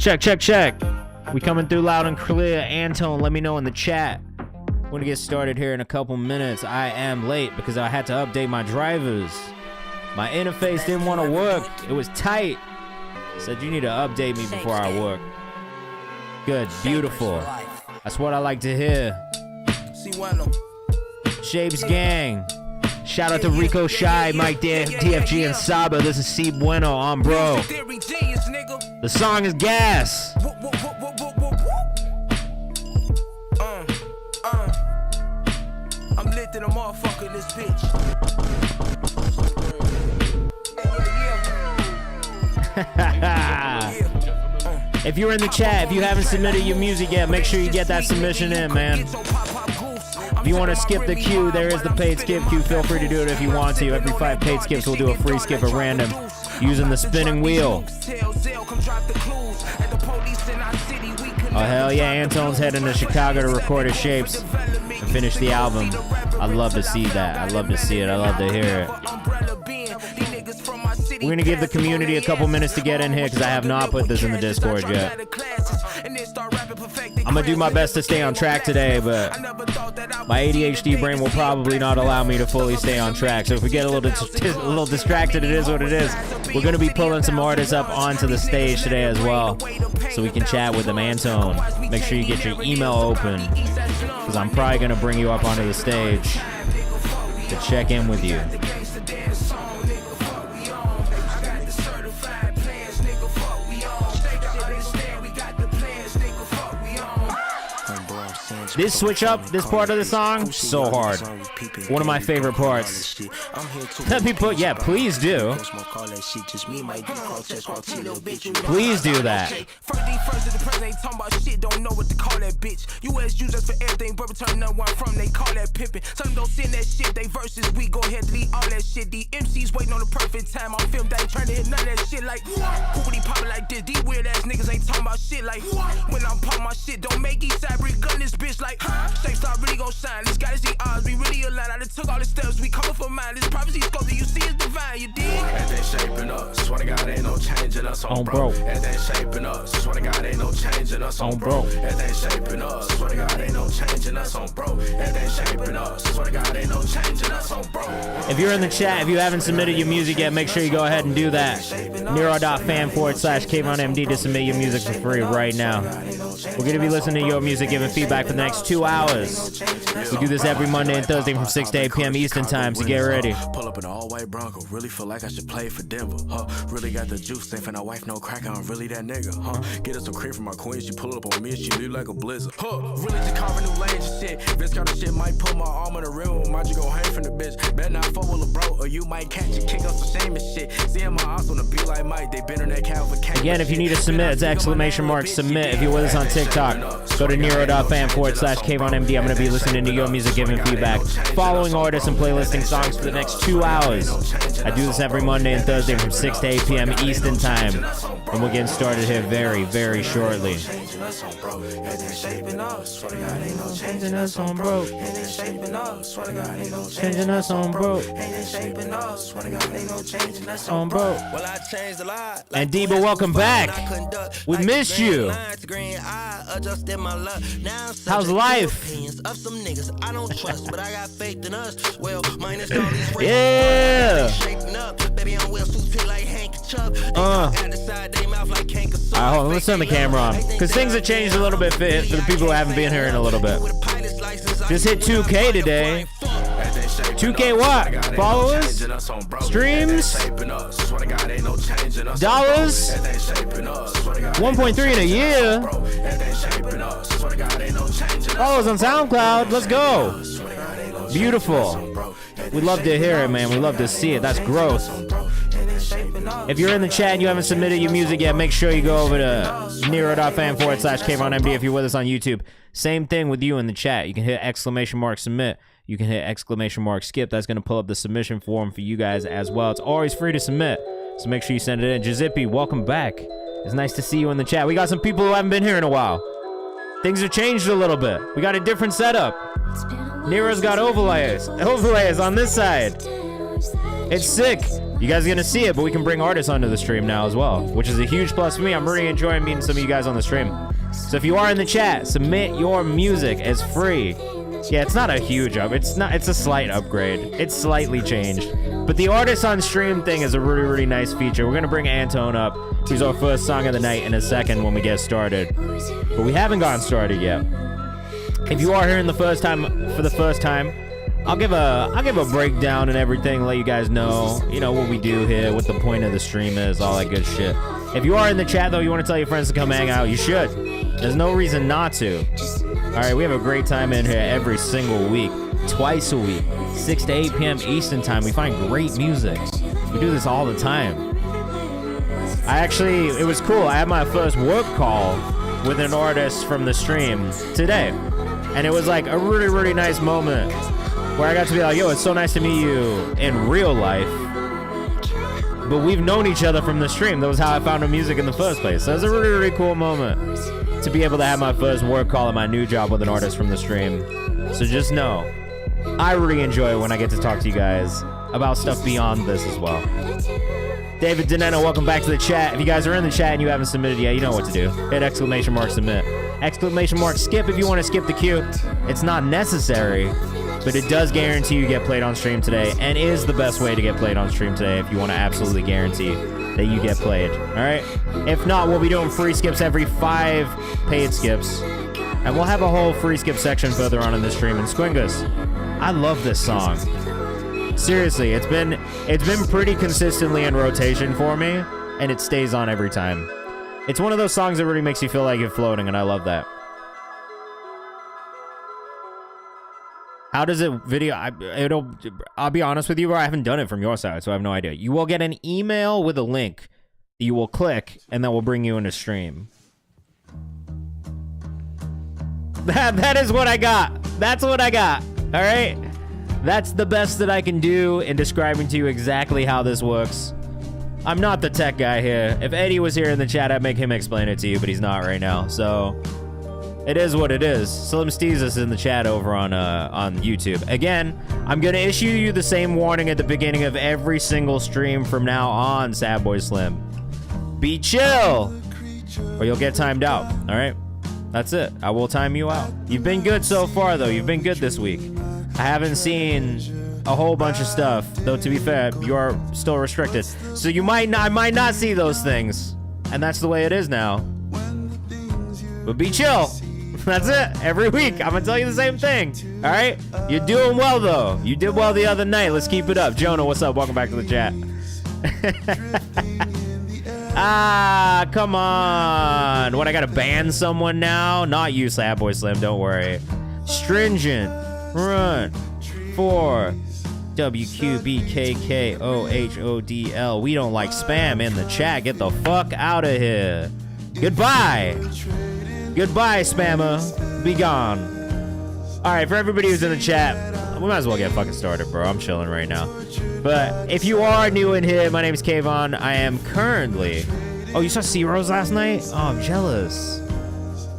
Check. We coming through loud and clear. Antone, let me know in the chat. We're gonna get started here in a couple minutes. I am late because I had to update my drivers. My interface didn't want to work. It was tight. Said you need to update me before I work. Good, beautiful. That's what I like to hear. Shapes Gang. Shout out to Rico Shy, Mike TFG, and Saba. This is C Bueno on Bro. The song is Gas. I'm lit in a motherfucker in this bitch. If you're in the chat, if you haven't submitted your music yet, make sure you get that submission in, man. If you want to skip the queue, there is the paid skip queue. Feel free to do it if you want to. Every 5 paid skips, we'll do a free skip at random using the spinning wheel. Oh, hell yeah. Antone's heading to Chicago to record his Shapes and finish the album. I'd love to see that. I'd love to see it. I'd love to hear it. We're going to give the community a couple minutes to get in here because I have not put this in the Discord yet. I'm going to do my best to stay on track today, but my ADHD brain will probably not allow me to fully stay on track. So if we get a little distracted, it is what it is. We're going to be pulling some artists up onto the stage today as well so we can chat with them. Antone, make sure you get your email open because I'm probably going to bring you up onto the stage to check in with you. This switch up, this part of the song, so hard. One of my favorite parts. Let me put, yeah, please do. Please do that. US use us for everything, but return none one from they call that pimping. Some don't send that shit, they verses, we go ahead delete all that shit. The MCs waiting on the perfect time. On film, they ain't trying to hit none of that shit like who would he poppin' like this? These weird ass niggas ain't talking about shit like when I'm poppin' my shit, don't make east side gun this bitch like Shakes not really gon' shine. This guy is the odds, we really align. I done took all the steps, we coming for mine. This prophecy scope that you see is divine, you dig? And they shaping up, swear to God ain't no changing us on bro. And they shaping up, swear to God ain't no changing us on bro. And they shaping up, swear to God ain't no changing us on bro. And they shaping up, swear to God ain't no changing us on bro. If you're in the chat, if you haven't submitted your music yet, make sure you go ahead and do that. Nero.fan/KayvanMD to submit your music for free right now. We're gonna be listening to your music, giving feedback for the next 2 hours. We do this every Monday and Thursday from 6 to 8 p.m. Eastern time, so get ready. Pull up in an all-white Bronco, really feel like I should play for Denver, really got the juice, ain't finna wife no crack, I'm really that nigga, Get us some cream from my queen, she pull up on me and she leave like a blizzard, really just carving new lanes and shit. This kind of shit might put my arm in the rim, might you go hang from the bitch. Better not fuck with a bro, or you might catch a kick up some shame and shit. Seeing my ass on the beat like Mike, they been on that cow for cake. Again, if you need to submit, it's !submit. If you're with us on TikTok, go to Nero.fan/KayvanMD. I'm gonna be listening to your music, giving feedback, following artists, and playlisting songs for the next 2 hours. I do this every Monday and Thursday from 6 to 8 p.m. Eastern time. And we're getting started here very, very shortly. Changing us on bro. Changing us on bro. On bro. And Deba, welcome back. We missed you. How's life? Yeah. Alright, hold on, let's turn the camera on. Because things have changed a little bit for the people who haven't been here in a little bit. Just hit 2K today. 2K what? Followers? Streams? Dollars? 1.3 in a year? Followers on SoundCloud, let's go. Beautiful. We love to hear it, man. We love to see it. That's growth. If you're in the chat and you haven't submitted your music yet, make sure you go over to Nero.fan/KayvanMD if you're with us on YouTube. Same thing with you in the chat. You can hit !submit. You can hit !skip. That's going to pull up the submission form for you guys as well. It's always free to submit, so make sure you send it in. Giuseppe, welcome back. It's nice to see you in the chat. We got some people who haven't been here in a while. Things have changed a little bit. We got a different setup. Nero's got overlayers on this side. It's sick. You guys are gonna see it, but we can bring artists onto the stream now as well, which is a huge plus for me. I'm really enjoying meeting some of you guys on the stream. So if you are in the chat, submit your music. It's free. Yeah, it's not a huge up. It's a slight upgrade. It's slightly changed. But the artist on stream thing is a really, really nice feature. We're gonna bring Antone up, who's our first song of the night, in a second when we get started. But we haven't gotten started yet. If you are here for the first time, I'll give a breakdown and everything, let you guys know, what we do here, what the point of the stream is, all that good shit. If you are in the chat, though, you want to tell your friends to come hang out, you should. There's no reason not to. All right, we have a great time in here every single week, twice a week, 6 to 8 p.m. Eastern time. We find great music. We do this all the time. It was cool. I had my first work call with an artist from the stream today. And it was like a really, really nice moment where I got to be like, yo, it's so nice to meet you in real life. But we've known each other from the stream. That was how I found her music in the first place. So it was a really, really cool moment to be able to have my first work call at my new job with an artist from the stream. So just know, I really enjoy when I get to talk to you guys about stuff beyond this as well. David Deneno, welcome back to the chat. If you guys are in the chat and you haven't submitted yet, you know what to do. Hit !submit. !skip if you want to skip the queue. It's not necessary, but it does guarantee you get played on stream today, and is the best way to get played on stream today if you want to absolutely guarantee that you get played. All right? If not, we'll be doing free skips every 5 paid skips, and we'll have a whole free skip section further on in the stream. And Squingus, I love this song. Seriously, it's been pretty consistently in rotation for me, and it stays on every time. It's one of those songs that really makes you feel like you're floating, and I love that. How does it video? I'll be honest with you, bro. I haven't done it from your side, so I have no idea. You will get an email with a link that you will click, and that will bring you into stream. That is what I got. That's what I got. All right? That's the best that I can do in describing to you exactly how this works. I'm not the tech guy here. If Eddie was here in the chat, I'd make him explain it to you, but he's not right now. So it is what it is. Slim Steez is in the chat over on YouTube. Again, I'm gonna issue you the same warning at the beginning of every single stream from now on, Sad Boy Slim. Be chill, or you'll get timed out. All right, that's it. I will time you out. You've been good so far, though. You've been good this week. I haven't seen a whole bunch of stuff, though. To be fair, you are still restricted, so I might not see those things, and that's the way it is now. But be chill. That's it. Every week, I'm gonna tell you the same thing. All right? You're doing well, though. You did well the other night. Let's keep it up. Jonah, what's up? Welcome back to the chat. Ah, come on. What, I gotta ban someone now? Not you, Sad Boy Slim. Don't worry. Stringent. Run. 4. WQBKKOHODL. We don't like spam in the chat. Get the fuck out of here. Goodbye. Goodbye, spammer. Be gone. All right, for everybody who's in the chat, we might as well get fucking started, bro. I'm chilling right now. But if you are new in here, my name's Kayvan. I am currently... Oh, you saw C-Rose last night? Oh, I'm jealous.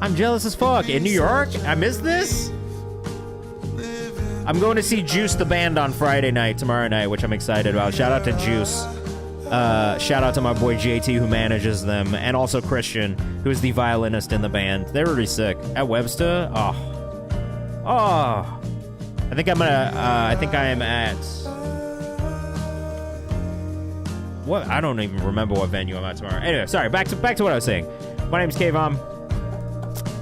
I'm jealous as fuck. In New York? I missed this? I'm going to see Juice the band on Friday night, tomorrow night, which I'm excited about. Shout out to Juice. Shout out to my boy JT who manages them, and also Christian, who is the violinist in the band. They're really sick. At Webster? Oh. I think I am at... What? I don't even remember what venue I'm at tomorrow. Anyway, sorry, back to what I was saying. My name is Kayvan.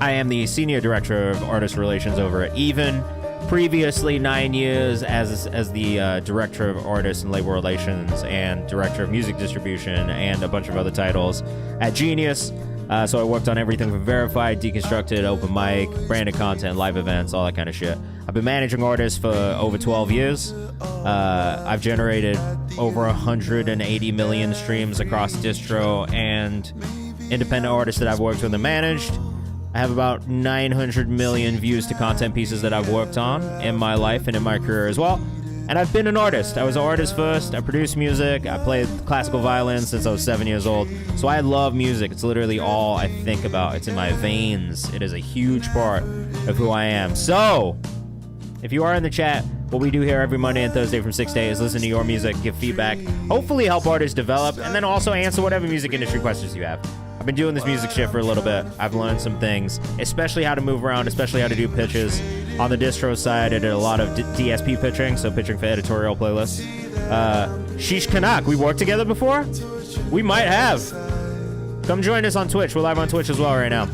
I am the Senior Director of Artist Relations over at Even. Previously 9 years as the Director of Artist and Label Relations and Director of Music Distribution and a bunch of other titles at Genius. So I worked on everything from Verified, Deconstructed, Open Mic, branded content, live events, all that kind of shit. I've been managing artists for over 12 years. I've generated over 180 million streams across distro and independent artists that I've worked with and managed. I have about 900 million views to content pieces that I've worked on in my life and in my career as well. And I've been an artist. I was an artist first. I produced music. I played classical violin since I was 7 years old. So I love music. It's literally all I think about. It's in my veins. It is a huge part of who I am. So, if you are in the chat, What we do here every Monday and Thursday from 6 to 8 is listen to your music, give feedback, hopefully help artists develop, and then also answer whatever music industry questions you have. I've been doing this music shit for a little bit. I've learned some things, especially how to move around, especially how to do pitches. On the distro side, I did a lot of DSP pitching, so pitching for editorial playlists. Sheesh Kanak, we worked together before? We might have. Come join us on Twitch. We're live on Twitch as well right now.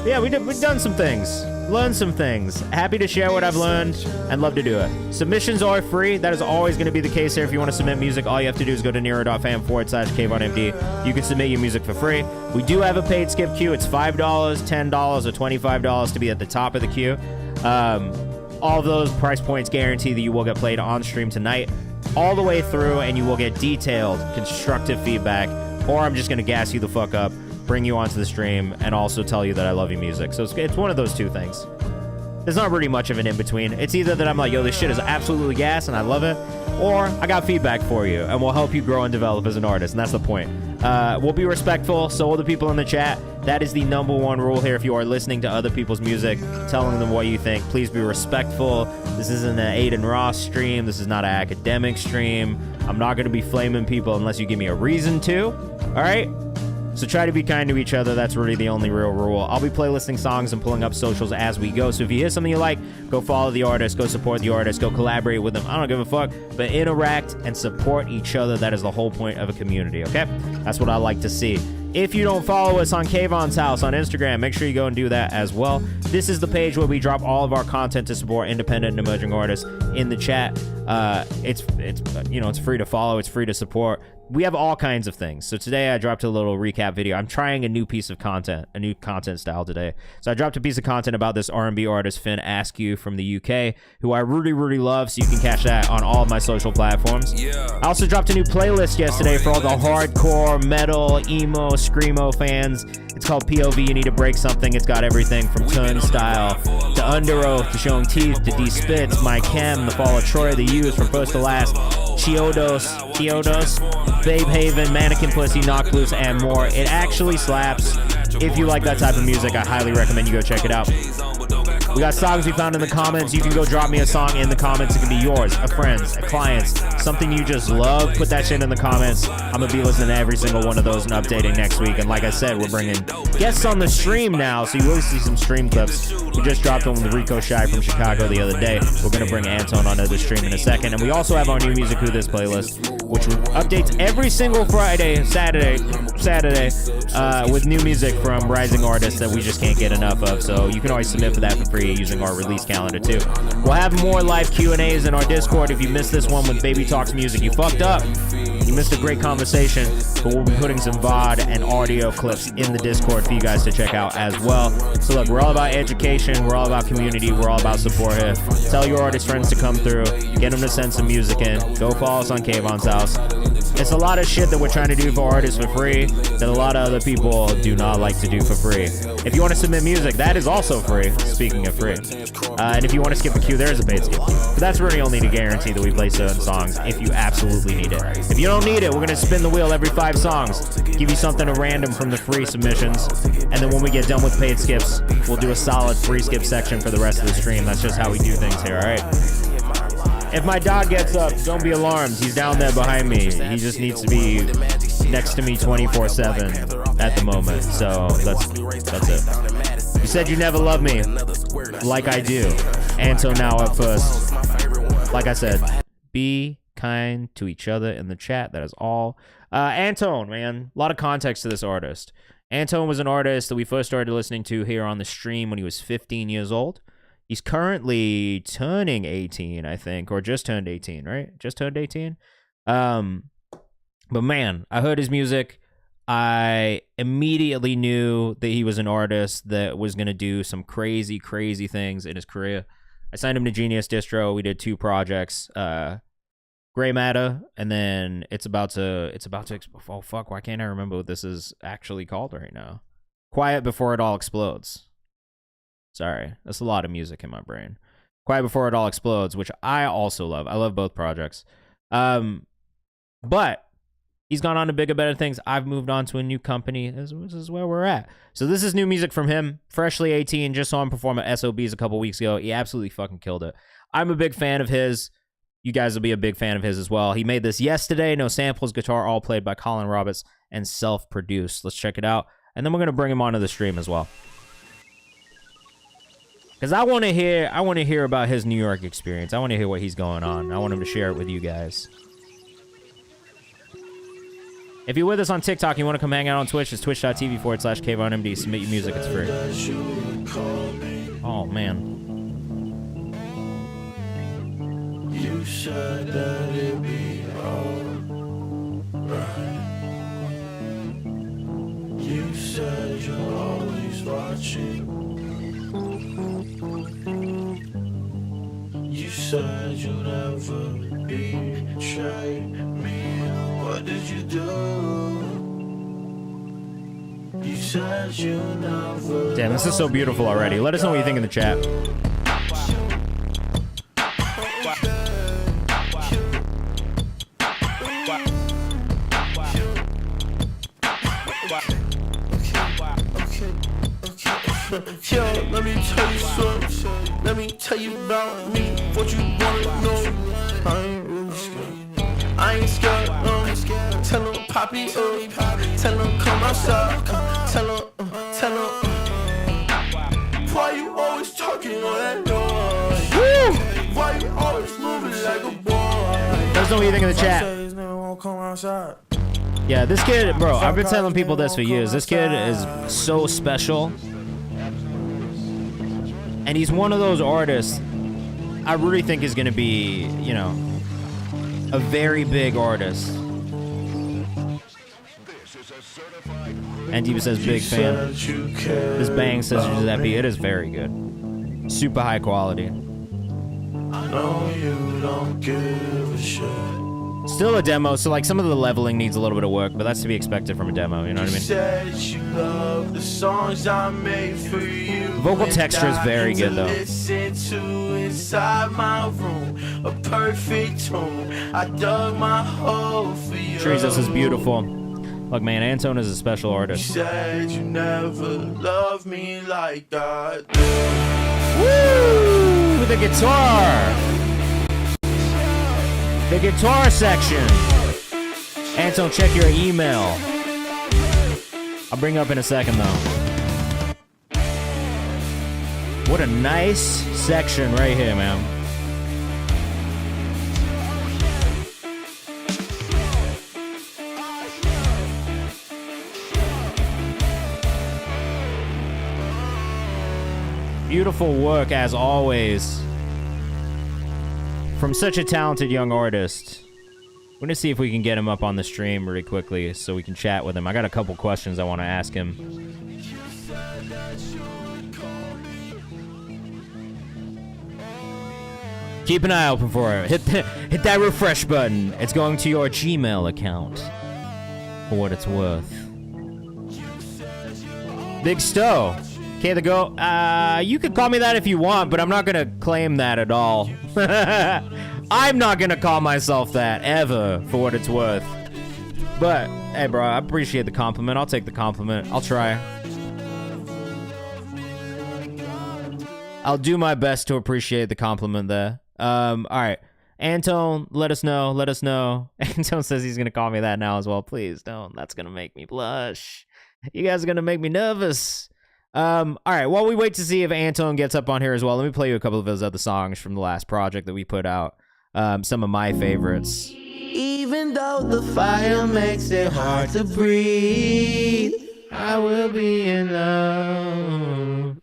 Yeah, we've done some things. Learned some things. Happy to share what I've learned and love to do it. Submissions are free. That is always going to be the case here. If you want to submit music, all you have to do is go to Nero.fm/KayvanMD. You can submit your music for free. We do have a paid skip queue. It's $5, $10, or $25 to be at the top of the queue. All of those price points guarantee that you will get played on stream tonight all the way through, and you will get detailed, constructive feedback, or I'm just going to gas you the fuck up, bring you onto the stream, and also tell you that I love your music. So it's one of those two things. There's not really much of an in-between. It's either that I'm like, yo, this shit is absolutely gas and I love it, or I got feedback for you and we'll help you grow and develop as an artist, and that's the point. We'll be respectful, so will the people in the chat. That is the number one rule here. If you are listening to other people's music, telling them what you think, please be respectful. This isn't an Aiden Ross stream. This is not an academic stream. I'm not going to be flaming people unless you give me a reason to. All right? So try to be kind to each other. That's really the only real rule. I'll be playlisting songs and pulling up socials as we go. So if you hear something you like, go follow the artist, go support the artist, go collaborate with them. I don't give a fuck, but interact and support each other. That is the whole point of a community, okay? That's what I like to see. If you don't follow us on Kayvan's House on Instagram, make sure you go and do that as well. This is the page where we drop all of our content to support independent and emerging artists in the chat. It's free to follow, it's free to support. We have all kinds of things. So today I dropped a little recap video. I'm trying a new piece of content, a new content style today. So I dropped a piece of content about this R&B artist, Finn Askew from the UK, who I really, really love. So you can catch that on all of my social platforms. Yeah. I also dropped a new playlist yesterday for all the hardcore, metal, emo, screamo fans. It's called POV, You Need to Break Something. It's got everything from Turnstile to Under Oath to Showing Teeth to D-Spits, My Chem, The Fall of Troy, The Used from First to Last, Chiodos, Babe Haven, Mannequin Pussy, Knock Loose, and more. It actually slaps. If you like that type of music, I highly recommend you go check it out. We got songs we found in the comments. You can go drop me a song in the comments. It can be yours, a friend's, a client's, something you just love. Put that shit in the comments. I'm going to be listening to every single one of those and updating next week. And like I said, we're bringing guests on the stream now, so you will see some stream clips. We just dropped one with Rico Shy from Chicago the other day. We're going to bring Anton onto the stream in a second. And we also have our new Music Who This playlist, which updates every single Saturday, with new music from rising artists that we just can't get enough of. So you can always submit for that for free using our release calendar too. We'll have more live Q&As in our Discord. If you missed this one with Baby Talks Music, you fucked up. You missed a great conversation, but we'll be putting some VOD and audio clips in the Discord for you guys to check out as well. So look, we're all about education, we're all about community, we're all about support here. Tell your artist friends to come through, get them to send some music in. Go follow us on Kayvan's House. It's a lot of shit that we're trying to do for artists for free that a lot of other people do not like to do for free. If you want to submit music, that is also free, speaking of free. And if you want to skip a queue, there is a paid skip queue. But that's really only to guarantee that we play certain songs if you absolutely need it. If you don't need it, we're going to spin the wheel every 5 songs, give you something at random from the free submissions, and then when we get done with paid skips, we'll do a solid free skip section for the rest of the stream. That's just how we do things here, all right? If my dog gets up, don't be alarmed. He's down there behind me. He just needs to be next to me 24/7 at the moment. So that's it. You said you never loved me like I do. And so now at first, like I said, be kind to each other in the chat. That is all. Anton, man, a lot of context to this artist. Anton was an artist that we first started listening to here on the stream when he was 15 years old. He's currently turning 18, I think, or just turned 18, right? Just turned 18. But man, I heard his music. I immediately knew that he was an artist that was going to do some crazy, crazy things in his career. I signed him to Genius Distro. We did 2 projects, Gray Matter, and then it's about to, oh fuck, why can't I remember what this is actually called right now? Quiet Before It All Explodes. Sorry, that's a lot of music in my brain. Quiet Before It All Explodes, which I also love. I love both projects. But he's gone on to bigger, better things. I've moved on to a new company. This is where we're at. So this is new music from him. Freshly 18, just saw him perform at SOBs a couple weeks ago. He absolutely fucking killed it. I'm a big fan of his. You guys will be a big fan of his as well. He made this yesterday. No samples, guitar, all played by Colin Roberts and self-produced. Let's check it out. And then we're going to bring him onto the stream as well. Because I want to hear about his New York experience. I want to hear what he's going on. I want him to share it with you guys. If you're with us on TikTok and you want to come hang out on Twitch, it's twitch.tv/KayvanMD. Submit your music, it's free. Oh, man. You said that it'd be alright. You said you're always watching. You said you'll never betray me. What did you do? You said you'll never. Damn, this is so beautiful already. Let us know what you think in the chat. Yo, let me tell you something. Let me tell you about me. What you wanna know? I ain't really scared. I ain't scared. Tell them Poppy up. Tell them come outside. Tell them. Why you always talking on that noise? Woo! Why you always moving like a boy? Let us know what you think in the chat. Yeah, this kid, bro, I've been telling people this for years. This kid is so special. And he's one of those artists I really think is going to be, you know, a very big artist. And he says big fan. This bang says Giuseppe. It is very good. Super high quality. I know you don't give a shit. Still a demo, so like some of the leveling needs a little bit of work, but that's to be expected from a demo, you know what I mean? Said you love the songs I made for you. Vocal texture is very good though. Listen to inside my room, a perfect tune. I dug my hole for you. Jesus is beautiful. Look, man, Antone is a special You artist. said you never loved me like that. Woo! With the guitar. The guitar section. Antone, check your email. I'll bring it up in a second, though. What a nice section right here, man. Beautiful work, as always. From such a talented young artist. We're gonna see if we can get him up on the stream really quickly so we can chat with him. I got a couple questions I want to ask him. Keep an eye open for it. Hit that refresh button. It's going to your Gmail account. For what it's worth. Big Stowe. Okay, the go. You could call me that if you want, but I'm not gonna claim that at all. I'm not gonna call myself that ever, for what it's worth. But hey, bro, I appreciate the compliment. I'll take the compliment. I'll try. I'll do my best to appreciate the compliment there. All right, Antone, let us know. Let us know. Antone says he's gonna call me that now as well. Please don't. That's gonna make me blush. You guys are gonna make me nervous. All right, while we wait to see if Antone gets up on here as well, let me play you a couple of his other songs from the last project that we put out. Some of my favorites. Even though the fire makes it hard to breathe, I will be in love.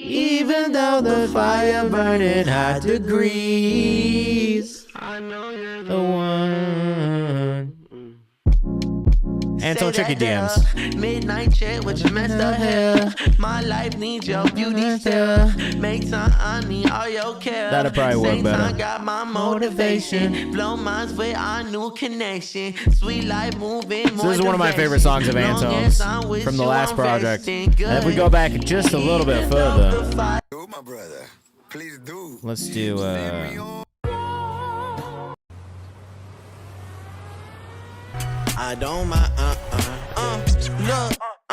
Even though the fire burning high degrees, I know you're the one. Antone, check your DMs. Midnight chat with your messed up hair. My life needs your beauty still. Make time on me, all your care. That'll probably work better. I got my motivation. Blow minds with our new connection. Sweet life moving. So this is one of my favorite songs of Antone's from the last project. And if we go back just a little bit further, Do my brother. Please do. let's do I don't mind, look,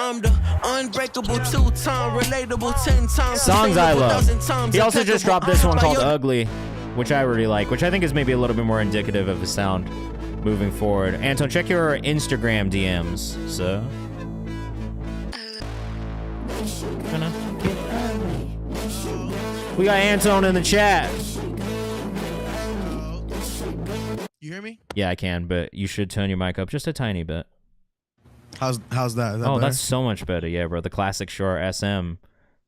I'm the unbreakable, 2-time relatable, 10 times. Songs I love. He also just dropped this one called By Ugly, which I really like, which I think is maybe a little bit more indicative of his sound moving forward. Anton, check your Instagram DMs, so. We got Anton in the chat. You hear me? Yeah, I can, but you should turn your mic up just a tiny bit. How's that? Is that Oh, better? that's so much better. Yeah, bro. The classic Shure SM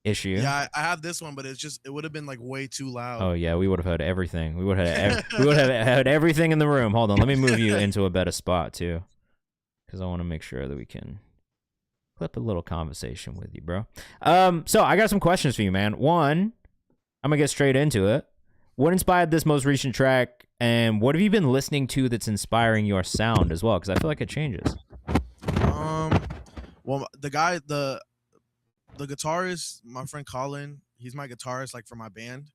issue. Yeah, I have this one, but it would have been like way too loud. Oh yeah, we would have heard everything. We would have heard everything in the room. Hold on, let me move you into a better spot too, because I want to make sure that we can clip a little conversation with you, bro. So I got some questions for you, man. One, I'm gonna get straight into it. What inspired this most recent track, and what have you been listening to that's inspiring your sound as well? Because I feel like it changes. Well, the guitarist, my friend Colin, he's my guitarist like for my band.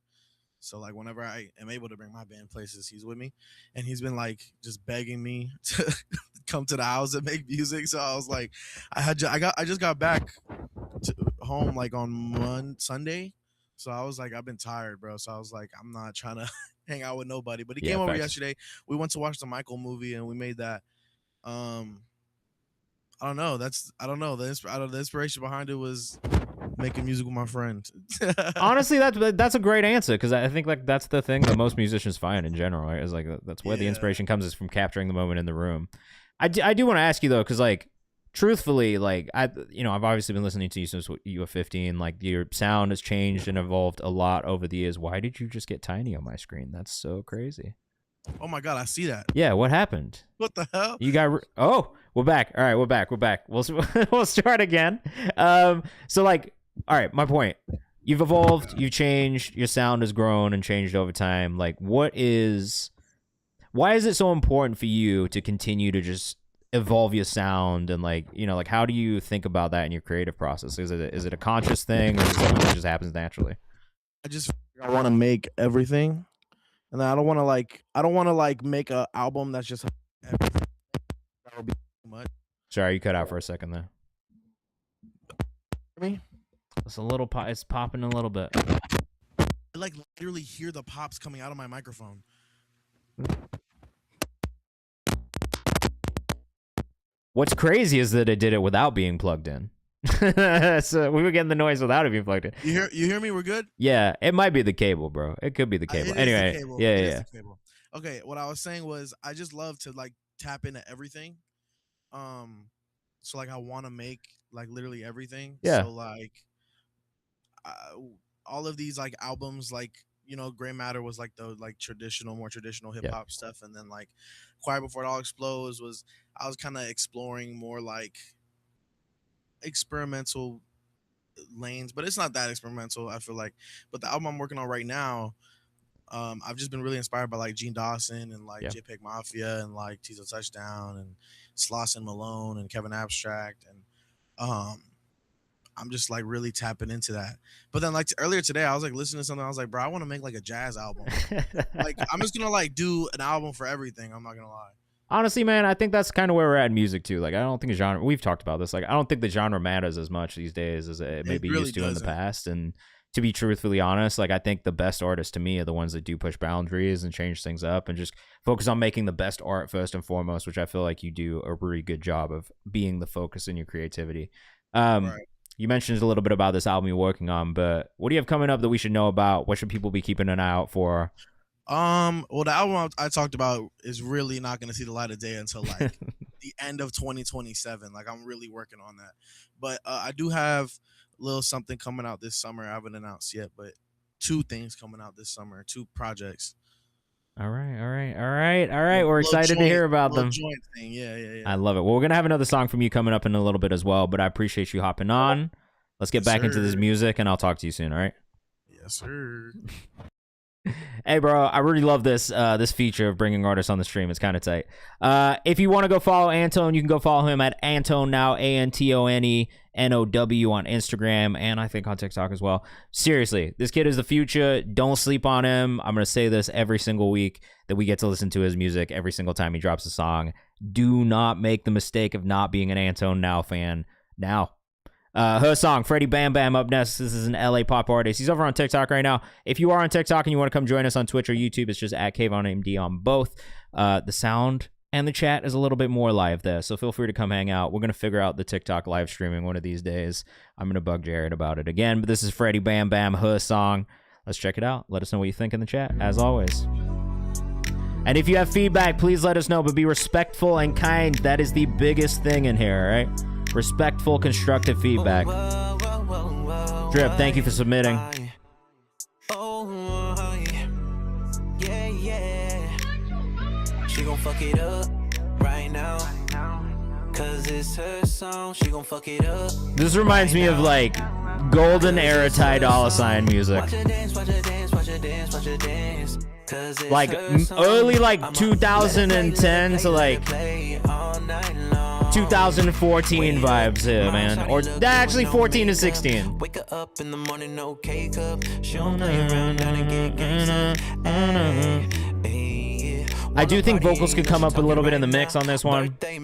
So like whenever I am able to bring my band places, he's with me, and he's been like just begging me to come to the house and make music. So I was like, I just got back to home like on Sunday. So I was like, I've been tired, bro. So I was like, I'm not trying to hang out with nobody. But he came over yesterday. We went to watch the Michael movie, and we made that. I don't know. The inspiration behind it was making music with my friend. Honestly, that's a great answer, because I think like that's the thing that most musicians find in general, right? Is like that's where the inspiration comes, is from capturing the moment in the room. I do want to ask you though, because like truthfully, like I've obviously been listening to you since you were 15. Like your sound has changed and evolved a lot over the years. Why did you just get tiny on my screen? That's so crazy. Oh my God, I see that. Yeah, what happened? What the hell? You got we're back. All right, we're back. We'll start again. So like, all right, my point. You've evolved, you've changed, your sound has grown and changed over time. Like why is it so important for you to continue to just evolve your sound, and like, like how do you think about that in your creative process? Is it a conscious thing, or is it something that just happens naturally? I want to make everything, and I don't want to make an album that's just everything. That would be too much. Sorry, you cut out for a second there. Me? It's a little it's popping a little bit. I like literally hear the pops coming out of my microphone. What's crazy is that it did it without being plugged in. So we were getting the noise without it being plugged in. You hear me? We're good? Yeah, it might be the cable, bro. It could be the cable. Anyway, the cable. Yeah. The cable. Okay, what I was saying was I just love to like tap into everything. So like I want to make like literally everything. Yeah. So like all of these like albums, like Gray Matter was like the more traditional hip hop stuff, and then like Quiet Before It All Explodes I was kind of exploring more like experimental lanes, but it's not that experimental, I feel like. But the album I'm working on right now, I've just been really inspired by like Gene Dawson and like JPEG Mafia and like Tizo Touchdown and Sloss and Malone and Kevin Abstract, and I'm just like really tapping into that. But then like earlier today, I was like listening to something. I was like, bro, I want to make like a jazz album. Like I'm just gonna like do an album for everything. I'm not gonna lie. Honestly, man, I think that's kind of where we're at in music too. Like I don't think genre. We've talked about this. Like I don't think the genre matters as much these days as it maybe really used to in the doesn't. past. And to be truthfully honest, like I think the best artists to me are the ones that do push boundaries and change things up and just focus on making the best art first and foremost, which I feel like you do a really good job of being the focus in your creativity. Right. You mentioned a little bit about this album you're working on, but what do you have coming up that we should know about? What should people be keeping an eye out for? Well, the album I talked about is really not going to see the light of day until like the end of 2027. Like I'm really working on that, but I do have a little something coming out this summer. I haven't announced yet, but 2 things coming out this summer, 2 projects. All right. We're excited to hear about them. Joint thing. Yeah. I love it. Well, we're going to have another song from you coming up in a little bit as well, but I appreciate you hopping on. Let's get back into this music, and I'll talk to you soon, all right? Yes, sir. Hey, bro, I really love this this feature of bringing artists on the stream. It's kind of tight. If you want to go follow Anton, you can go follow him at Anton Now, ANTONENOW on Instagram, and I think on TikTok as well. Seriously, this kid is the future. Don't sleep on him. I'm going to say this every single week that we get to listen to his music every single time he drops a song. Do not make the mistake of not being an Anton Now fan. Now Her song, Freddie Bam Bam, up next. This is an LA pop artist. He's over on TikTok right now. If you are on TikTok and you want to come join us on Twitch or YouTube, it's just at KayvanMD on both. The sound and the chat is a little bit more live there, so feel free to come hang out. We're going to figure out the TikTok live streaming one of these days. I'm going to bug Jared about it again, but this is Freddie Bam Bam, her song. Let's check it out. Let us know what you think in the chat, as always. And if you have feedback, please let us know, but be respectful and kind. That is the biggest thing in here, all right? Respectful, constructive feedback. Drip, thank you for submitting. She gon' fuck it up right now. Cause it's her song, she gon' fuck it up. This reminds me of like golden era Ty Dolla $ign music. Watch her dance, watch her dance, watch her dance, watch her dance. Cause it's Like her song. early like 2010 to like 2014 vibes here, man. Or actually 14 to 16. Wake her up in the morning, no K-cup. She don't play around, down and get gangsta. I do think vocals could come up a little bit in the mix on this one. Probably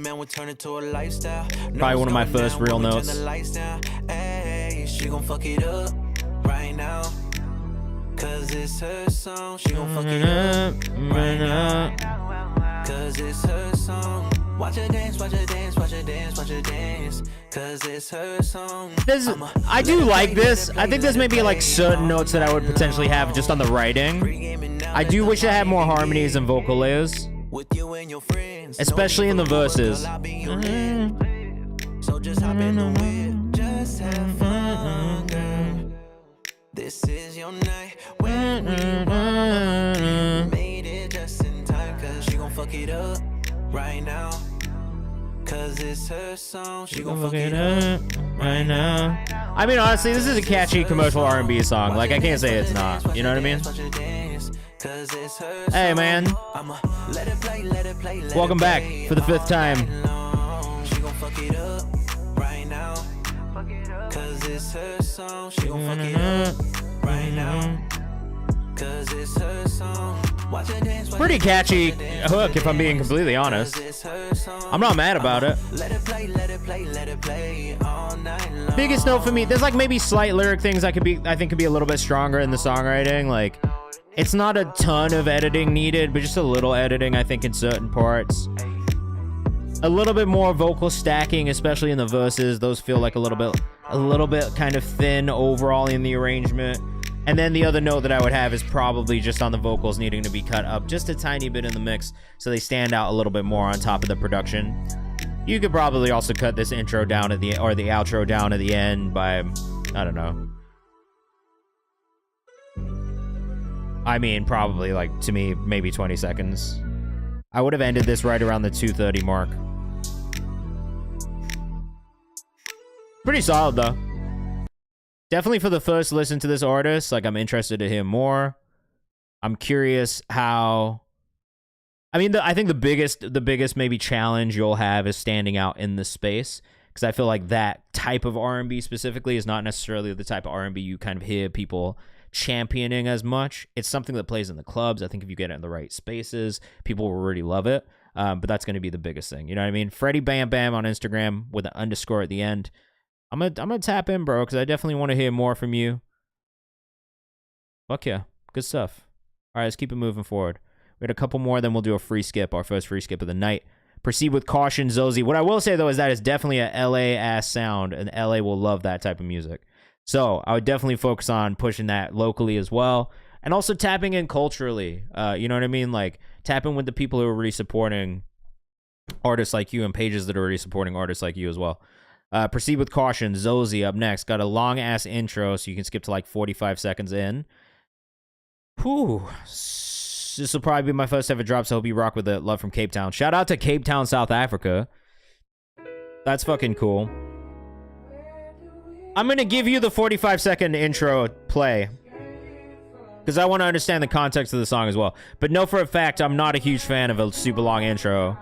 one of my first real notes. She gon' fuck it up right now. Cause it's her song. She gon' fuck it up right now. Cause it's her song. Watch her dance, watch her dance, watch her dance, watch her dance. Cause it's her song. I do like this. I think there's maybe like certain notes that I would potentially have just on the writing. I do wish I had more harmonies and vocal layers, especially in the verses. So just hop in the whip, just have fun, girl. This is your night when we run. Made it just in time, cause she gon' fuck it up right now. Cause it's her song, she gon' fuck it up right now. I mean, honestly, this is a catchy commercial R&B song. Like, I can't say it's not. You know what I mean? Hey, man. Welcome back for the 5th time. She gon' fuck it up right now. Cause it's her song, she gon' fuck it up right now. Cause it's her song. Watch her dance, pretty catchy hook, if I'm being completely honest. I'm not mad about it. Let it play, let it play, let it play all night long. Biggest note for me, there's like maybe slight lyric things I think could be a little bit stronger in the songwriting. Like, it's not a ton of editing needed, but just a little editing, I think, in certain parts. A little bit more vocal stacking, especially in the verses. Those feel like a little bit kind of thin overall in the arrangement. And then the other note that I would have is probably just on the vocals needing to be cut up just a tiny bit in the mix so they stand out a little bit more on top of the production. You could probably also cut this intro down at the outro down at the end by, I don't know. I mean, probably, like, to me, maybe 20 seconds. I would have ended this right around the 2:30 mark. Pretty solid, though. Definitely for the first listen to this artist, like, I'm interested to hear more. I'm curious how... I mean, I think the biggest maybe challenge you'll have is standing out in the space, because I feel like that type of R&B specifically is not necessarily the type of R&B you kind of hear people championing as much. It's something that plays in the clubs. I think if you get it in the right spaces, people will really love it. But that's going to be the biggest thing. You know what I mean? Freddie Bam Bam on Instagram with an underscore at the end. I'm gonna tap in, bro, because I definitely want to hear more from you. Fuck yeah. Good stuff. All right, let's keep it moving forward. We had a couple more, then we'll do a free skip, our first free skip of the night. Proceed with caution, Zozy. What I will say, though, is that it's definitely a LA-ass sound, and LA will love that type of music. So I would definitely focus on pushing that locally as well, and also tapping in culturally. You know what I mean? Like, tapping with the people who are already supporting artists like you and pages that are already supporting artists like you as well. Proceed with caution, Zozy up next. Got a long-ass intro, so you can skip to like 45 seconds in. Whew. This will probably be my first ever drop, so I hope you rock with it. Love from Cape Town. Shout out to Cape Town, South Africa. That's fucking cool. I'm going to give you the 45-second intro play, because I want to understand the context of the song as well. But know for a fact, I'm not a huge fan of a super long intro.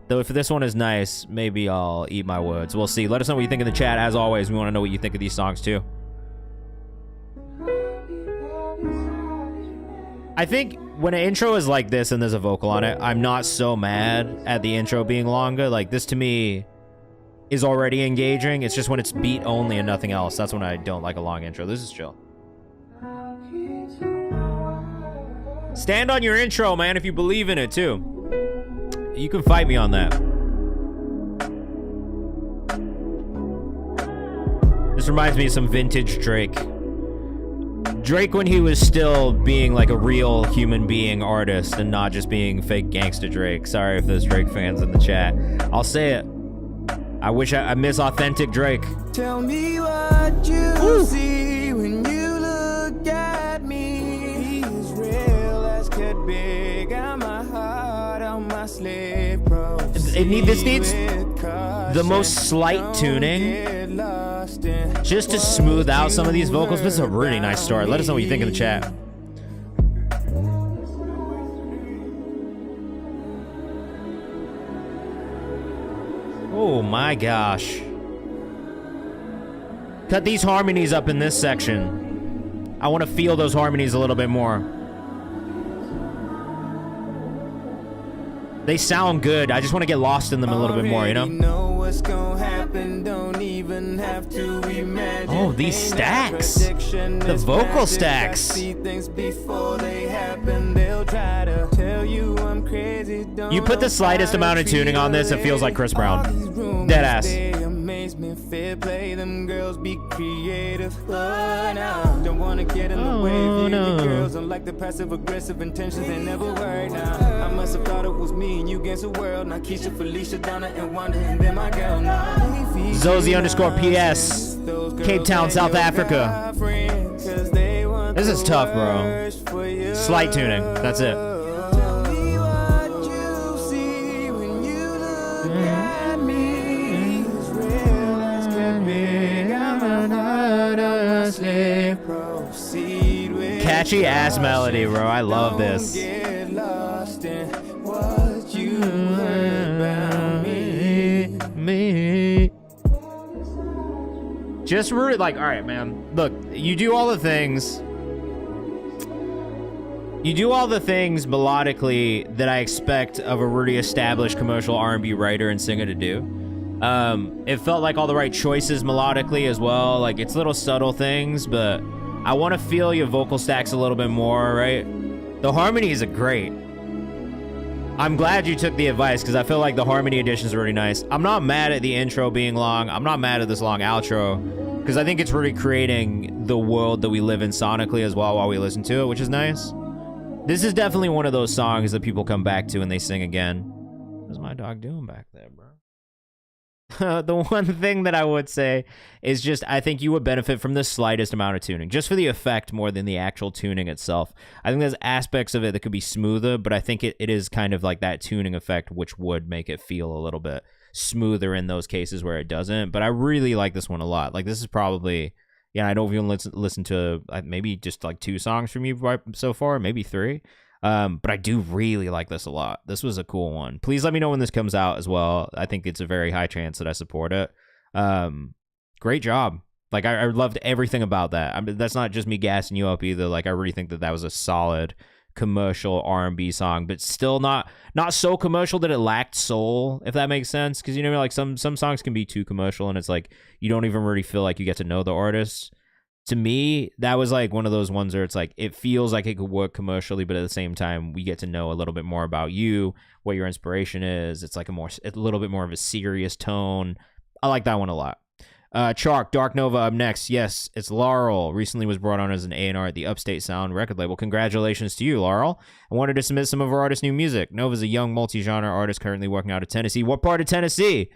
Though if this one is nice, maybe I'll eat my words. We'll see. Let us know what you think in the chat. As always, we want to know what you think of these songs too. I think when an intro is like this and there's a vocal on it, I'm not so mad at the intro being longer. Like, this to me is already engaging. It's just when it's beat only and nothing else. That's when I don't like a long intro. This is chill. Stand on your intro, man, if you believe in it, too. You can fight me on that. This reminds me of some vintage Drake. Drake when he was still being like a real human being artist and not just being fake gangsta Drake. Sorry if there's Drake fans in the chat. I'll say it. I wish I miss authentic Drake. Tell me what you see when you look at me. He's real as could be. Got my heart on my sleeve, bro. This needs the most slight tuning just to smooth out some of these vocals. This is a really nice start. Let us know what you think in the chat. Oh my gosh. Cut these harmonies up in this section. I want to feel those harmonies a little bit more. They sound good. I just want to get lost in them a little bit more, you know? Oh, these stacks. The vocal stacks. You put the slightest amount of tuning on this, it feels like Chris Brown. Dead ass. Don't wanna get in the way of you girls. Unlike the passive aggressive intentions, they never work now. I must have thought it was me and you against the world. Now Keisha, Felicia, Donna, and Wanda, and then my girl now. Zozie_PS, Cape Town, South Africa. This is tough, bro. Slight tuning, that's it. Catchy ass melody, bro. I love this. Just really like, all right, man. Look, you do all the things. You do all the things melodically that I expect of a really established commercial R&B writer and singer to do. It felt like all the right choices melodically as well. Like, it's little subtle things, but I want to feel your vocal stacks a little bit more, right? The harmonies are great. I'm glad you took the advice because I feel like the harmony additions are really nice. I'm not mad at the intro being long. I'm not mad at this long outro because I think it's really creating the world that we live in sonically as well while we listen to it, which is nice. This is definitely one of those songs that people come back to and they sing again. What's my dog doing back there, bro? The one thing that I would say is just I think you would benefit from the slightest amount of tuning, just for the effect more than the actual tuning itself. I think there's aspects of it that could be smoother, but I think it is kind of like that tuning effect, which would make it feel a little bit smoother in those cases where it doesn't. But I really like this one a lot. Like, this is probably, yeah, I don't even listen to maybe just like 2 songs from you so far, maybe 3. But I do really like this a lot. This was a cool one. Please let me know when this comes out as well. I think it's a very high chance that I support it. Great job. Like, I loved everything about that. I mean, that's not just me gassing you up either. Like, I really think that was a solid commercial R&B song, but still not so commercial that it lacked soul, if that makes sense. Because, you know, like some songs can be too commercial and it's like you don't even really feel like you get to know the artist. To me, that was like one of those ones where it's like it feels like it could work commercially, but at the same time, we get to know a little bit more about you, what your inspiration is. It's like a little bit more of a serious tone. I like that one a lot. Chalk, Dark Nova up next. Yes, it's Laurel. Recently was brought on as an A&R at the Upstate Sound record label. Congratulations to you, Laurel. I wanted to submit some of our artist's new music. Nova's a young multi-genre artist currently working out of Tennessee. What part of Tennessee?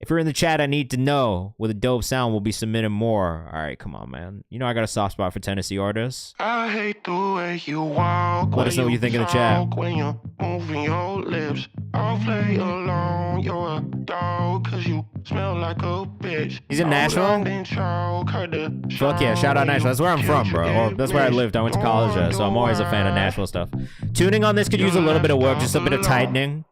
If you're in the chat, I need to know. With a dope sound, we'll be submitting more. All right, come on, man. You know I got a soft spot for Tennessee artists. I hate the way you walk. Let us know what you think in the chat. When you're moving your lips, I'll play along. You're a dog, cause you smell like a bitch. He's in Nashville? Fuck yeah, shout out Nashville. That's where I'm from, bro. Or that's where I lived. I went to college there, so I'm always a fan of Nashville stuff. Tuning on this could use a little bit of work, just a bit of tightening.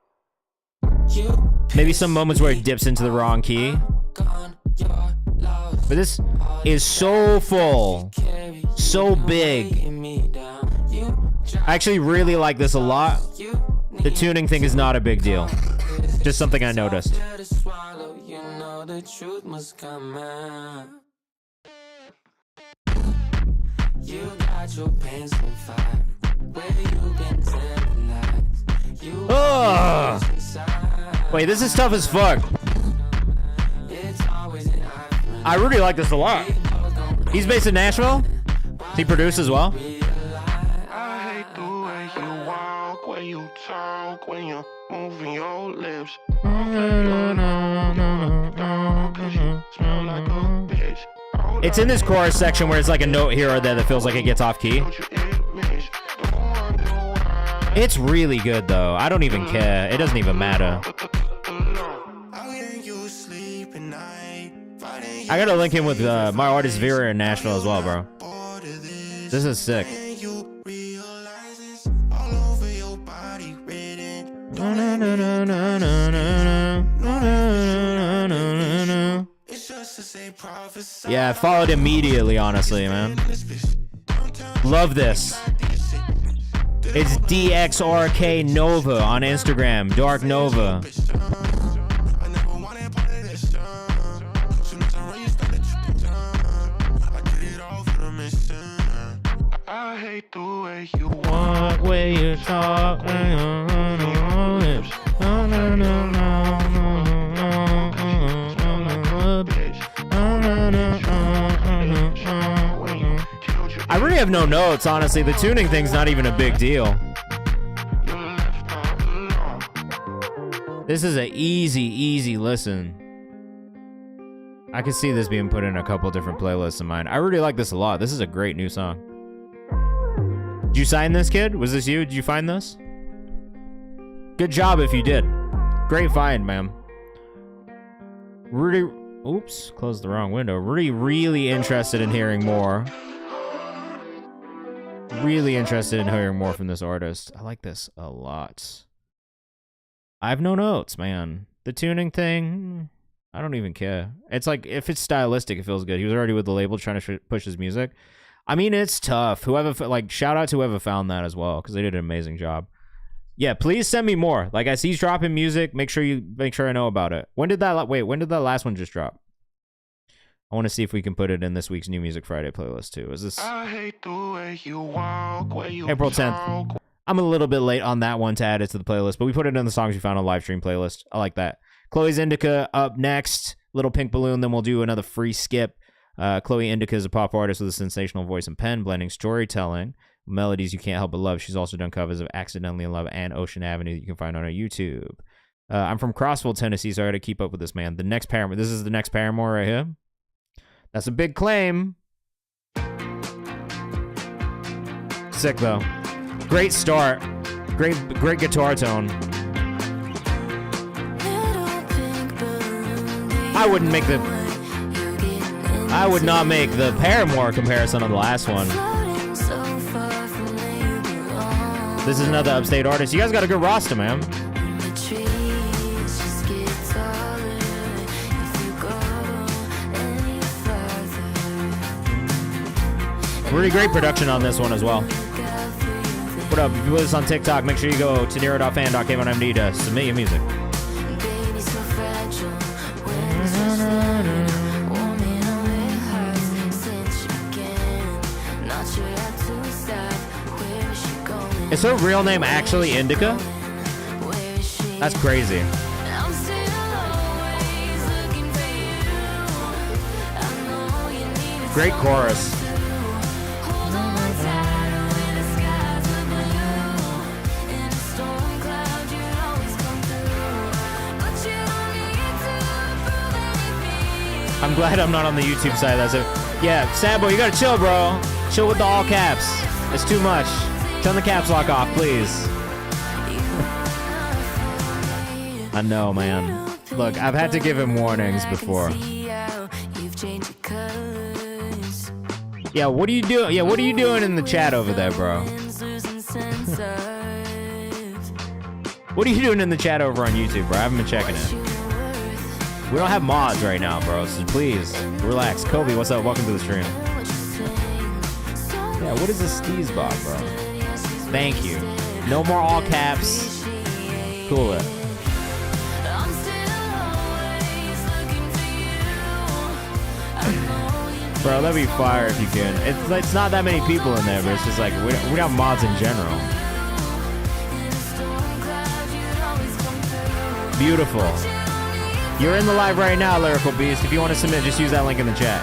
Maybe some moments where it dips into the wrong key. But this is so full, so big. I actually really like this a lot. The tuning thing is not a big deal. Just something I noticed. know the truth must come out. You got your pants on fire. Where you been telling lies? You Ugh. Wait, this is tough as fuck. It's always an eye. I really like this a lot. He's based in Nashville. He produced as well. I hate the way you walk, when you talk, when you're moving your lips. It's in this chorus section where it's like a note here or there that feels like it gets off key. It's really good though. I don't even care. It doesn't even matter. I gotta link him with my artist Vera in Nashville as well, bro. This is sick. Yeah, I followed immediately, honestly, man. Love this. It's DXRK Nova on Instagram. Dark Nova. I hate the way you walk, way you talk, when you're on your lips. I really have no notes, honestly. The tuning thing's not even a big deal. This is an easy listen. I could see this being put in a couple different playlists of mine. I really like this a lot. This is a great new song. Did you sign this, kid? Was this you? Did you find this? Good job if you did. Great find, ma'am. Really, oops, closed the wrong window. Really interested in hearing more. Really interested in hearing more from this artist. I like this a lot. I have no notes, man. The tuning thing, I don't even care. It's like, if it's stylistic, it feels good. He was already with the label trying to push his music. I mean, it's tough. Whoever, like, shout out to whoever found that as well, because they did an amazing job. Yeah, please send me more. Like, as he's dropping music, make sure I know about it. When did that last one just drop? I want to see if we can put it in this week's New Music Friday playlist too. Is this I hate the way you walk, way you April 10th? I'm a little bit late on that one to add it to the playlist, but we put it in the songs you found on live stream playlist. I like that. Chloe's Indica up next. Little Pink Balloon, then we'll do another free skip. Chloe Indica is a pop artist with a sensational voice and pen, blending storytelling, melodies you can't help but love. She's also done covers of Accidentally in Love and Ocean Avenue that you can find on her YouTube. I'm from Crossville, Tennessee, so I got to keep up with this, man. The next Paramore. This is the next Paramore right here. That's a big claim. Sick though. Great start. Great guitar tone. I would not make the Paramore comparison on the last one. This is another upstate artist. You guys got a good roster, man. Really great production on this one as well. What up? If you with us on TikTok, make sure you go to nero.fan.KayvanMD to submit your music. Is her real name actually Indica? That's crazy. Great chorus. I'm glad I'm not on the YouTube side. That's it. Yeah, sad boy, you gotta chill, bro. Chill with the all caps. It's too much. Turn the caps lock off, please. I know, man. Look, I've had to give him warnings before. Yeah, what are you doing? Yeah, what are you doing in the chat over there, bro? What are you doing in the chat over on YouTube, bro? I haven't been checking it. We don't have mods right now, bro, so please, relax. Kobe, what's up? Welcome to the stream. Yeah, what is this Steez bot, bro? Thank you. No more all caps. Cool it. Bro, that'd be fire if you can. It's not that many people in there, but it's just like, we don't have mods in general. Beautiful. You're in the live right now, Lyrical Beast. If you want to submit, just use that link in the chat.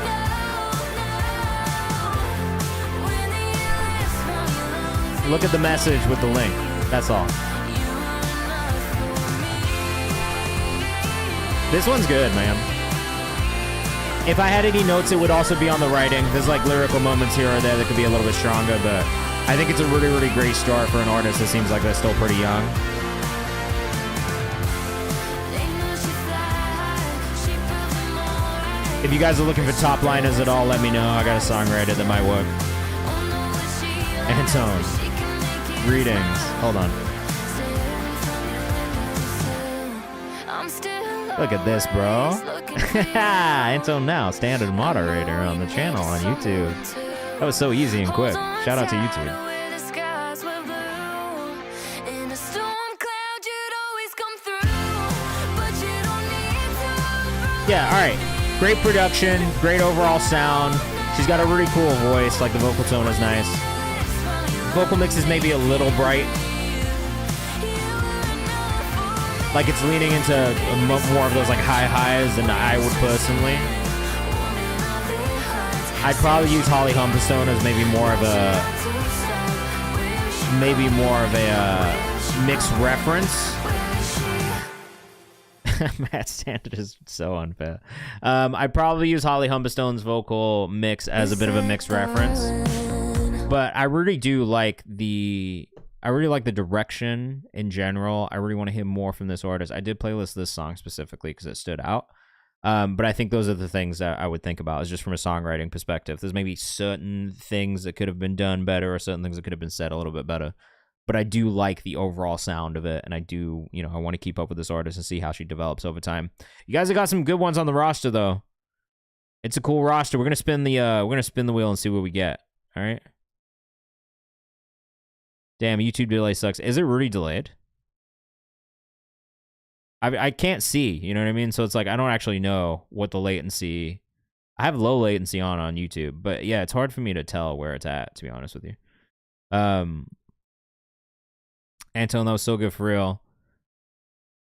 Look at the message with the link. That's all. This one's good, man. If I had any notes, it would also be on the writing. There's like lyrical moments here or there that could be a little bit stronger, but I think it's a really, really great start for an artist that seems like they're still pretty young. If you guys are looking for top liners at all, let me know. I got a songwriter that might work. Antone. Greetings. Hold on. Look at this, bro. Antone now, standard moderator on the channel on YouTube. That was so easy and quick. Shout out to YouTube. Yeah, alright. Great production, great overall sound. She's got a really cool voice, like the vocal tone is nice. Vocal mix is maybe a little bright. Like it's leaning into more of those like high highs than I would personally. I'd probably use Holly Humberstone as maybe more of a mixed reference. Matt Standard is so unfair. I'd probably use Holly Humberstone's vocal mix as a bit of a mixed reference. But I really do like the direction in general. I really want to hear more from this artist. I did playlist this song specifically because it stood out. But I think those are the things that I would think about is just from a songwriting perspective. There's maybe certain things that could have been done better or certain things that could have been said a little bit better. But I do like the overall sound of it, and I do, I want to keep up with this artist and see how she develops over time. You guys have got some good ones on the roster, though. It's a cool roster. We're gonna spin the wheel and see what we get. All right. Damn, YouTube delay sucks. Is it really delayed? I can't see. You know what I mean? So it's like I don't actually know what the latency. I have low latency on YouTube, but yeah, it's hard for me to tell where it's at. To be honest with you. Anton, that was so good for real.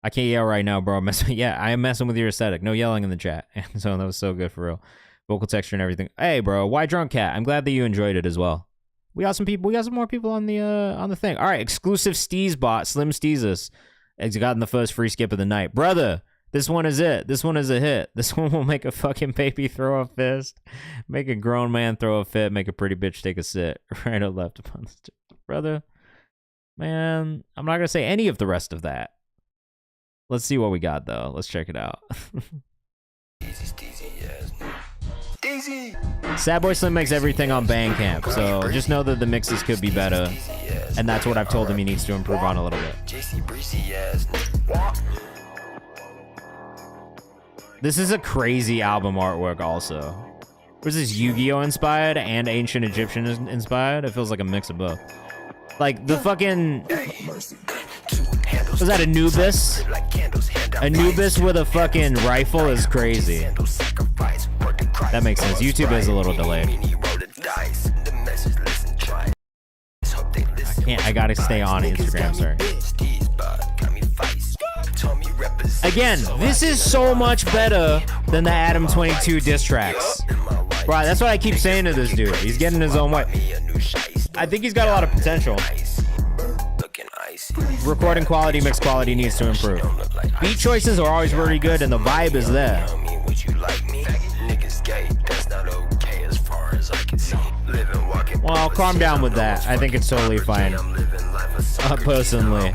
I can't yell right now, bro. Yeah, I am messing with your aesthetic. No yelling in the chat. Anton, that was so good for real. Vocal texture and everything. Hey, bro, why drunk cat? I'm glad that you enjoyed it as well. We got some people. We got some more people on the thing. All right, exclusive Steez bot, Slim Steezus, has gotten the first free skip of the night, brother. This one is it. This one is a hit. This one will make a fucking baby throw a fist, make a grown man throw a fit, make a pretty bitch take a sit, right or left upon the street, brother. Man, I'm not going to say any of the rest of that. Let's see what we got, though. Let's check it out. Sad Boy Slim makes everything on Bandcamp, so just know that the mixes could be better. And that's what I've told him he needs to improve on a little bit. This is a crazy album artwork also. Was this Yu-Gi-Oh inspired and Ancient Egyptian inspired? It feels like a mix of both. Like, the fucking... Was that Anubis? Anubis with a fucking rifle is crazy. That makes sense. YouTube is a little delayed. I gotta stay on Instagram, sorry. Again, this is so much better than the Adam 22 diss tracks. Bro, that's what I keep saying to this dude. He's getting his own way. I think he's got a lot of potential. Recording quality, mix quality needs to improve. Beat choices are always really good and the vibe is there. Well, calm down with that. I think it's totally fine. Personally.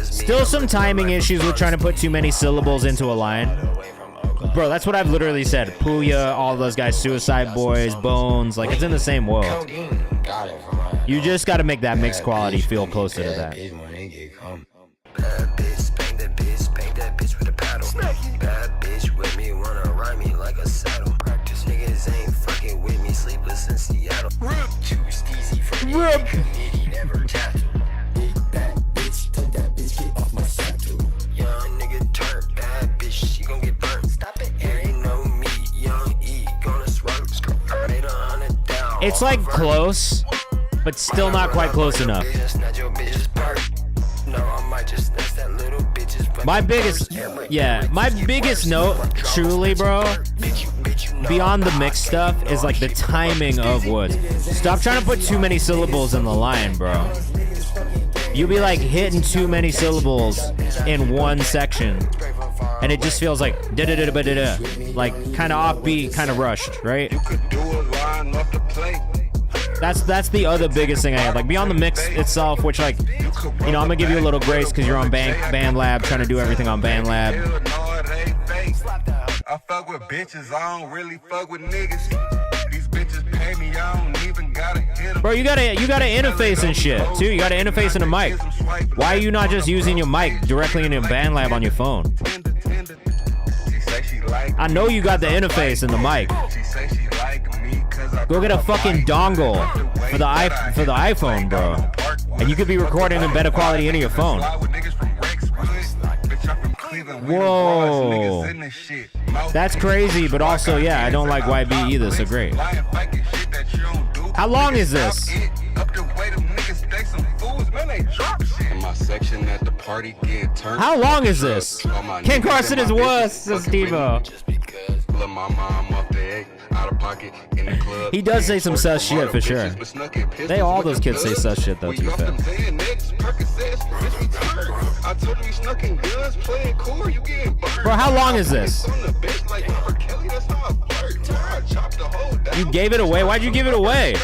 Still some timing issues with trying to put too many syllables into a line. Bro, that's what I've literally said. Puya, all those guys, Suicide Boys, Bones, like it's in the same world. You just got to make that mixed quality feel closer to that. Rip. It's like close, but still not quite close enough. My biggest note, truly, bro, beyond the mix stuff, is like the timing of Woods. Stop trying to put too many syllables in the line, bro. You be like hitting too many syllables in one section, and it just feels like like kind of offbeat, kind of rushed, right? That's the other biggest thing I have. Like beyond the mix itself, which like, you know, I'm gonna give you a little grace because you're on BandLab, trying to do everything on BandLab. I fuck with bitches, I don't really fuck with niggas. These bitches pay me, I don't even gotta hit them. Bro, you gotta interface and shit too. You gotta interface in a mic. Why are you not just using your mic directly in your BandLab on your phone? I know you got the interface in the mic. Go get a fucking dongle for the iPhone, bro, and you could be recording in better quality into your phone. Whoa, that's crazy, but also, yeah, I don't like YB either, so great. How long is this? How long is this? Ken Carson is worse, says Steve-O. He does say some sus shit for sure. All those kids say sus shit though, to be fair. Bro, how long is this? You gave it away? Why'd you give it away?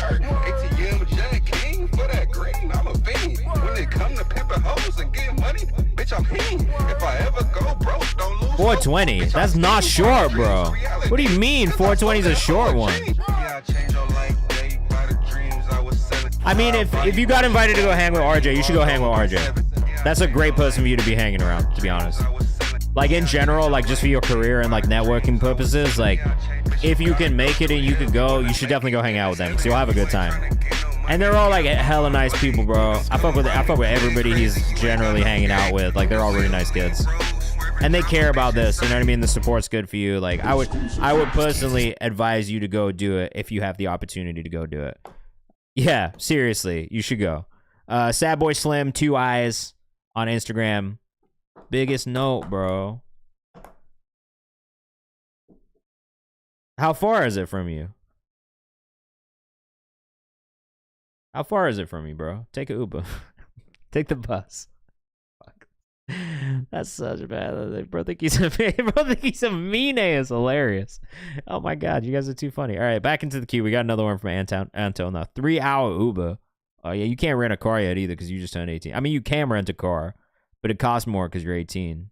420? That's not short, bro. What do you mean 420 is a short one? I mean, if you got invited to go hang with RJ, you should go hang with RJ. That's a great person for you to be hanging around, to be honest. Like in general, like just for your career and like networking purposes, like if you can make it and you could go, you should definitely go hang out with them because you'll have a good time. And they're all like hella nice people, bro. I fuck with everybody he's generally hanging out with. Like they're all really nice kids. And they care about this, you know what I mean? The support's good for you. Like I would personally advise you to go do it if you have the opportunity to go do it. Yeah, seriously, you should go. Sad Boy Slim, 2 eyes on Instagram. Biggest note, bro. How far is it from you? How far is it from you, bro? Take an Uber. Take the bus. Fuck. That's such bad. Bro, think he's a mean ass. Hilarious. Oh my god, you guys are too funny. All right, back into the queue. We got another one from Anton now. 3-hour Uber. Oh yeah, you can't rent a car yet either because you just turned 18. I mean, you can rent a car, but it costs more because you're 18.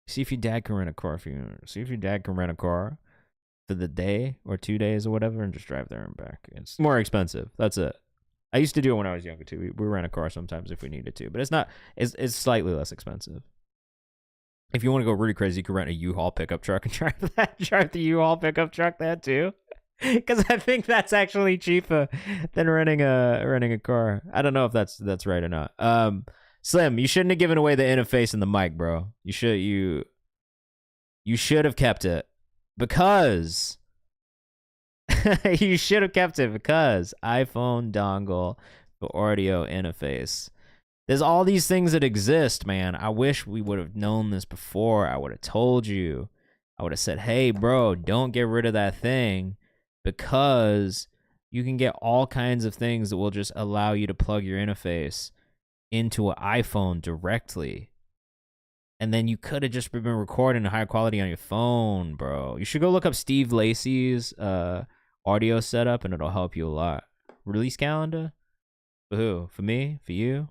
See if your dad can rent a car for you. See if your dad can rent a car for the day or 2 days or whatever and just drive there and back. It's more expensive. That's it. I used to do it when I was younger too. We rent a car sometimes if we needed to, but it's slightly less expensive. If you want to go really crazy, you can rent a U-Haul pickup truck and drive the U-Haul pickup truck there too. Because I think that's actually cheaper than renting a car. I don't know if that's right or not. Slim, you shouldn't have given away the interface and the mic, bro. You should have kept it because you should have kept it because iPhone dongle for audio interface. There's all these things that exist, man. I wish we would have known this before. I would have told you. I would have said, hey, bro, don't get rid of that thing because you can get all kinds of things that will just allow you to plug your interface into an iPhone directly. And then you could have just been recording high quality on your phone, bro. You should go look up Steve Lacy's audio setup and it'll help you a lot. Release calendar? For who? For me? For you?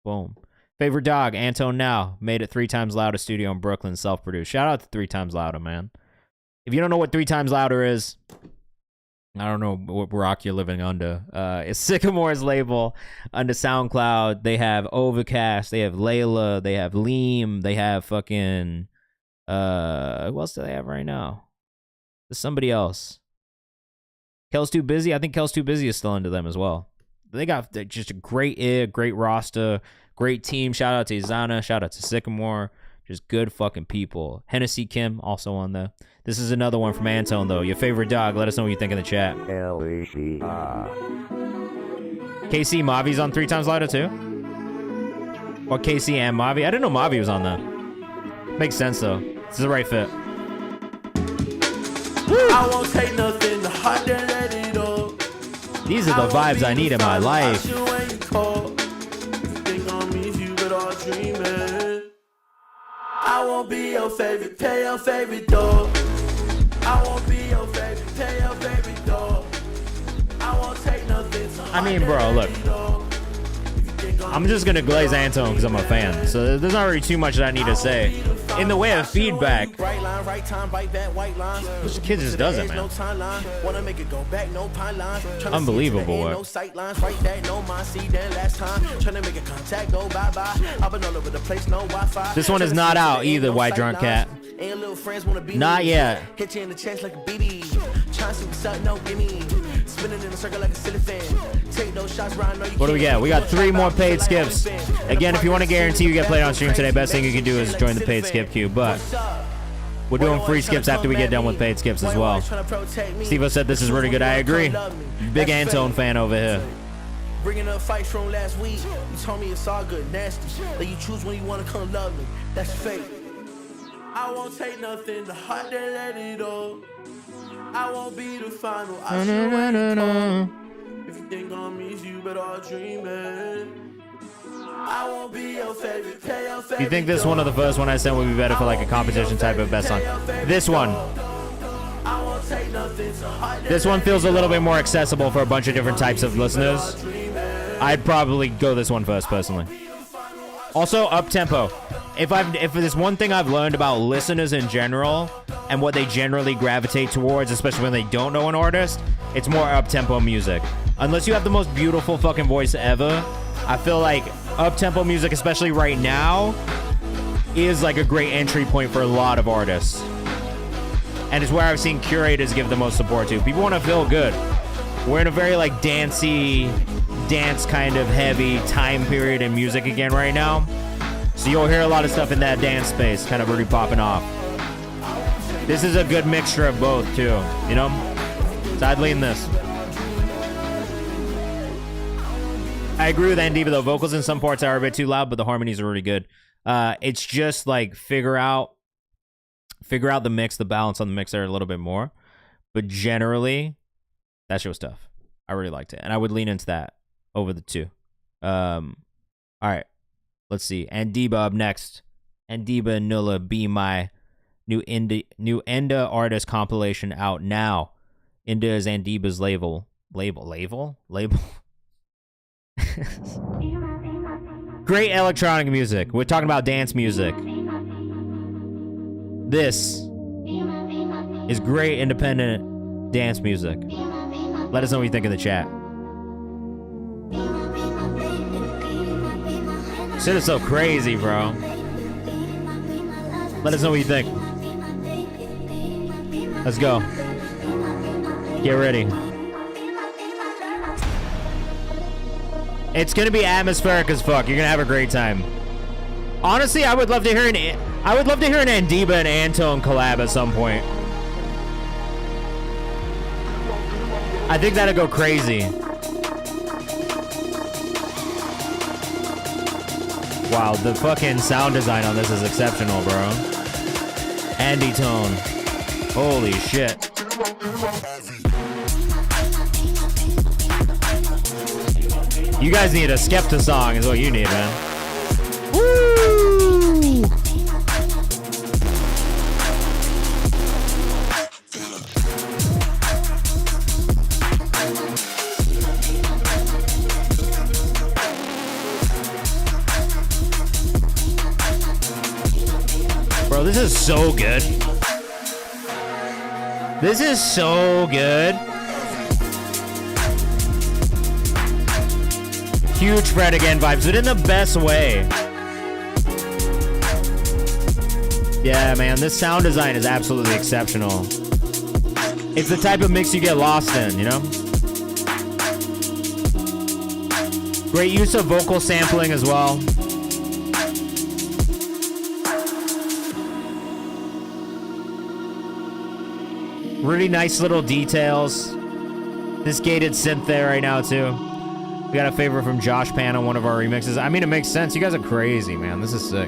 Boom. Favorite dog, Anton Now. Made it 3 Times Louder studio in Brooklyn, self-produced. Shout out to 3 Times Louder, man. If you don't know what 3 Times Louder is, I don't know what rock you're living under. It's Sycamore's label under SoundCloud. They have Overcast. They have Layla. They have Leem. They have fucking... who else do they have right now? There's somebody else. Kel's Too Busy. I think Kel's Too Busy is still under them as well. They got just a great ear, great roster, great team. Shout out to Izana. Shout out to Sycamore. Just good fucking people. Hennessy Kim also on there. This is another one from Antone though. Your favorite dog. Let us know what you think in the chat. KC Mavi's on 3 Times Louder too? Or KC and Mavi? I didn't know Mavi was on that. Makes sense though. This is the right fit. I won't take nothing to heart and let it all. These are the vibes I need in my life. I won't be your favorite, pay your favorite dog. I won't be your favorite, pay your favorite dog. I won't take nothing to I mean, bro, look. I'm just gonna glaze Antone because I'm a fan. So there's not really too much that I need to say. In the way of feedback, this kid just does it, man. Unbelievable work. This one is not out either, White Drunk Cat. Not yet. What do we get? We got 3 more paid skips. Again, if you want to guarantee you get played on stream today, best thing you can do is join the paid skip queue. But we're doing free skips after we get done with paid skips as well. Steve said this is really good. I agree. Big Antone fan over here. Bringing up fights from last week. You told me it's all good, nasty. Let you choose when you want to come love me. That's fake. I won't take nothing to heart and let it all. I won't be the final. I should wait for. If you think on me, you better all dream it. I won't be your favorite, pay your favorite. You think this one or the first one I sent would be better for like a competition type of best song? This one. This one feels a little bit more accessible for a bunch of different types of listeners. I'd probably go this one first, personally. Also, up-tempo. If there's one thing I've learned about listeners in general and what they generally gravitate towards, especially when they don't know an artist, it's more up-tempo music. Unless you have the most beautiful fucking voice ever, I feel like up-tempo music, especially right now, is like a great entry point for a lot of artists. And it's where I've seen curators give the most support to. People want to feel good. We're in a very like dancey, dance kind of heavy time period in music again right now. So you'll hear a lot of stuff in that dance space kind of really popping off. This is a good mixture of both too, you know? So I'd lean this. I agree with Andy, but the vocals in some parts are a bit too loud, but the harmonies are really good. It's just like figure out the mix, the balance on the mix there a little bit more. But generally, that shit was tough. I really liked it. And I would lean into that over the 2. All right. Let's see. Andiba up next. Andiba and Nulla Be My new Enda artist compilation out now. Enda is Andiba's label. Great electronic music. We're talking about dance music. This is great independent dance music. Let us know what you think in the chat. Shit is so crazy, bro. Let us know what you think. Let's go. Get ready. It's gonna be atmospheric as fuck. You're gonna have a great time. Honestly, I would love to hear an Andiba and Antone collab at some point. I think that'd go crazy. Wow, the fucking sound design on this is exceptional, bro. Andy Tone. Holy shit. You guys need a Skepta song is what you need, man. Woo! Bro, this is so good. This is so good. Huge Fred again vibes, but in the best way. Yeah, man, this sound design is absolutely exceptional. It's the type of mix you get lost in, you know? Great use of vocal sampling as well. Really nice little details. This gated synth there right now, too. We got a favor from Josh Pan on one of our remixes. I mean, it makes sense. You guys are crazy, man. This is sick.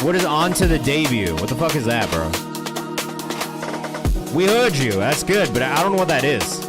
What is on to the debut? What the fuck is that, bro? We heard you. That's good, but I don't know what that is.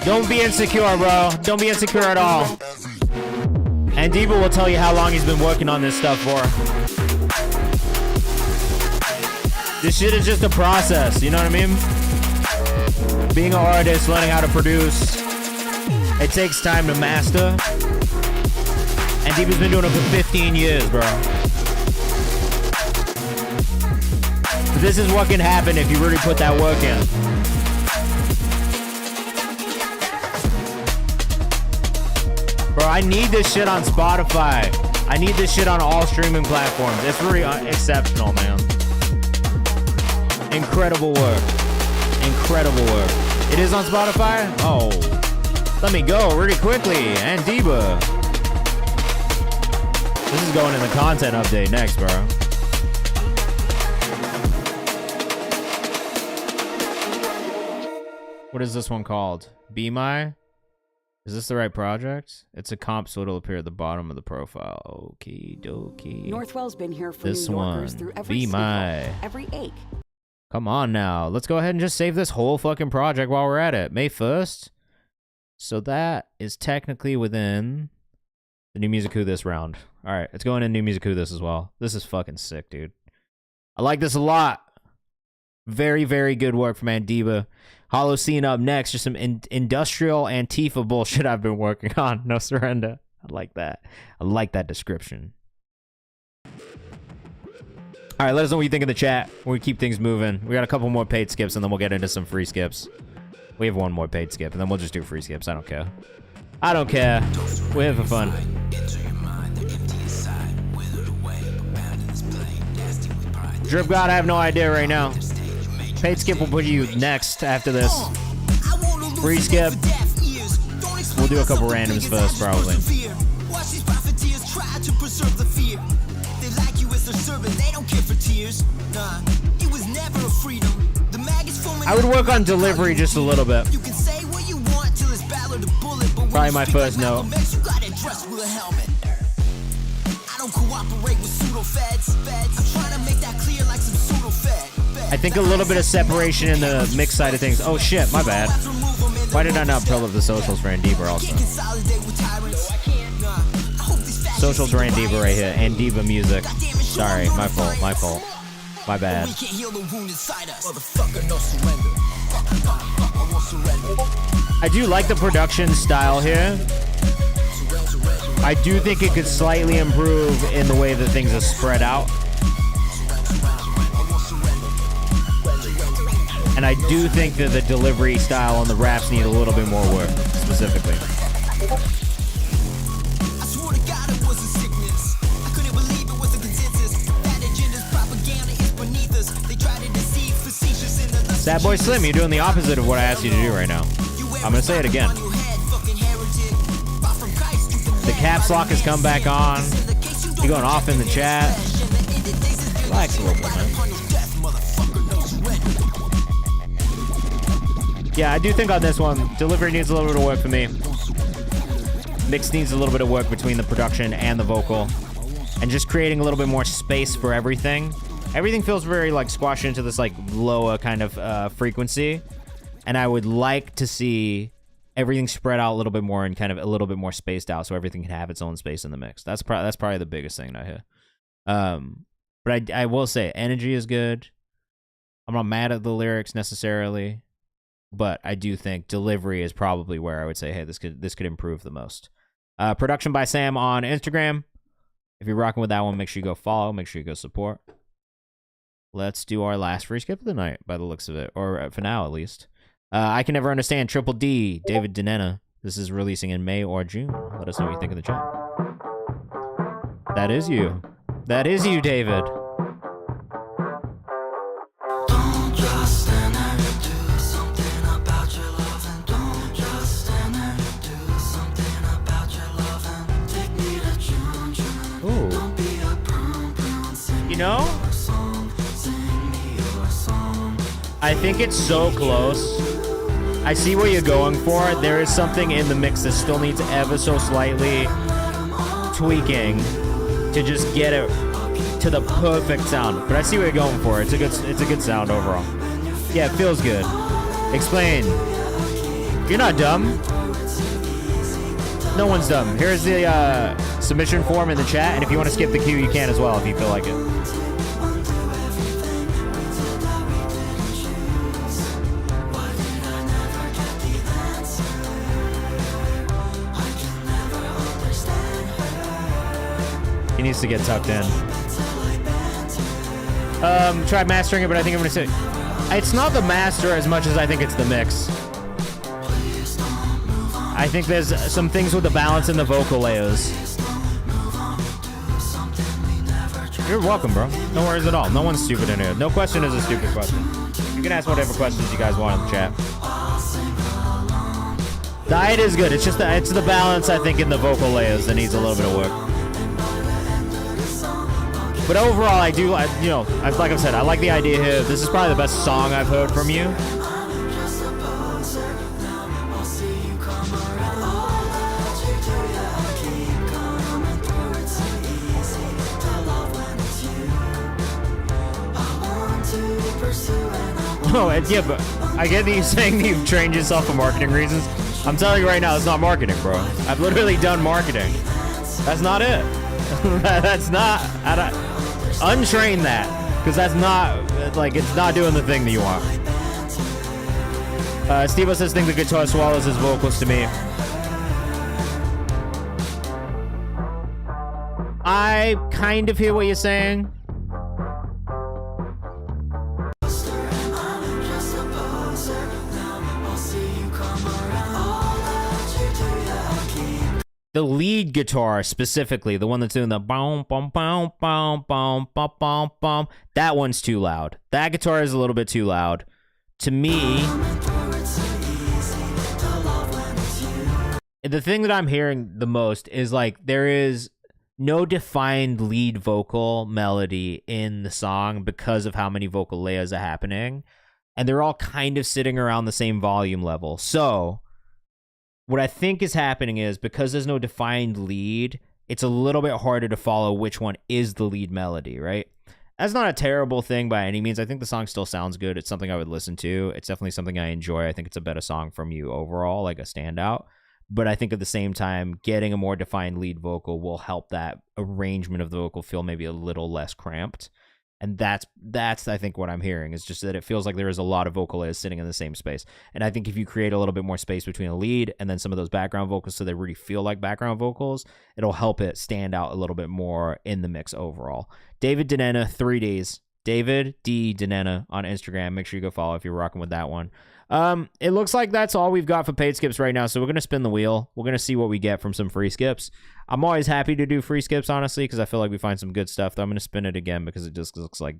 Don't be insecure, bro. Don't be insecure at all. And Diva will tell you how long he's been working on this stuff for. This shit is just a process, you know what I mean? Being an artist, learning how to produce, it takes time to master. And Diva's been doing it for 15 years, bro. But this is what can happen if you really put that work in. Bro, I need this shit on Spotify. I need this shit on all streaming platforms. It's really exceptional, man. Incredible work. Incredible work. It is on Spotify? Oh. Let me go really quickly. And Diva. This is going in the content update next, bro. What is this one called? Be My? Is this the right project? It's a comp, so it'll appear at the bottom of the profile. Okie dokie. Northwell's been here for This New Yorkers one. through every Be My. sniffle, every ache. Come on now. Let's go ahead and just save this whole fucking project while we're at it. May 1st. So that is technically within the New Music Who this round. All right, it's going in New Music Who this as well. This is fucking sick, dude. I like this a lot. Very, very good work from Andiba. Holocene up next. Just some industrial Antifa bullshit I've been working on. No surrender. I like that. I like that description. All right, let us know what you think in the chat. We keep things moving. We got a couple more paid skips, and then we'll get into some free skips. We have one more paid skip, and then we'll just do free skips. I don't care. I don't care. We're here for fun. Drip God, I have no idea right now. Paid skip will put you next after this. Free skip. We'll do a couple randoms first, probably. I would work on delivery just a little bit. Probably my first note. I think a little bit of separation in the mix side of things. Oh shit, my bad. Why did I not pull up the socials for Andiva also? Socials for Andiva right here. Andiva music. Sorry, my fault, my fault. My bad. I do like the production style here. I do think it could slightly improve in the way that things are spread out. And I do think that the delivery style on the raps need a little bit more work, specifically. Sad Boy Slim, you're doing the opposite of what I asked you to do right now. I'm gonna say it again. The caps lock has come back on. You're going off in the chat. Relax a little bit, man. Yeah, I do think on this one, delivery needs a little bit of work for me. Mix needs a little bit of work between the production and the vocal. And just creating a little bit more space for everything. Everything feels very like squashed into this like lower kind of frequency. And I would like to see everything spread out a little bit more and kind of a little bit more spaced out so everything can have its own space in the mix. That's probably the biggest thing right here. But I will say energy is good. I'm not mad at the lyrics necessarily. But I do think delivery is probably where I would say, hey, this could improve the most. Production by Sam on Instagram. If you're rocking with that one, make sure you go follow. Make sure you go support. let's do our last free skip of the night, by the looks of it, or for now at least. I Can Never Understand, Triple D, David Denena. This is releasing in May or June. Let us know what you think in the chat. That is you. That is you, David. Don't just stand there and do something about your love, and don't just stand there and do something about your love, and take me to June, June. Ooh. Don't be a prune, prune, sing You know, your song, sing me your song. I think it's so close. I see what you're going for. There is something in the mix that still needs ever so slightly tweaking to just get it to the perfect sound. But I see what you're going for. It's a good sound overall. Yeah, it feels good. Explain. You're not dumb. No one's dumb. Here's the submission form in the chat, and if you want to skip the queue, you can as well if you feel like it. He needs to get tucked in. Tried mastering it, but I think I'm gonna say it's not the master as much as I think it's the mix. I think there's some things with the balance in the vocal layers. You're welcome, bro. No worries at all. No one's stupid in here. No question is a stupid question. You can ask whatever questions you guys want in the chat. Diet is good. It's just it's the balance, I think, in the vocal layers that needs a little bit of work. But overall, I do, like I said, I like the idea here. This is probably the best song I've heard from you. Oh, yeah, but I get that you're saying that you've trained yourself for marketing reasons. I'm telling you right now, it's not marketing, bro. I've literally done marketing. That's not it. That's not... untrain that, because that's not, it's not doing the thing that you want. Steve says, think the guitar swallows his vocals to me. I kind of hear what you're saying. The lead guitar specifically, the one that's doing the boom, boom, boom, boom, boom, boom, boom, boom, that one's too loud. That guitar is a little bit too loud. To me, the thing that I'm hearing the most is there is no defined lead vocal melody in the song because of how many vocal layers are happening. And they're all kind of sitting around the same volume level. So what I think is happening is because there's no defined lead, it's a little bit harder to follow which one is the lead melody, right? That's not a terrible thing by any means. I think the song still sounds good. It's something I would listen to. It's definitely something I enjoy. I think it's a better song from you overall, like a standout. But I think at the same time, getting a more defined lead vocal will help that arrangement of the vocal feel maybe a little less cramped. And that's I think what I'm hearing is just that it feels like there is a lot of vocal layers sitting in the same space. And I think if you create a little bit more space between a lead and then some of those background vocals so they really feel like background vocals, it'll help it stand out a little bit more in the mix overall. David Denena, 3Ds. David D. Denena on Instagram. Make sure you go follow if you're rocking with that one. It looks like that's all we've got for paid skips right now. So we're going to spin the wheel. We're going to see what we get from some free skips. I'm always happy to do free skips, honestly, because I feel like we find some good stuff. Though I'm going to spin it again because it just looks like,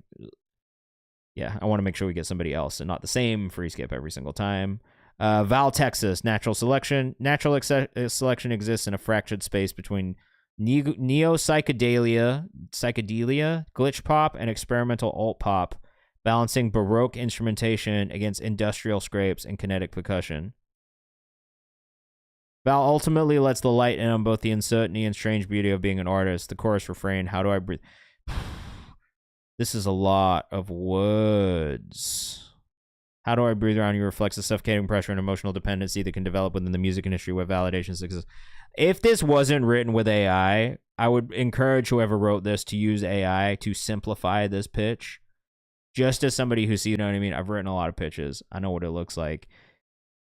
yeah, I want to make sure we get somebody else and not the same free skip every single time. Val, Texas, natural selection. Natural selection exists in a fractured space between neo-psychedelia, glitch pop, and experimental alt pop, balancing Baroque instrumentation against industrial scrapes and kinetic percussion. Val ultimately lets the light in on both the uncertainty and strange beauty of being an artist. The chorus refrain, how do I breathe? This is a lot of words. How do I breathe around you reflects the suffocating pressure and emotional dependency that can develop within the music industry where validation exists. If this wasn't written with AI, I would encourage whoever wrote this to use AI to simplify this pitch. Just as somebody who sees, you know what I mean? I've written a lot of pitches. I know what it looks like.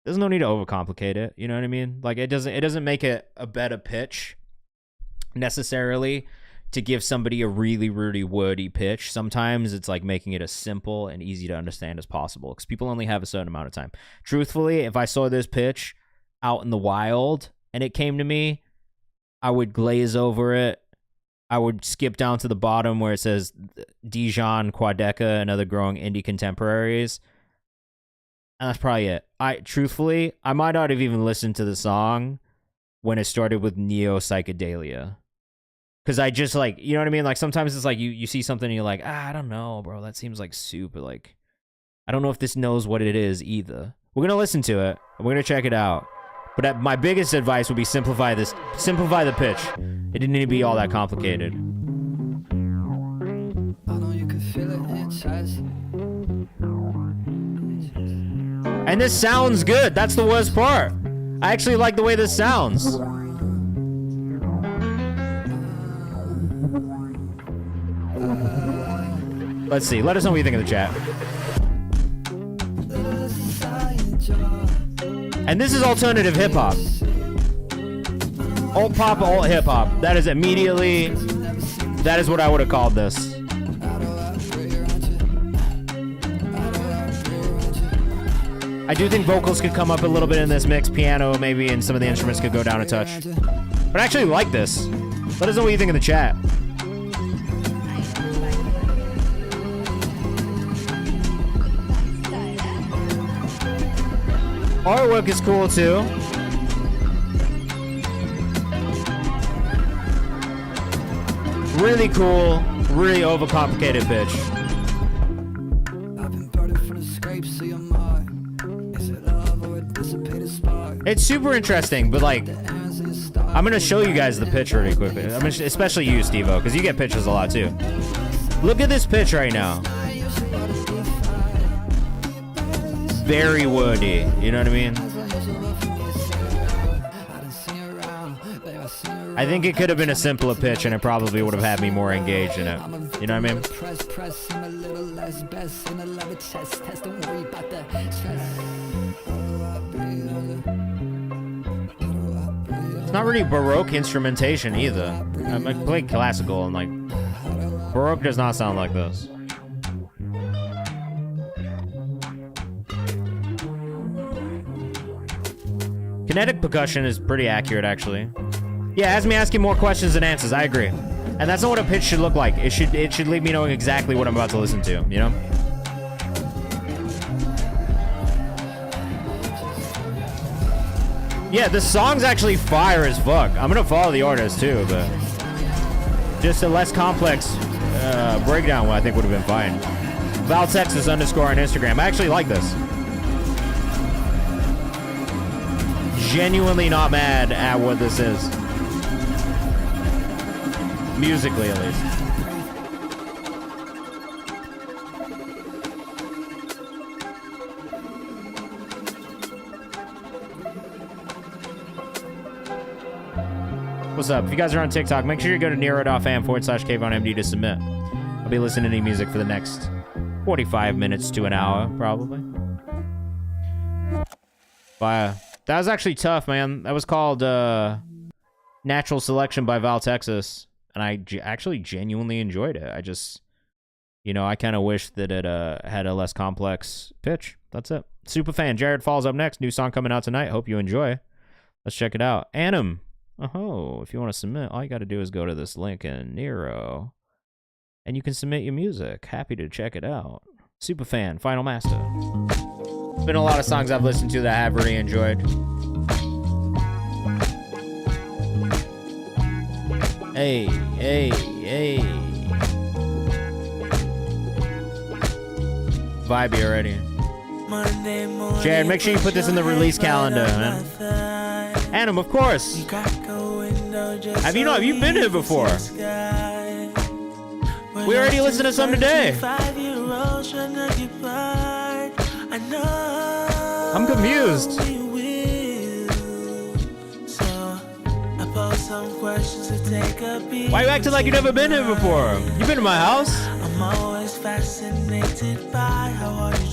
There's no need to overcomplicate it. You know what I mean? Like it doesn't make it a better pitch necessarily to give somebody a really, really woody pitch. Sometimes it's like making it as simple and easy to understand as possible because people only have a certain amount of time. Truthfully, if I saw this pitch out in the wild and it came to me, I would glaze over it. I would skip down to the bottom where it says Dijon, Quadeca, and other growing indie contemporaries. And that's probably it. Truthfully, I might not have even listened to the song when it started with neo psychedelia. Because I just like, you know what I mean? Like sometimes it's like you see something and you're like, I don't know, bro. That seems like super like, I don't know if this knows what it is either. We're going to listen to it. And we're going to check it out. But my biggest advice would be simplify the pitch. It didn't need to be all that complicated. I know you can feel it in your chest. And this sounds good. That's the worst part. I actually like the way this sounds. Let's see. Let us know what you think in the chat. And this is alternative hip hop. Alt pop, alt hip hop. That is immediately, that is what I would have called this. I do think vocals could come up a little bit in this mix, piano maybe, and some of the instruments could go down a touch. But I actually like this. Let us know what you think in the chat. Artwork is cool too. Really cool, really overcomplicated pitch. It's super interesting, but like, I'm gonna show you guys the pitch really quickly. I mean, especially you, Steve-O, because you get pitches a lot too. Look at this pitch right now. Very woody, you know what I mean? I think it could have been a simpler pitch and it probably would have had me more engaged in it. You know what I mean? It's not really Baroque instrumentation either. I play classical and like, Baroque does not sound like this. Kinetic percussion is pretty accurate, actually. Yeah, it has me asking more questions than answers. I agree. And that's not what a pitch should look like. It should leave me knowing exactly what I'm about to listen to, you know? Yeah, the song's actually fire as fuck. I'm gonna follow the artist too, but just a less complex breakdown I think would have been fine. ValTexas_ on Instagram. I actually like this. Genuinely not mad at what this is. Musically, at least. What's up? If you guys are on TikTok, make sure you go to Nero.fam/KayvanMD to submit. I'll be listening to music for the next 45 minutes to an hour, probably. Fire. That was actually tough, man. That was called Natural Selection by ValTexas. And I actually genuinely enjoyed it. I just, I kind of wish that it had a less complex pitch. That's it. Super fan. Jared Falls up next. New song coming out tonight. Hope you enjoy. Let's check it out. Annam. Oh, if you want to submit, all you got to do is go to this link in Nero. And you can submit your music. Happy to check it out. Super fan. Final Master. Been a lot of songs I've listened to that I have really enjoyed. Hey. Vibey already. Jared, make sure you put this in the release calendar, man. Adam, of course. Have you been here before? We already listened to some today. I'm confused. Why you acting like you've never been here before? You've been to my house. I'm always fascinated by how hard you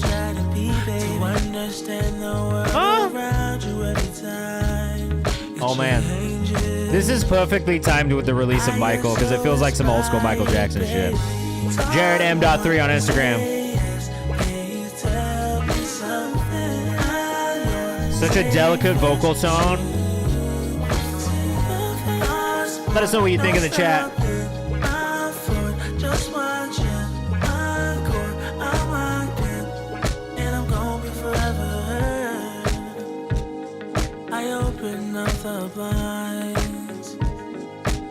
try to be, baby, to understand the world around you every time. Oh man, This is perfectly timed with the release of Michael because it feels like some old school Michael Jackson shit. Jared M.3 on Instagram. Such a delicate vocal tone. Let us know what you think in the chat.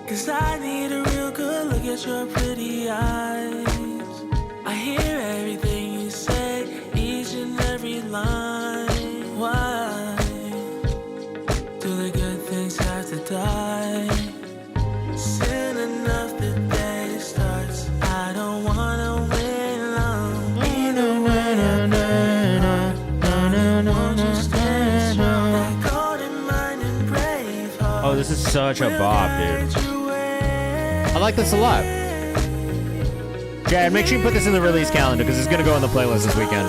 Cause I need a real good look at your pretty eyes. I hear everything you say, each and every line. Why do the good things have to die? Soon enough the day starts. I don't wanna wait long. Either way I won't you stand strong? That golden mind and brave heart. Oh, this is such a bop, dude. I like this a lot. Chad, make sure you put this in the release calendar because it's going to go on the playlist this weekend.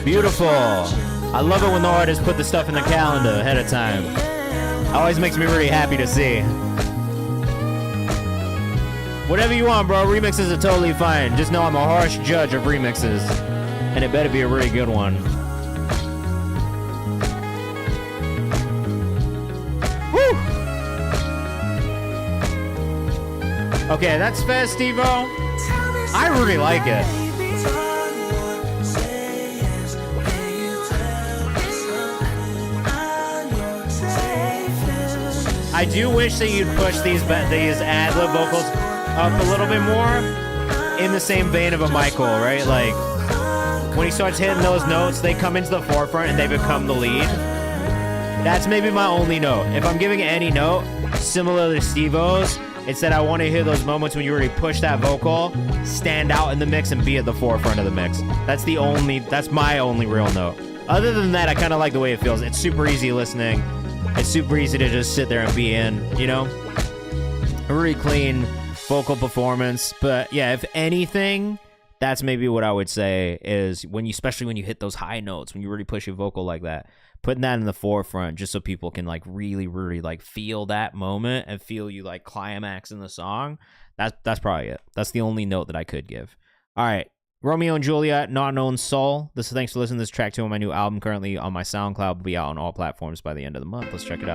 Beautiful. I love it when the artists put the stuff in the calendar ahead of time. Always makes me really happy to see. Whatever you want, bro. Remixes are totally fine. Just know I'm a harsh judge of remixes. And it better be a really good one. Woo! Okay, that's fair, Steve-O. I really like it. I do wish that you'd push these ad-lib vocals up a little bit more in the same vein of a Michael, right? Like, when he starts hitting those notes, they come into the forefront and they become the lead. That's maybe my only note. If I'm giving any note, similar to Steve-O's, it's that I want to hear those moments when you already push that vocal, stand out in the mix, and be at the forefront of the mix. That's my only real note. Other than that, I kind of like the way it feels. It's super easy listening. It's super easy to just sit there and be in, you know? A really clean vocal performance. But yeah, if anything, that's maybe what I would say is especially when you hit those high notes, when you really push your vocal like that, putting that in the forefront just so people can like really, really like feel that moment and feel you like climax in the song. That's probably it. That's the only note that I could give. All right. Romeo and Juliet, Not Known Soul. Thanks for listening to this track 2 on my new album, currently on my SoundCloud. Will be out on all platforms by the end of the month. Let's check it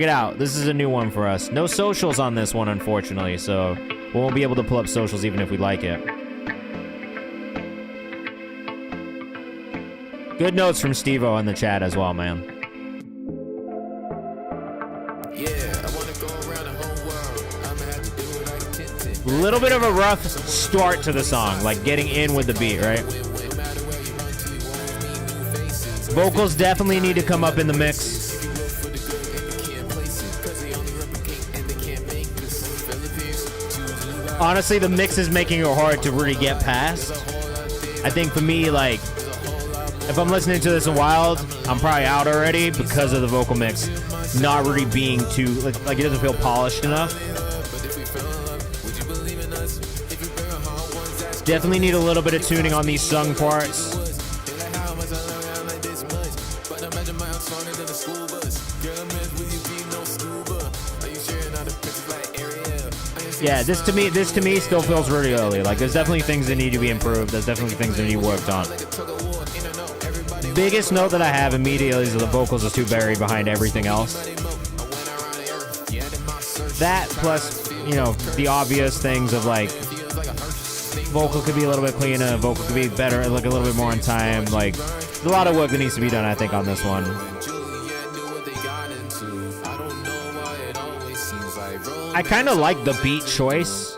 out. This is a new one for us. No socials on this one, unfortunately, so we won't be able to pull up socials even if we like it. Good notes from Steve-O in the chat as well, man. Little bit of a rough start to the song, like getting in with the beat, right? Vocals definitely need to come up in the mix. Honestly, the mix is making it hard to really get past. I think for me, like, if I'm listening to this in Wild, I'm probably out already because of the vocal mix not really being too, like it doesn't feel polished enough. Definitely need a little bit of tuning on these sung parts. Yeah, this to me still feels really early. Like, there's definitely things that need to be improved. There's definitely things that need worked on. Biggest note that I have immediately is that the vocals are too buried behind everything else. That plus, you know, the obvious things of like, vocal could be a little bit cleaner, vocal could be better, like a little bit more on time. Like, there's a lot of work that needs to be done, I think, on this one. I kind of like the beat choice.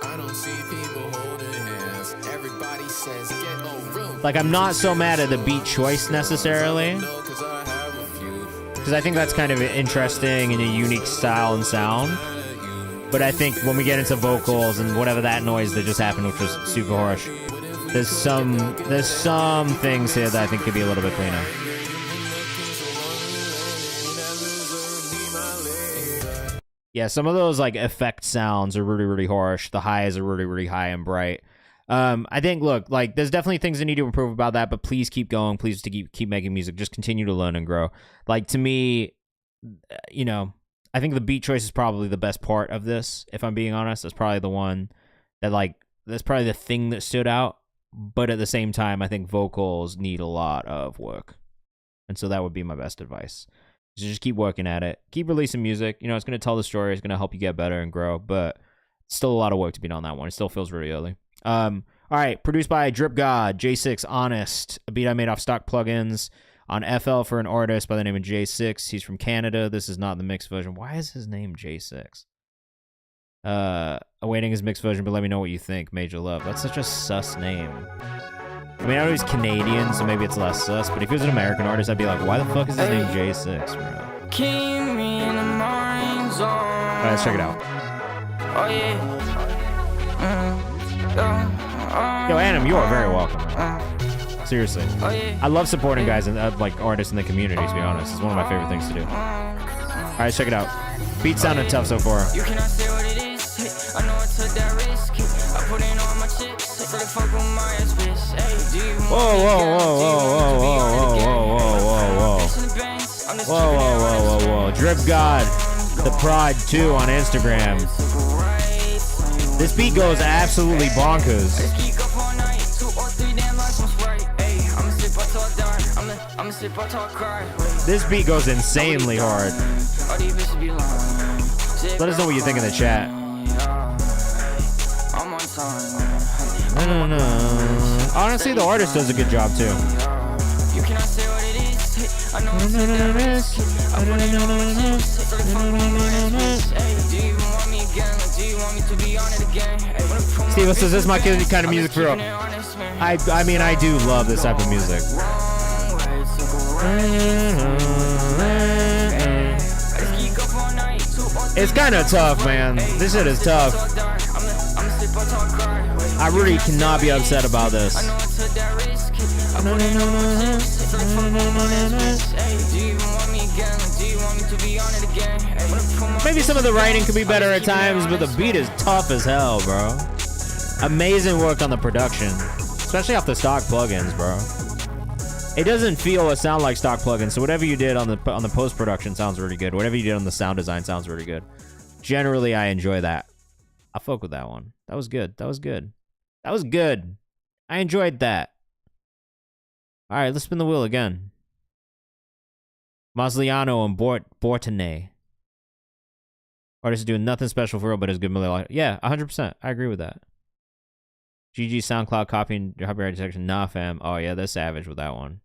Like, I'm not so mad at the beat choice necessarily, because I think that's kind of interesting and a unique style and sound. But I think when we get into vocals and whatever that noise that just happened, which was super harsh, there's some things here that I think could be a little bit cleaner. Yeah, some of those like effect sounds are really, really harsh. The highs are really, really high and bright. I think, look, like there's definitely things that need to improve about that, but please keep going. Please to keep making music. Just continue to learn and grow. Like to me, you know, I think the beat choice is probably the best part of this. If I'm being honest, that's probably the one that like that's probably the thing that stood out. But at the same time, I think vocals need a lot of work, and so that would be my best advice. So just keep working at it. Keep releasing music. You know, it's going to tell the story. It's going to help you get better and grow. But still a lot of work to be done on that one. It still feels really early. All right, produced by Drip God, J6 Honest, a beat I made off stock plugins on FL for an artist by the name of J6. He's from Canada. This is not the mixed version. Why is his name J6? Awaiting his mixed version, but let me know what you think. Major Love. That's such a sus name. I mean, I know he's Canadian, so maybe it's less sus, but if he was an American artist, I'd be like, why the fuck is his name J6, bro? Keep me in the mind zone. All right, let's check it out. Oh yeah. Yo, Adam, you are very welcome. Seriously. Oh yeah. I love supporting guys and like artists in the community, to be honest. It's one of my favorite things to do. All right, check it out. Beat sounded tough so far. You cannot say what it is. Hey, I know I took that risk. I put in all my chips. So they fuck with my ass, bitch. Hey, do you Whoa, whoa, whoa, whoa, whoa, whoa, whoa, whoa, whoa, whoa. Whoa, whoa, whoa, whoa, whoa. Drip God, the Prod 2 on Instagram. This beat goes absolutely bonkers. This beat goes insanely hard. Let us know what you think in the chat. No. Honestly, the artist does a good job too. You cannot say what it is. I know it's a risk. I put it on my chips. Do you want me again? Do you want me to be on it again? Steve says, this is my kind of music for real. I mean, I do love this type of music. It's kind of tough, man. This shit is tough. I really cannot be upset about this. Maybe some of the writing could be better at times, but the beat is tough as hell, bro. Amazing work on the production, especially off the stock plugins, bro. It doesn't feel or sound like stock plugins, so whatever you did on the post-production sounds really good. Whatever you did on the sound design sounds really good. Generally, I enjoy that. I fuck with that one. That was good. That was good. That was good. I enjoyed that. All right, let's spin the wheel again. Masliano and Bortone. Artist is doing nothing special for real, but it's good. Yeah, 100%. I agree with that. GG SoundCloud copying copyright detection. Nah, fam. Oh, yeah, they're savage with that one.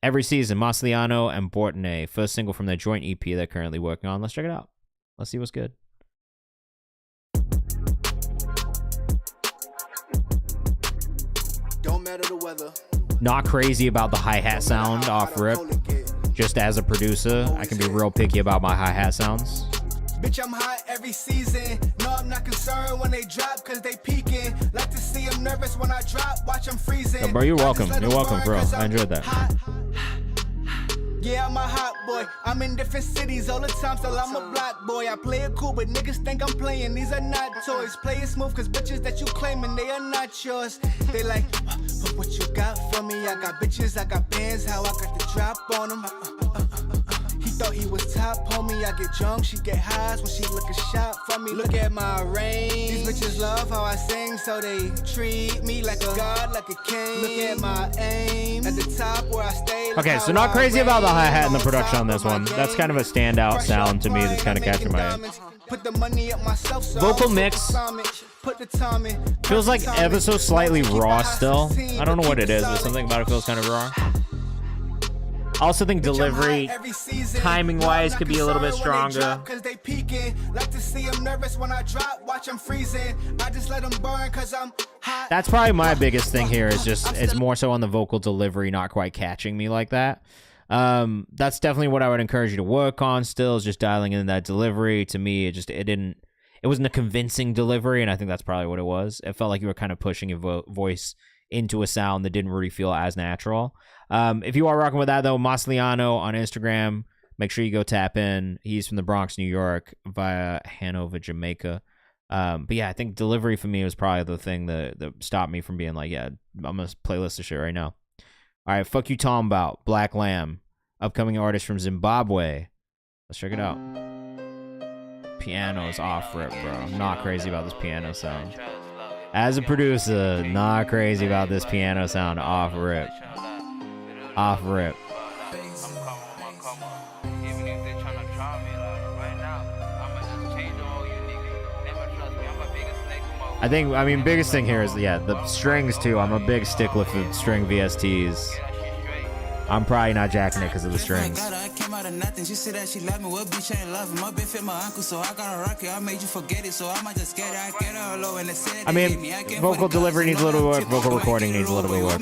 Every season, Masliano and Bortone. First single from their joint EP they're currently working on. Let's check it out. Let's see what's good. Don't matter the weather. Not crazy about the hi-hat sound off rip. Just as a producer, I can be real picky about my hi-hat sounds. Bitch, I'm hot every season. No, I'm not concerned when they drop, cause they peeking. Like to see them nervous when I drop, watch them freezing. Yo, bro, you're welcome. You're welcome, bro. I enjoyed that. Yeah, I'm a hot boy. I'm in different cities all the time, still I'm a block boy. I play it cool, but niggas think I'm playing. These are not toys. Play it smooth, cause bitches that you claiming, they are not yours. They like, what you got for me? I got bitches, I got bands, how I got the drop on them. He thought he was top, homie. I get drunk, she get highs when she look a shot for me. Look at my range. These bitches love how I sing, so they treat me like a god, like a king. Look at my aim at the top where I stay. Okay, so not crazy about the hi-hat and the production on this one. That's kind of a standout sound to me that's kind of catching my eye. Vocal mix feels like ever so slightly raw still. I don't know what it is, but something about it feels kind of raw. I also think delivery, timing-wise, could be a little bit stronger. That's probably my biggest thing here, is just it's more so on the vocal delivery not quite catching me like that. That's definitely what I would encourage you to work on still, is just dialing in that delivery. To me, it wasn't a convincing delivery, and I think that's probably what it was. It felt like you were kind of pushing your voice into a sound that didn't really feel as natural. If you are rocking with that, though, Masliano on Instagram, Make sure you go tap in. He's from the Bronx, New York, via Hanover, Jamaica. But yeah, I think delivery for me was probably the thing that stopped me from being like, yeah, I'm gonna playlist this shit right now. All right, fuck you, Tom Bout, Black Lamb, upcoming artist from Zimbabwe. Let's check it out. Piano's off rip, bro. I'm not crazy about this piano sound. As a producer, not crazy about this piano sound. Off rip. Off rip. I mean, biggest thing here is, yeah, the strings too. I'm a big stickler for string VSTs. I'm probably not jacking it because of the strings. I mean, vocal delivery needs a little work. Vocal recording needs a little bit of work.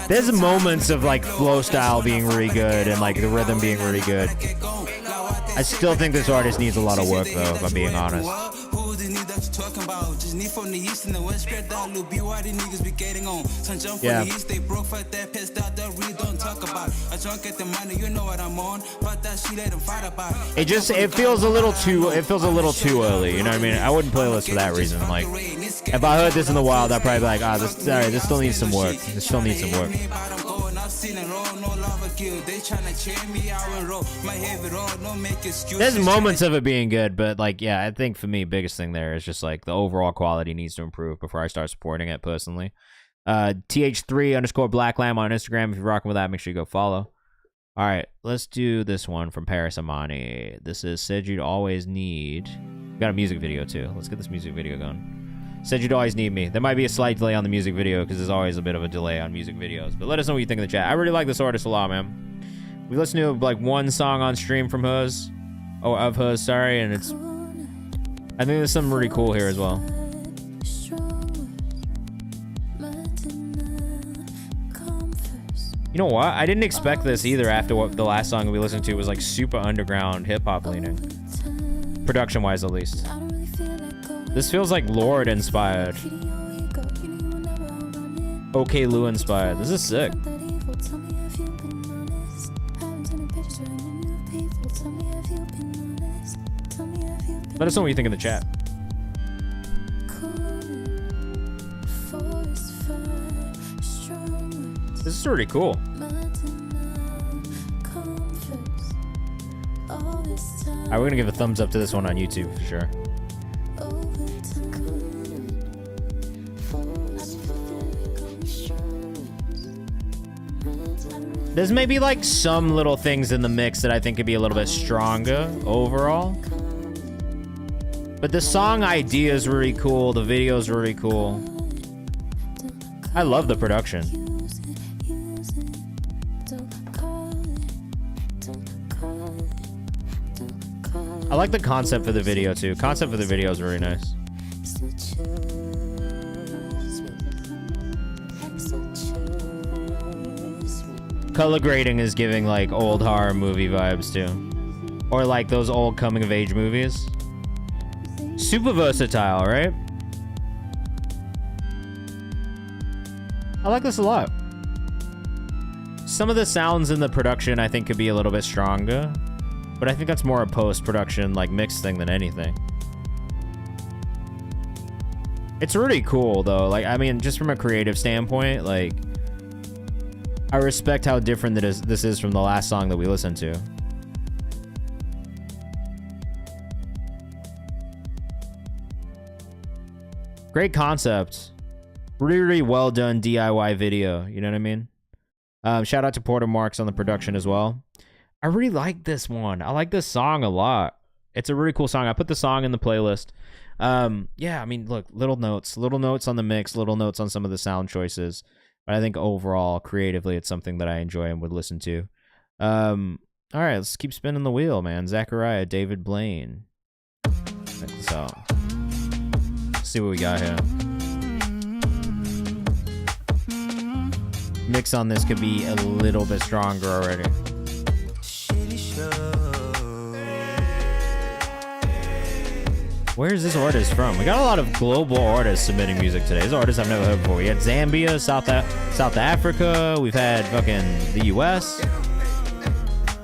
There's moments of like flow style being really good and like the rhythm being really good. I still think this artist needs a lot of work though, if I'm being honest. Yeah. It feels a little too early, you know what I mean? I wouldn't play this for that reason. Like, if I heard this in the wild, I'd probably be like, this still needs some work. This still needs some work. There's moments of it being good, but like, yeah, I think for me, biggest thing there is just like the overall quality needs to improve before I start supporting it personally. TH3_Black Lamb on Instagram. If you're rocking with that, make sure you go follow. All right, let's do this one from Paris Amani. This is Said You'd Always Need. We got a music video too. Let's get this music video going. Said You'd Always Need Me. There might be a slight delay on the music video because there's always a bit of a delay on music videos. But let us know what you think in the chat. I really like this artist a lot, man. We listened to like one song on stream from hers. Oh, of hers, sorry. And it's... I think there's something really cool here as well. You know what? I didn't expect this either after what the last song we listened to was like super underground hip-hop leaning. Production-wise, at least. This feels like Lord inspired. OK Lou inspired. This is sick. Let us know what you think in the chat. This is pretty cool. Alright, we're gonna give a thumbs up to this one on YouTube for sure. There's maybe like some little things in the mix that I think could be a little bit stronger overall. But the song idea is really cool. The video is really cool. I love the production. I like the concept for the video too. Concept for the video is really nice. Color grading is giving like old horror movie vibes too. Or like those old coming of age movies. Super versatile, right? I like this a lot. Some of the sounds in the production I think could be a little bit stronger. But I think that's more a post-production like mix thing than anything. It's really cool though. Like, I mean, just from a creative standpoint, like, I respect how different this is from the last song that we listened to. Great concept. Really, really well done DIY video. You know what I mean? Shout out to Porter Marks on the production as well. I really like this one. I like this song a lot. It's a really cool song. I put the song in the playlist. Yeah, I mean, look, little notes on the mix, little notes on some of the sound choices. But I think overall, creatively, it's something that I enjoy and would listen to. All right, let's keep spinning the wheel, man. Zachariah, David Blaine. Check this out. Let's see what we got here. Mix on this could be a little bit stronger already. Where is this artist from? We got a lot of global artists submitting music today. These artists I've never heard before. We had Zambia, South Africa. We've had fucking the US.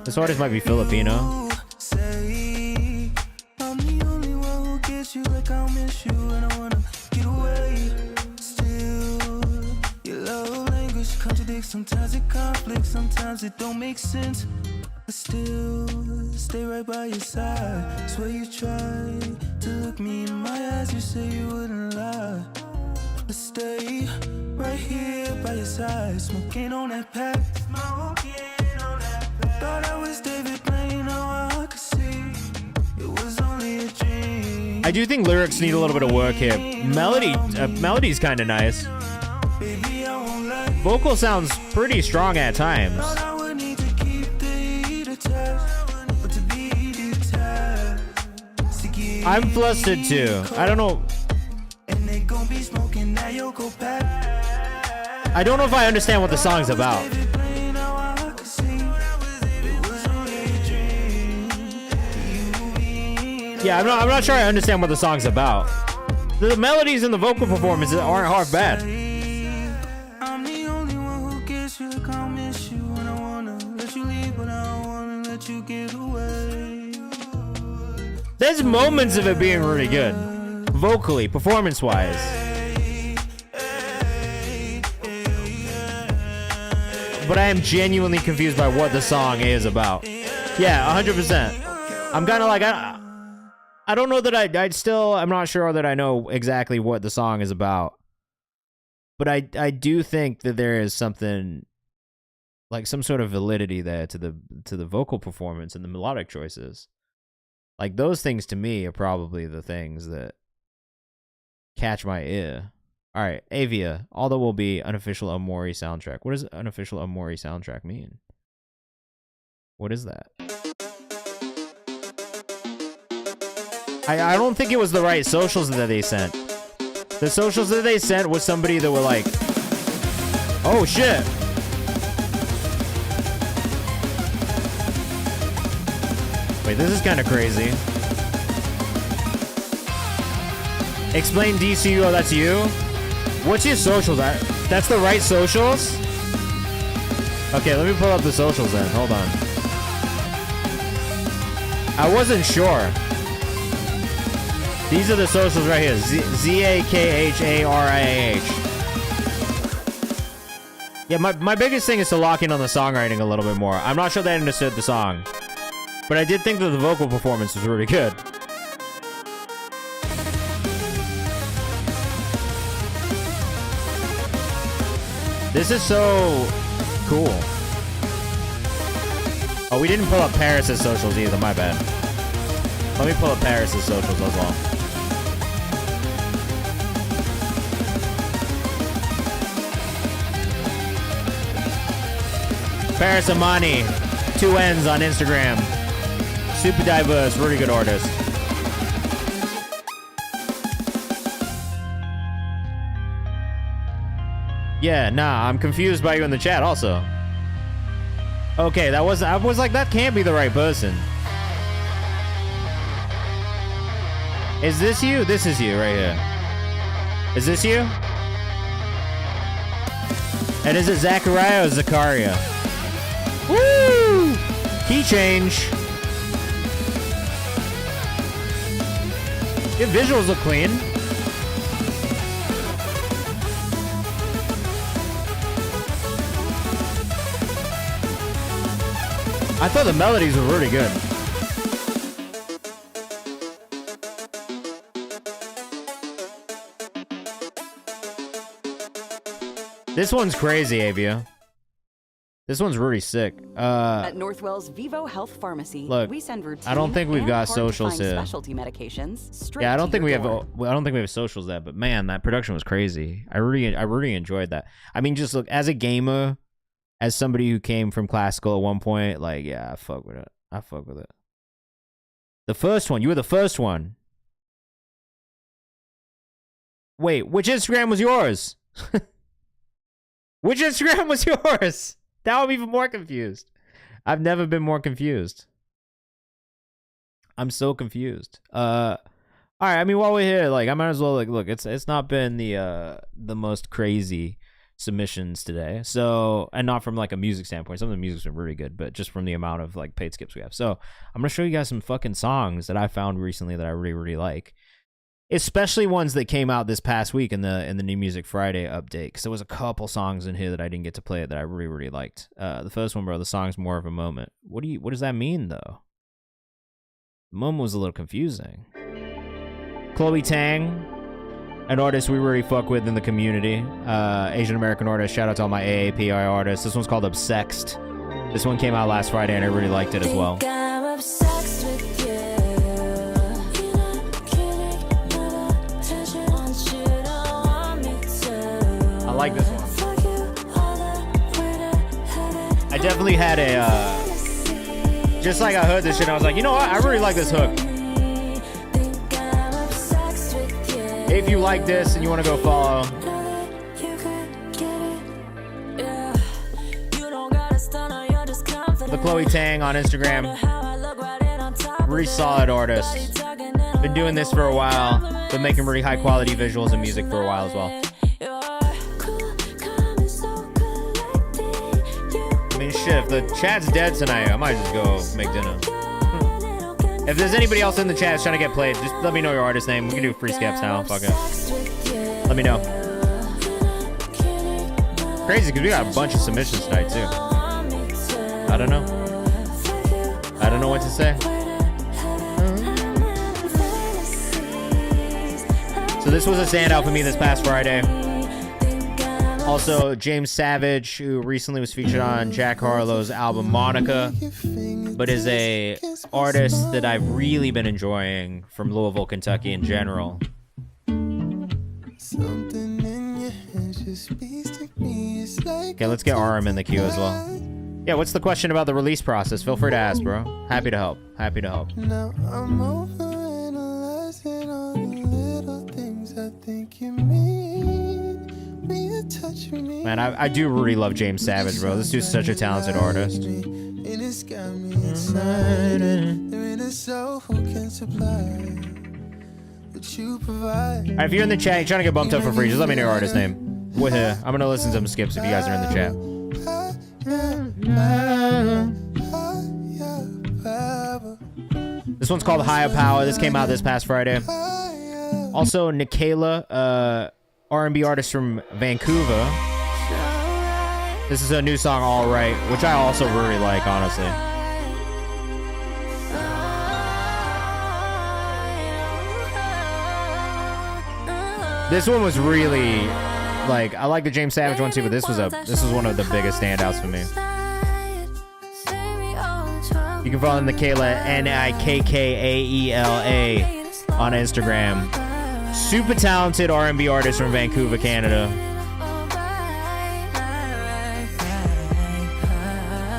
This artist might be Filipino. Say, I'm the only one who gets you like I'll miss you and I wanna get away. Still, your love language contradicts. Sometimes it conflicts, sometimes it don't make sense. I still stay right by your side. Swear you tried to look me in my eyes. You say you wouldn't lie. I stay right here by your side, smoking on that pack. Thought I was David Blaine, now I could see it was only a dream. I do think lyrics need a little bit of work here. Melody's kind of nice. Baby, I won't lie. Vocal sounds pretty strong at times. Thought I would need to keep the heat attached, but to be detached, to get I'm flustered too. I don't know. and they gon' be smoking that Yoko pack. I don't know if I understand what the song's about. David Blaine, now I could see it was only a dream. You being Yeah, I'm not sure I understand what the song's about. The melodies and the vocal performances aren't half bad. I'm the only one who gets you like I'll miss you and I wanna let you leave, but I don't wanna let you get away. There's moments of it being really good. Vocally, performance-wise. But I am genuinely confused by what the song is about. Yeah, 100%. I'm kind of like, I don't know that I'm not sure that I know exactly what the song is about. But I do think that there is something, like some sort of validity there to the vocal performance and the melodic choices. Like those things to me are probably the things that catch my ear. All right, Avia, although will be unofficial Amori soundtrack. What does unofficial Amori soundtrack mean? What is that? I don't think it was the right socials that they sent. The socials that they sent was somebody that were like, oh shit. Wait, this is kind of crazy. Explain DCU, oh, that's you? What's your socials? That's the right socials? Okay, let me pull up the socials then. Hold on. I wasn't sure. These are the socials right here. ZAKHARIAH. Yeah, my biggest thing is to lock in on the songwriting a little bit more. I'm not sure they understood the song. But I did think that the vocal performance was really good. This is so cool. Oh, we didn't pull up Paris's socials either, my bad. Let me pull up Paris's socials as well. Paris Amani, 2 N's on Instagram. Super diverse, really good artist. Yeah, nah, I'm confused by you in the chat also. Okay, I was like, that can't be the right person. Is this you? This is you right here. Is this you? And is it Zachariah or Zakaria? Woo! Key change. Your visuals look clean. I thought the melodies were really good. This one's crazy, Avia. This one's really sick. At Northwell's Vivo Health Pharmacy, look, we send routine I don't think we've and got hard-to-find socials here. specialty medications straight Yeah, I to don't think your we have. door. I don't think we have socials there. But man, that production was crazy. I really enjoyed that. I mean, just look, as a gamer, as somebody who came from classical at one point, like, yeah, I fuck with it. I fuck with it. The first one, you were the first one. Wait, which Instagram was yours? Which Instagram was yours? Now I'm even more confused. I've never been more confused. I'm so confused. All right, I mean, while we're here, like, I might as well, like, look, it's not been the most crazy submissions today. So, and not from like a music standpoint. Some of the music's been really good, but just from the amount of like paid skips we have. So, I'm gonna show you guys some fucking songs that I found recently that I really, really like. Especially ones that came out this past week in the New Music Friday update. Because there was a couple songs in here that I didn't get to play that I really, really liked. The first one, bro, the song's More of a Moment. What does that mean, though? The moment was a little confusing. Chloe Tang, an artist we really fuck with in the community. Asian American artist. Shout out to all my AAPI artists. This one's called Obsexed. This one came out last Friday and I really liked it as well. I like this one. I definitely had a, just like I heard this shit, I was like, you know what? I really like this hook. If you like this and you want to go follow, the Chloe Tang on Instagram. Really solid artist. Been doing this for a while. Been making really high quality visuals and music for a while as well. I mean, shit, if the chat's dead tonight, I might just go make dinner. If there's anybody else in the chat that's trying to get played, just let me know your artist name. We can do free skips now. Fuck it. Let me know. Crazy, because we got a bunch of submissions tonight, too. I don't know. I don't know what to say. So this was a standout for me this past Friday. Also, James Savage, who recently was featured on Jack Harlow's album Monica, but is a artist that I've really been enjoying from Louisville, Kentucky in general. Okay, let's get RM in the queue as well. Yeah, what's the question about the release process? Feel free to ask, bro. Happy to help. Happy to help. Now I'm overanalyzing all the little things I think you mean. Be a touch for me. Man, I do really love James Savage, bro. This dude's such a talented artist. And it's got me inside. There ain't a soul who can supply what you provide. Alright, if you're in the chat, you're trying to get bumped up for free, just let me know your artist name. We're here. I'm gonna listen to some skips if you guys are in the chat. This one's called Higher Power. This came out this past Friday. Also, Nikayla, R&B artist from Vancouver. This is a new song, All Right, which I also really like, honestly. This one was really, like, I like the James Savage one too, but this was one of the biggest standouts for me. You can follow Nikayla, Nikkaela, on Instagram. Super talented R&B artist from Vancouver, Canada.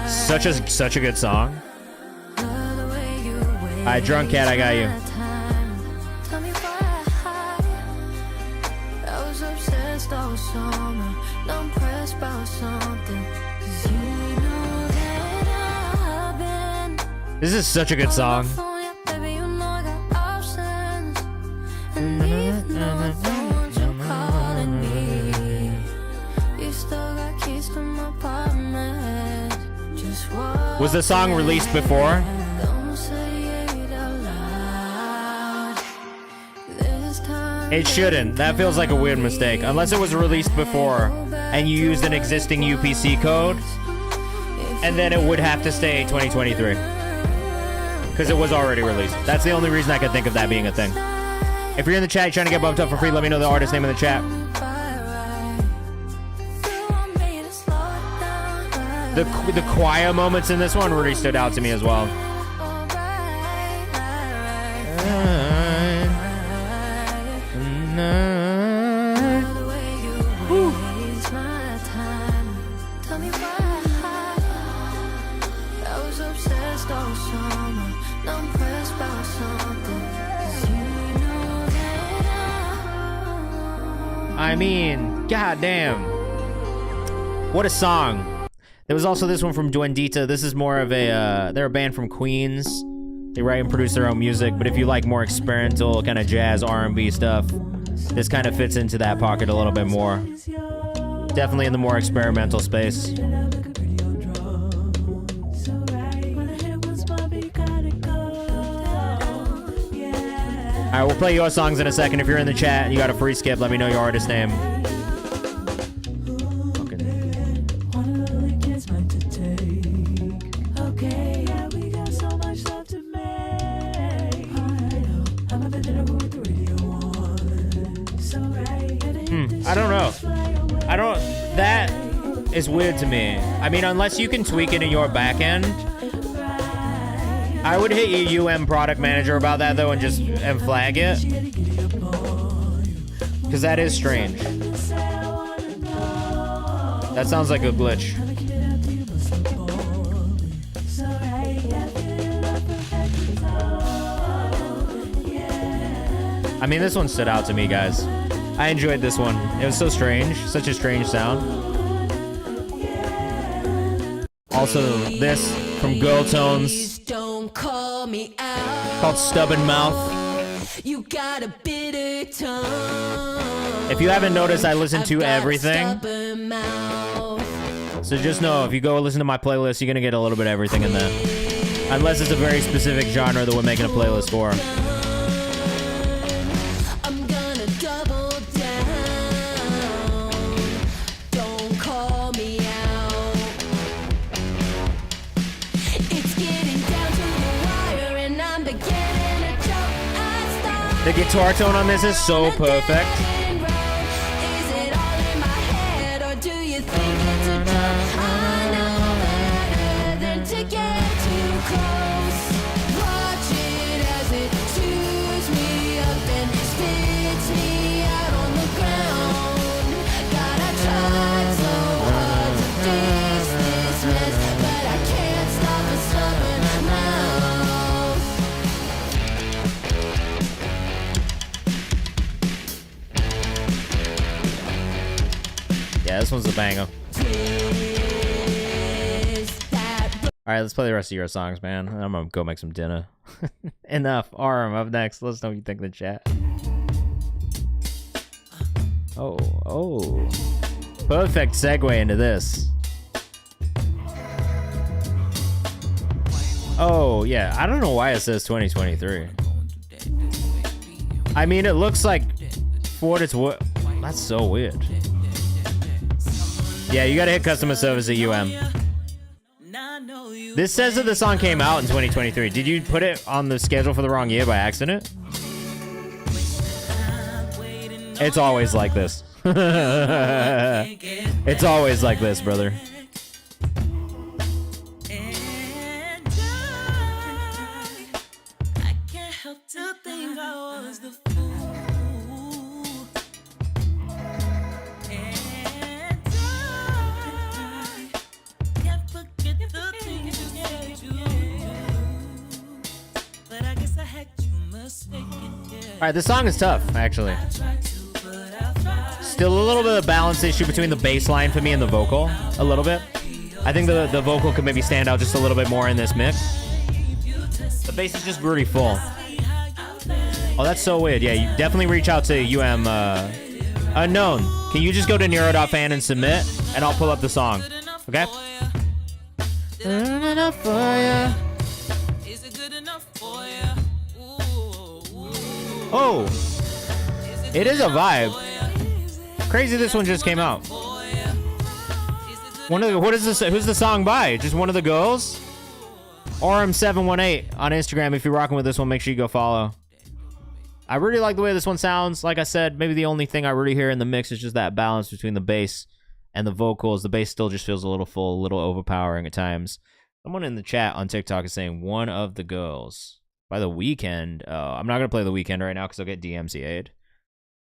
Such a good song. Alright, Drunk Cat, I got you. This is such a good song. Was the song released before? It shouldn't. That feels like a weird mistake. Unless it was released before and you used an existing UPC code, and then it would have to stay 2023. Because it was already released. That's the only reason I could think of that being a thing. If you're in the chat trying to get bumped up for free, let me know the artist name in the chat. The choir moments in this one really stood out to me as well. I mean, goddamn. What a song. There was also this one from Duendita. This is more of a, they're a band from Queens. They write and produce their own music, but if you like more experimental kind of jazz R&B stuff, this kind of fits into that pocket a little bit more. Definitely in the more experimental space. Alright, we'll play your songs in a second. If you're in the chat and you got a free skip, let me know your artist name. I don't know. That is weird to me. I mean, unless you can tweak it in your back end. I would hit your product manager about that though and flag it. Because that is strange. That sounds like a glitch. I mean, this one stood out to me, guys. I enjoyed this one. It was so strange. Such a strange sound. Also, this from Girl Tones. Don't call me out. Called Stubborn Mouth. You got a bitter tongue. If you haven't noticed, I listen to everything. So just know, if you go listen to my playlist, you're going to get a little bit of everything in there. Unless it's a very specific genre that we're making a playlist for. The guitar tone on this is so perfect. Yeah, this one's a banger. Alright, let's play the rest of your songs, man. I'm gonna go make some dinner. Enough. Arm up next. Let us know what you think in the chat. Oh. Perfect segue into this. Oh, yeah. I don't know why it says 2023. I mean, it looks like for what it's worth. That's so weird. Yeah, you gotta hit customer service at UM. This says that the song came out in 2023. Did you put it on the schedule for the wrong year by accident? It's always like this. It's always like this, brother. Alright, this song is tough, actually. Still a little bit of a balance issue between the bass line for me and the vocal. A little bit. I think the vocal could maybe stand out just a little bit more in this mix. The bass is just really full. Oh, that's so weird. Yeah, you definitely reach out to UM Unknown. Can you just go to Nero.fan and submit? And I'll pull up the song. Okay? Oh, it is a vibe. Crazy, this one just came out. What is this? Who's the song by? Just one of the girls? RM718 on Instagram. If you're rocking with this one, make sure you go follow. I really like the way this one sounds. Like I said, maybe the only thing I really hear in the mix is just that balance between the bass and the vocals. The bass still just feels a little full, a little overpowering at times. Someone in the chat on TikTok is saying one of the girls. By The Weeknd. I'm not going to play The Weeknd right now because I'll get DMCA'd.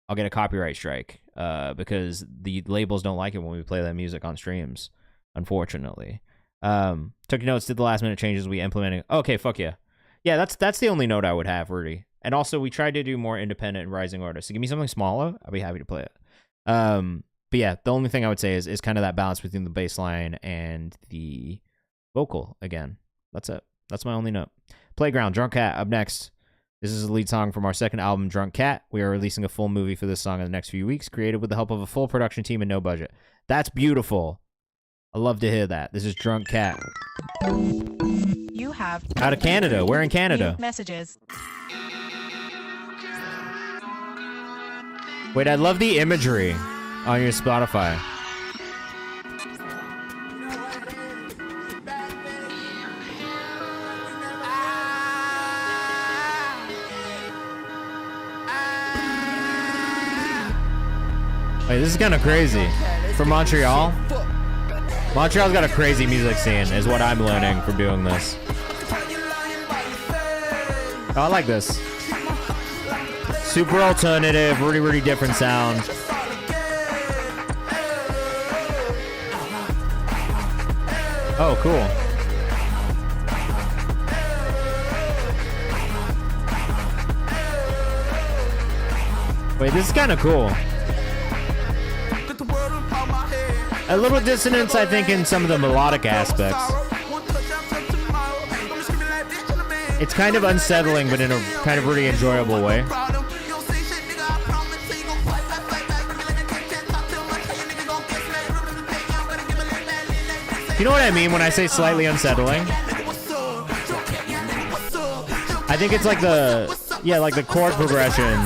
I'll get a copyright strike because the labels don't like it when we play that music on streams, unfortunately. Took notes, did the last minute changes we implemented. Okay, fuck yeah. Yeah, that's the only note I would have, Rudy. And also, we tried to do more independent and rising artists. So give me something smaller, I'll be happy to play it. But yeah, the only thing I would say is kind of that balance between the bass line and the vocal again. That's it. That's my only note. Playground, Drunk Cat, up next. This is the lead song from our second album, Drunk Cat. We are releasing a full movie for this song in the next few weeks, created with the help of a full production team and no budget. That's beautiful. I love to hear that. This is Drunk Cat. You have out of Canada. We're in Canada. Messages. Wait, I love the imagery on your Spotify. Wait, this is kind of crazy. From Montreal? Montreal's got a crazy music scene, is what I'm learning from doing this. Oh, I like this. Super alternative, really, really different sound. Oh, cool. Wait, this is kind of cool. A little dissonance, I think, in some of the melodic aspects. It's kind of unsettling, but in a kind of really enjoyable way. You know what I mean when I say slightly unsettling? I think it's like like the chord progression.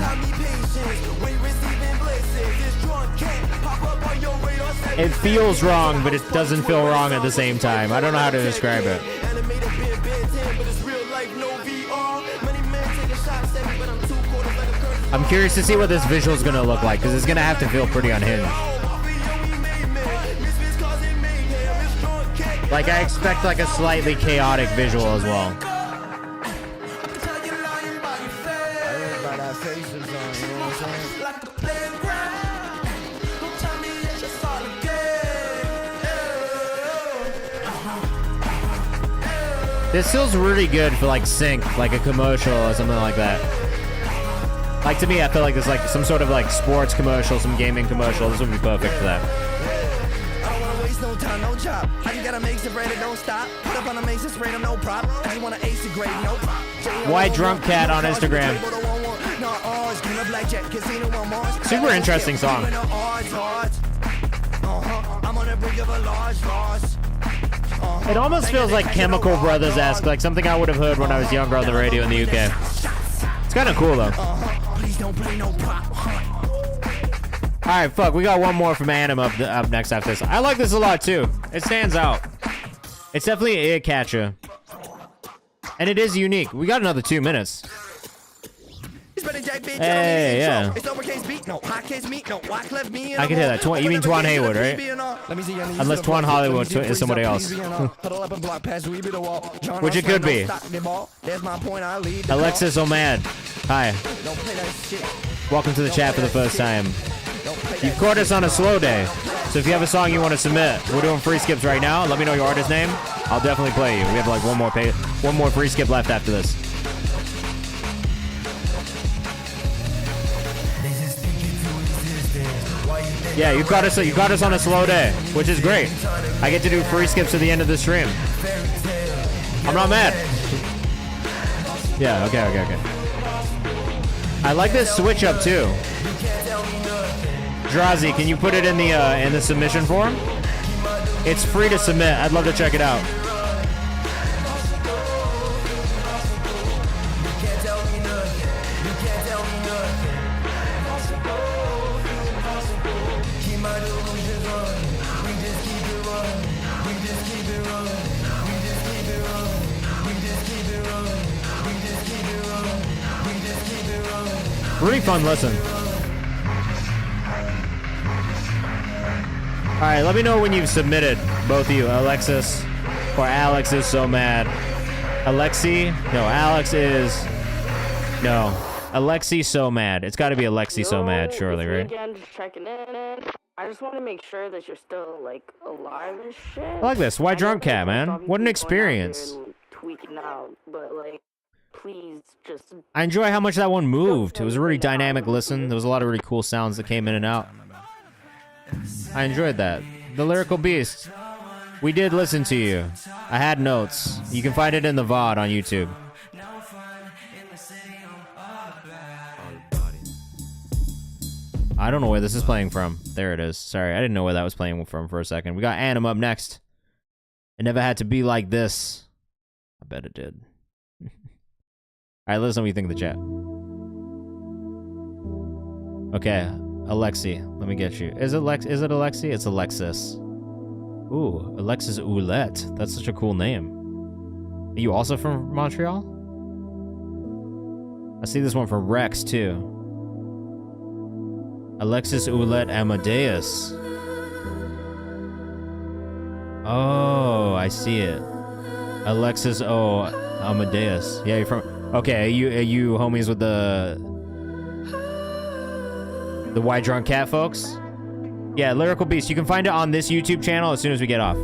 It feels wrong, but it doesn't feel wrong at the same time. I don't know how to describe it. I'm curious to see what this visual is going to look like, because it's going to have to feel pretty unhinged. Like, I expect like a slightly chaotic visual as well. This feels really good for like sync, like a commercial or something like that. Like to me, I feel like it's like some sort of like sports commercial, some gaming commercial. This would be perfect for that. I don't wanna waste no time, no job. I just gotta make some bread and don't stop. Put up on a mason spray, I'm no prop. I just wanna ace the grade, no prop. White Drunk Cat on Instagram. Super interesting song. It almost feels like Chemical Brothers-esque, like something I would have heard when I was younger on the radio in the UK. It's kind of cool, though. Alright, fuck, we got one more from Anim up next after this. I like this a lot, too. It stands out. It's definitely an ear catcher. And it is unique. We got another 2 minutes. Hey, yeah. I can hear that. You mean Twan Haywood, right? Unless Twan Hollywood is somebody else. Which it could be. Alexis Omad. Hi. Welcome to the chat for the first time. You've caught us on a slow day. So if you have a song you want to submit, we're doing free skips right now. Let me know your artist name. I'll definitely play you. We have like one more free skip left after this. Yeah, you got us on a slow day, which is great. I get to do free skips at the end of the stream. I'm not mad. Yeah, okay. I like this switch up too. Drazi, can you put it in the submission form? It's free to submit. I'd love to check it out. Really fun listen. Alright, let me know when you've submitted, both of you. Alexis or Alex is so mad. Alexi? No, Alex is... No. Alexi so mad. It's gotta be Alexi so mad, surely, right? Again, just checking in. I just want to make sure that you're still, like, alive and shit. I like this. Why Drunk Cat, man? What an experience. Tweaking out, but, like, please just... I enjoy how much that one moved. It was a really dynamic listen. There was a lot of really cool sounds that came in and out. I enjoyed that. The Lyrical Beast. We did listen to you. I had notes. You can find it in the VOD on YouTube. I don't know where this is playing from. There it is. Sorry, I didn't know where that was playing from for a second. We got Anim up next. It never had to be like this. I bet it did. All right, let us know what you think of the chat. Okay, Alexi, let me get you. Is it Alexi? It's Alexis. Ooh, Alexis Oulette. That's such a cool name. Are you also from Montreal? I see this one from Rex, too. Alexis Oulette Amadeus. Oh, I see it. Alexis O Amadeus. Yeah, you're from... Okay, are you homies with the White Drunk Cat folks? Yeah, Lyrical Beast. You can find it on this YouTube channel as soon as we get off.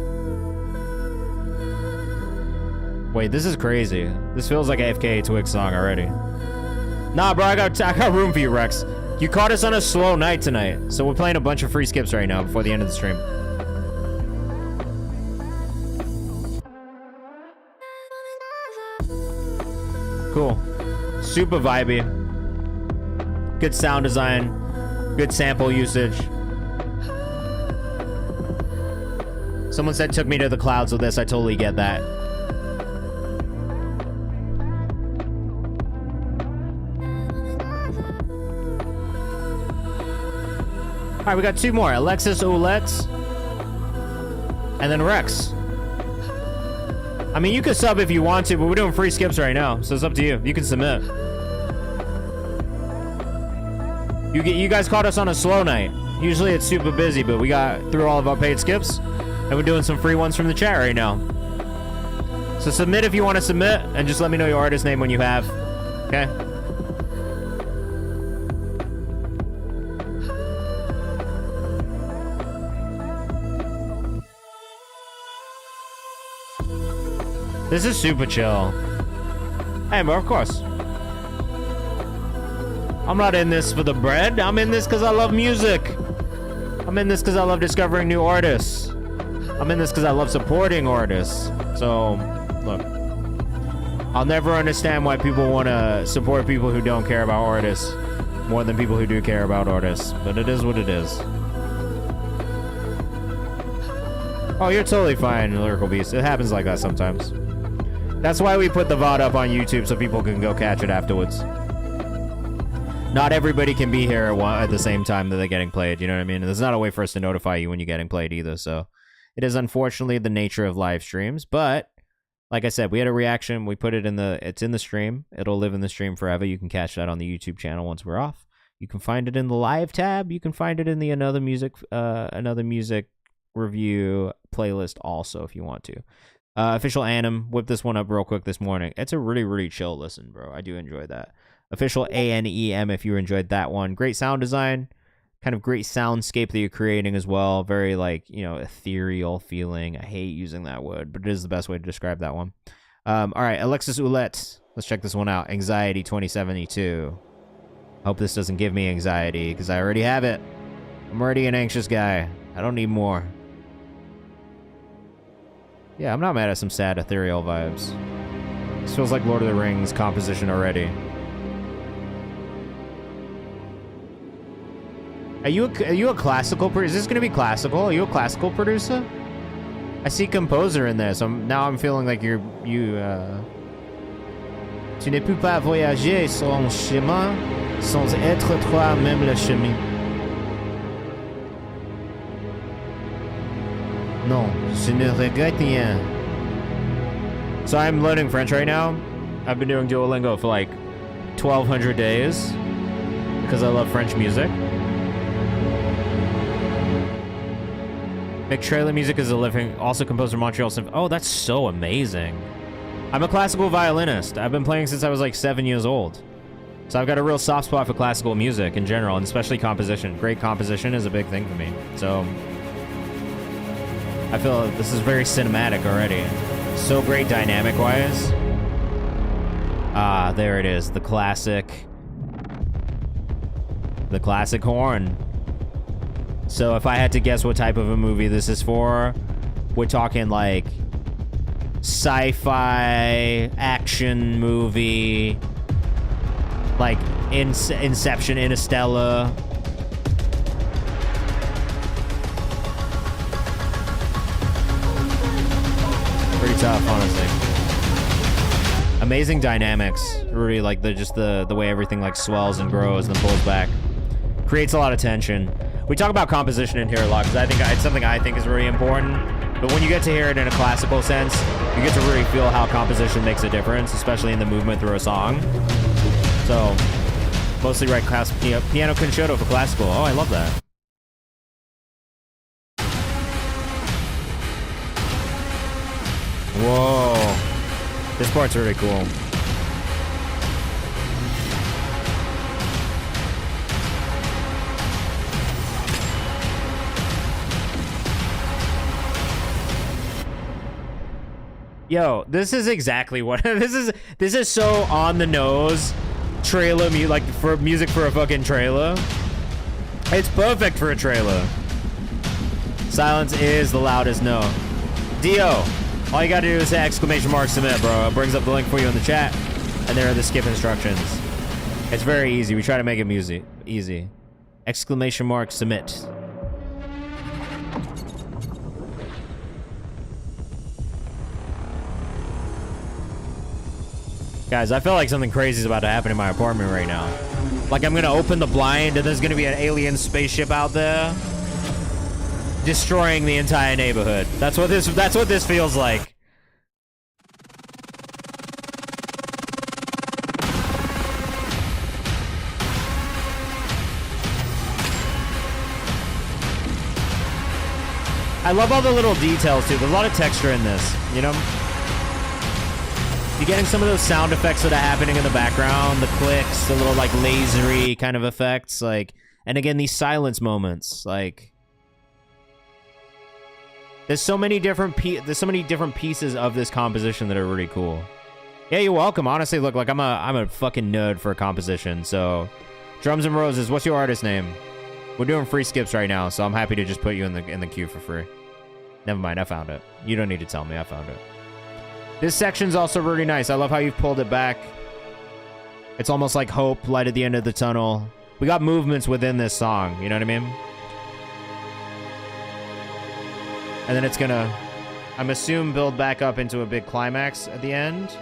Wait, this is crazy. This feels like a AFK Twix song already. Nah, bro, I got room for you, Rex. You caught us on a slow night tonight, so we're playing a bunch of free skips right now before the end of the stream. Cool. Super vibey. Good sound design. Good sample usage. Someone said took me to the clouds with this. I totally get that. All right, we got two more. Alexis Oulette. And then Rex. I mean, you can sub if you want to, but we're doing free skips right now, so it's up to you. You can submit. You guys caught us on a slow night. Usually it's super busy, but we got through all of our paid skips, and we're doing some free ones from the chat right now. So submit if you want to submit, and just let me know your artist name when you have. Okay? This is super chill. Hey, bro, of course. I'm not in this for the bread. I'm in this because I love music. I'm in this because I love discovering new artists. I'm in this because I love supporting artists. So, look. I'll never understand why people want to support people who don't care about artists more than people who do care about artists. But it is what it is. Oh, you're totally fine, Lyrical Beast. It happens like that sometimes. That's why we put the VOD up on YouTube so people can go catch it afterwards. Not everybody can be here at the same time that they're getting played, you know what I mean? There's not a way for us to notify you when you're getting played either, so... It is unfortunately the nature of live streams, but... Like I said, we had a reaction, we put it in the... It's in the stream, it'll live in the stream forever, you can catch that on the YouTube channel once we're off. You can find it in the live tab, you can find it in the another music review playlist also if you want to. Official Anim, whip this one up real quick this morning. It's a really, really chill listen, bro. I do enjoy that. Official ANEM if you enjoyed that one. Great sound design. Kind of great soundscape that you're creating as well. Very, like, you know, ethereal feeling. I hate using that word, but it is the best way to describe that one. All right, Alexis Oulette. Let's check this one out. Anxiety 2072. Hope this doesn't give me anxiety, because I already have it. I'm already an anxious guy. I don't need more. Yeah, I'm not mad at some sad ethereal vibes. This feels like Lord of the Rings composition already. Are you a classical producer? Is this gonna be classical? Are you a classical producer? I see composer in there, so now I'm feeling like Tu ne peux pas voyager sur un chemin sans être toi-même le chemin. Non, je ne regrette rien. So I'm learning French right now. I've been doing Duolingo for like 1,200 days because I love French music. Mick Trailer Music is a living, also composer of Montreal Symphony. Oh, that's so amazing. I'm a classical violinist. I've been playing since I was like 7 years old. So I've got a real soft spot for classical music in general, and especially composition. Great composition is a big thing for me. So I feel this is very cinematic already. So great dynamic-wise. Ah, there it is. The classic horn. So if I had to guess what type of a movie this is for, we're talking like sci-fi action movie, like Inception, Interstellar, tough, honestly. Amazing dynamics. Really like the way everything like swells and grows and then pulls back. Creates a lot of tension. We talk about composition in here a lot because I think it's something I think is really important. But when you get to hear it in a classical sense, you get to really feel how composition makes a difference, especially in the movement through a song. So, mostly write piano concerto for classical. Oh, I love that. Whoa. This part's really cool. Yo, this is exactly what this is so on the nose trailer like for music for a fucking trailer. It's perfect for a trailer. Silence is the loudest note. Dio, all you gotta do is say ! Submit, bro. It brings up the link for you in the chat, and there are the skip instructions. It's very easy. We try to make it easy. ! Submit. Guys, I feel like something crazy is about to happen in my apartment right now. Like I'm gonna open the blind and there's gonna be an alien spaceship out there destroying the entire neighborhood. That's what this feels like. I love all the little details too. There's a lot of texture in this, you know? You're getting some of those sound effects that are happening in the background, the clicks, the little like lasery kind of effects, like, and again, these silence moments, like, there's so many different pieces of this composition that are really cool. Yeah, you're welcome. Honestly, look, like I'm a fucking nerd for composition. So, Drums and Roses, what's your artist name? We're doing free skips right now, so I'm happy to just put you in the queue for free. Never mind, I found it. You don't need to tell me, I found it. This section's also really nice. I love how you've pulled it back. It's almost like hope, light at the end of the tunnel. We got movements within this song, you know what I mean? And then it's gonna, I'm assuming, build back up into a big climax at the end.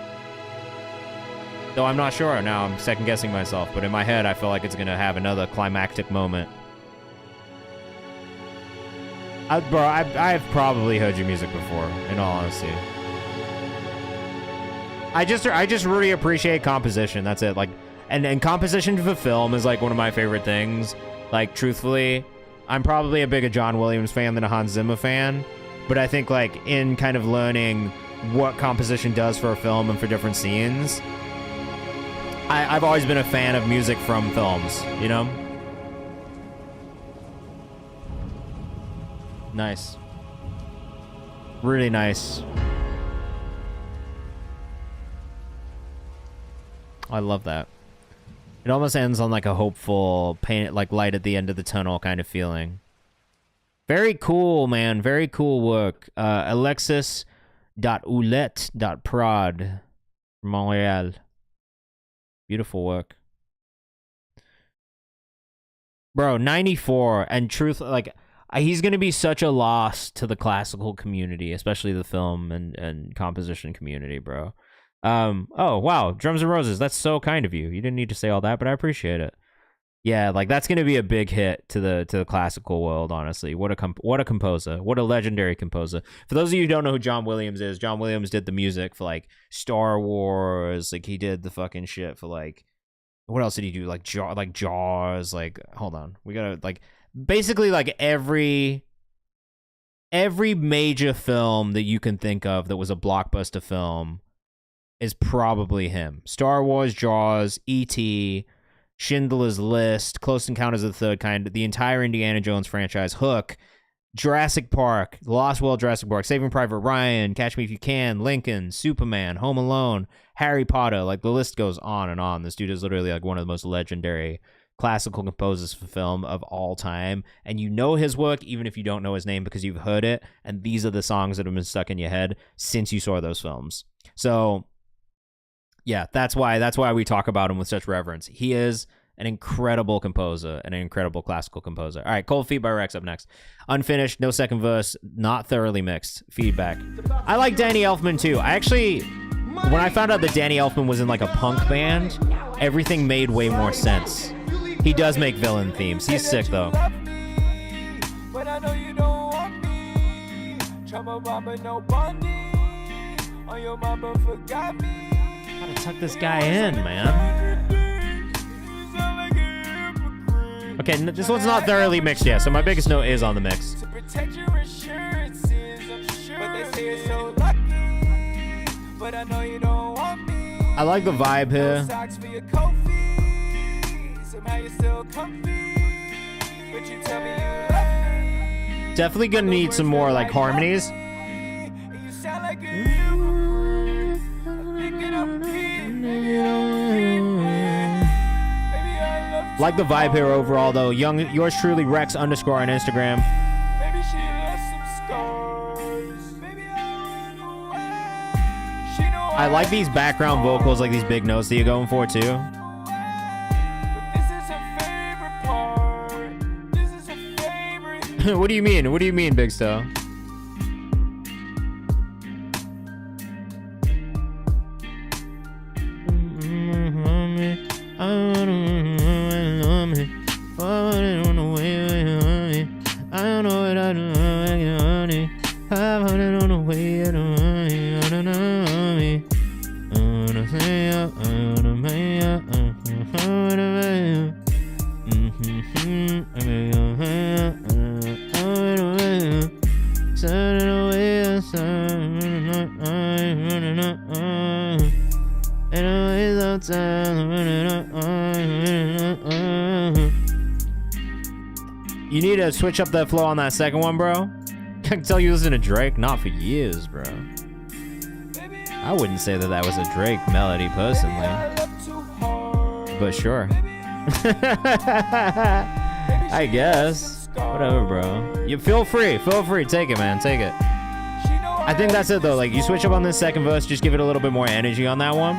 Though I'm not sure now, I'm second guessing myself, but in my head I feel like it's gonna have another climactic moment. Bro, I've probably heard your music before, in all honesty. I just really appreciate composition. That's it. Like, and composition for film is like one of my favorite things. Like, truthfully, I'm probably a bigger John Williams fan than a Hans Zimmer fan. But I think like in kind of learning what composition does for a film and for different scenes, I've always been a fan of music from films. You know. Nice. Really nice. I love that. It almost ends on like a hopeful, like light at the end of the tunnel kind of feeling. Very cool, man. Very cool work. Alexis.oulet.prod, Montreal. Beautiful work. Bro, 94, and truth, like, he's going to be such a loss to the classical community, especially the film and composition community, bro. Oh, wow. Drums and Roses. That's so kind of you. You didn't need to say all that, but I appreciate it. Yeah, like that's going to be a big hit to the classical world, honestly. What a composer. What a legendary composer. For those of you who don't know who John Williams is, John Williams did the music for like Star Wars, like he did the fucking shit for like, what else did he do? Like Jaws, like, hold on. We got to like basically like every major film that you can think of that was a blockbuster film is probably him. Star Wars, Jaws, E.T., Schindler's List, Close Encounters of the Third Kind, the entire Indiana Jones franchise, Hook, Jurassic Park, The Lost World, Jurassic Park, Saving Private Ryan, Catch Me If You Can, Lincoln, Superman, Home Alone, Harry Potter, like the list goes on and on. This dude is literally like one of the most legendary classical composers for film of all time, and you know his work even if you don't know his name because you've heard it, and these are the songs that have been stuck in your head since you saw those films. So yeah, that's why we talk about him with such reverence. He is an incredible composer and an incredible classical composer. All right, Cold Feet by Rex up next. Unfinished, no second verse, not thoroughly mixed. Feedback. I like Danny Elfman too. I actually, when I found out that Danny Elfman was in like a punk band, everything made way more sense. He does make villain themes. He's sick though. But I know you don't want me. Trauma bomber, no bonding. On your mama forgot me. Gotta tuck this guy in, man. Okay, this one's not thoroughly mixed yet, so my biggest note is on the mix. To protect your assurances, I'm sure. But they say it's so lucky. But I know you don't want me. I like the vibe here. Socks for your coat feet. Somehow you're still comfy. But you tell me you love me. Definitely gonna need some more like harmonies. You sound like a hypocrite. Thinking I'm Like the vibe here overall though. Yours truly Rex _ on Instagram. Maybe she left some scars. Maybe I run away. She know I like these background vocals, like these big notes that you're going for too. But this is her favorite part. This is her favorite. What do you mean? What do you mean, Big Stow? You need to switch up that flow on that second one, bro. I can tell you listen to Drake. Not for years, bro. I wouldn't say that that was a Drake melody personally. But sure. I guess. Whatever, bro. You feel free. Feel free. Take it, man. Take it. I think that's it, though. Like, you switch up on this second verse, just give it a little bit more energy on that one.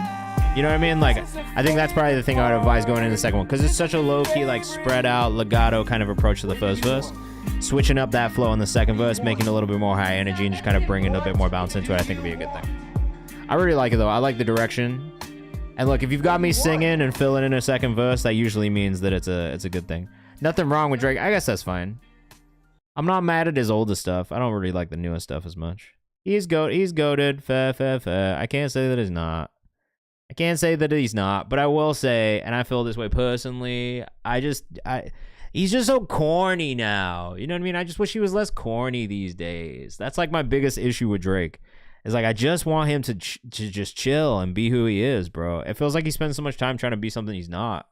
You know what I mean? Like, I think that's probably the thing I would advise going into the second one, because it's such a low-key, like, spread out, legato kind of approach to the first verse. Switching up that flow on the second verse, making it a little bit more high energy, and just kind of bringing a bit more bounce into it, I think would be a good thing. I really like it, though. I like the direction. And look, if you've got me singing and filling in a second verse, that usually means that it's a good thing. Nothing wrong with Drake. I guess that's fine. I'm not mad at his older stuff. I don't really like the newest stuff as much. He's goated. Fair. I can't say that he's not. I can't say that he's not, but I will say, and I feel this way personally, he's just so corny now. You know what I mean? I just wish he was less corny these days. That's like my biggest issue with Drake. It's like, I just want him to just chill and be who he is, bro. It feels like he spends so much time trying to be something he's not.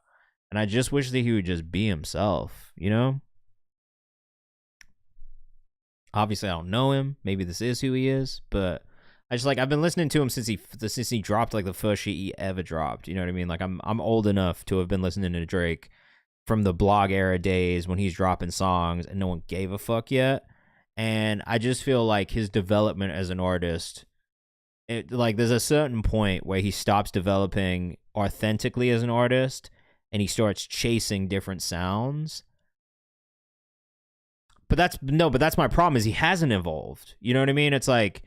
And I just wish that he would just be himself, you know? Obviously, I don't know him. Maybe this is who he is, but I've been listening to him since he dropped like the first shit he ever dropped. You know what I mean? Like, I'm old enough to have been listening to Drake from the blog era days when he's dropping songs and no one gave a fuck yet. And I just feel like his development as an artist, there's a certain point where he stops developing authentically as an artist and he starts chasing different sounds. But that's my problem, is he hasn't evolved. You know what I mean? It's like,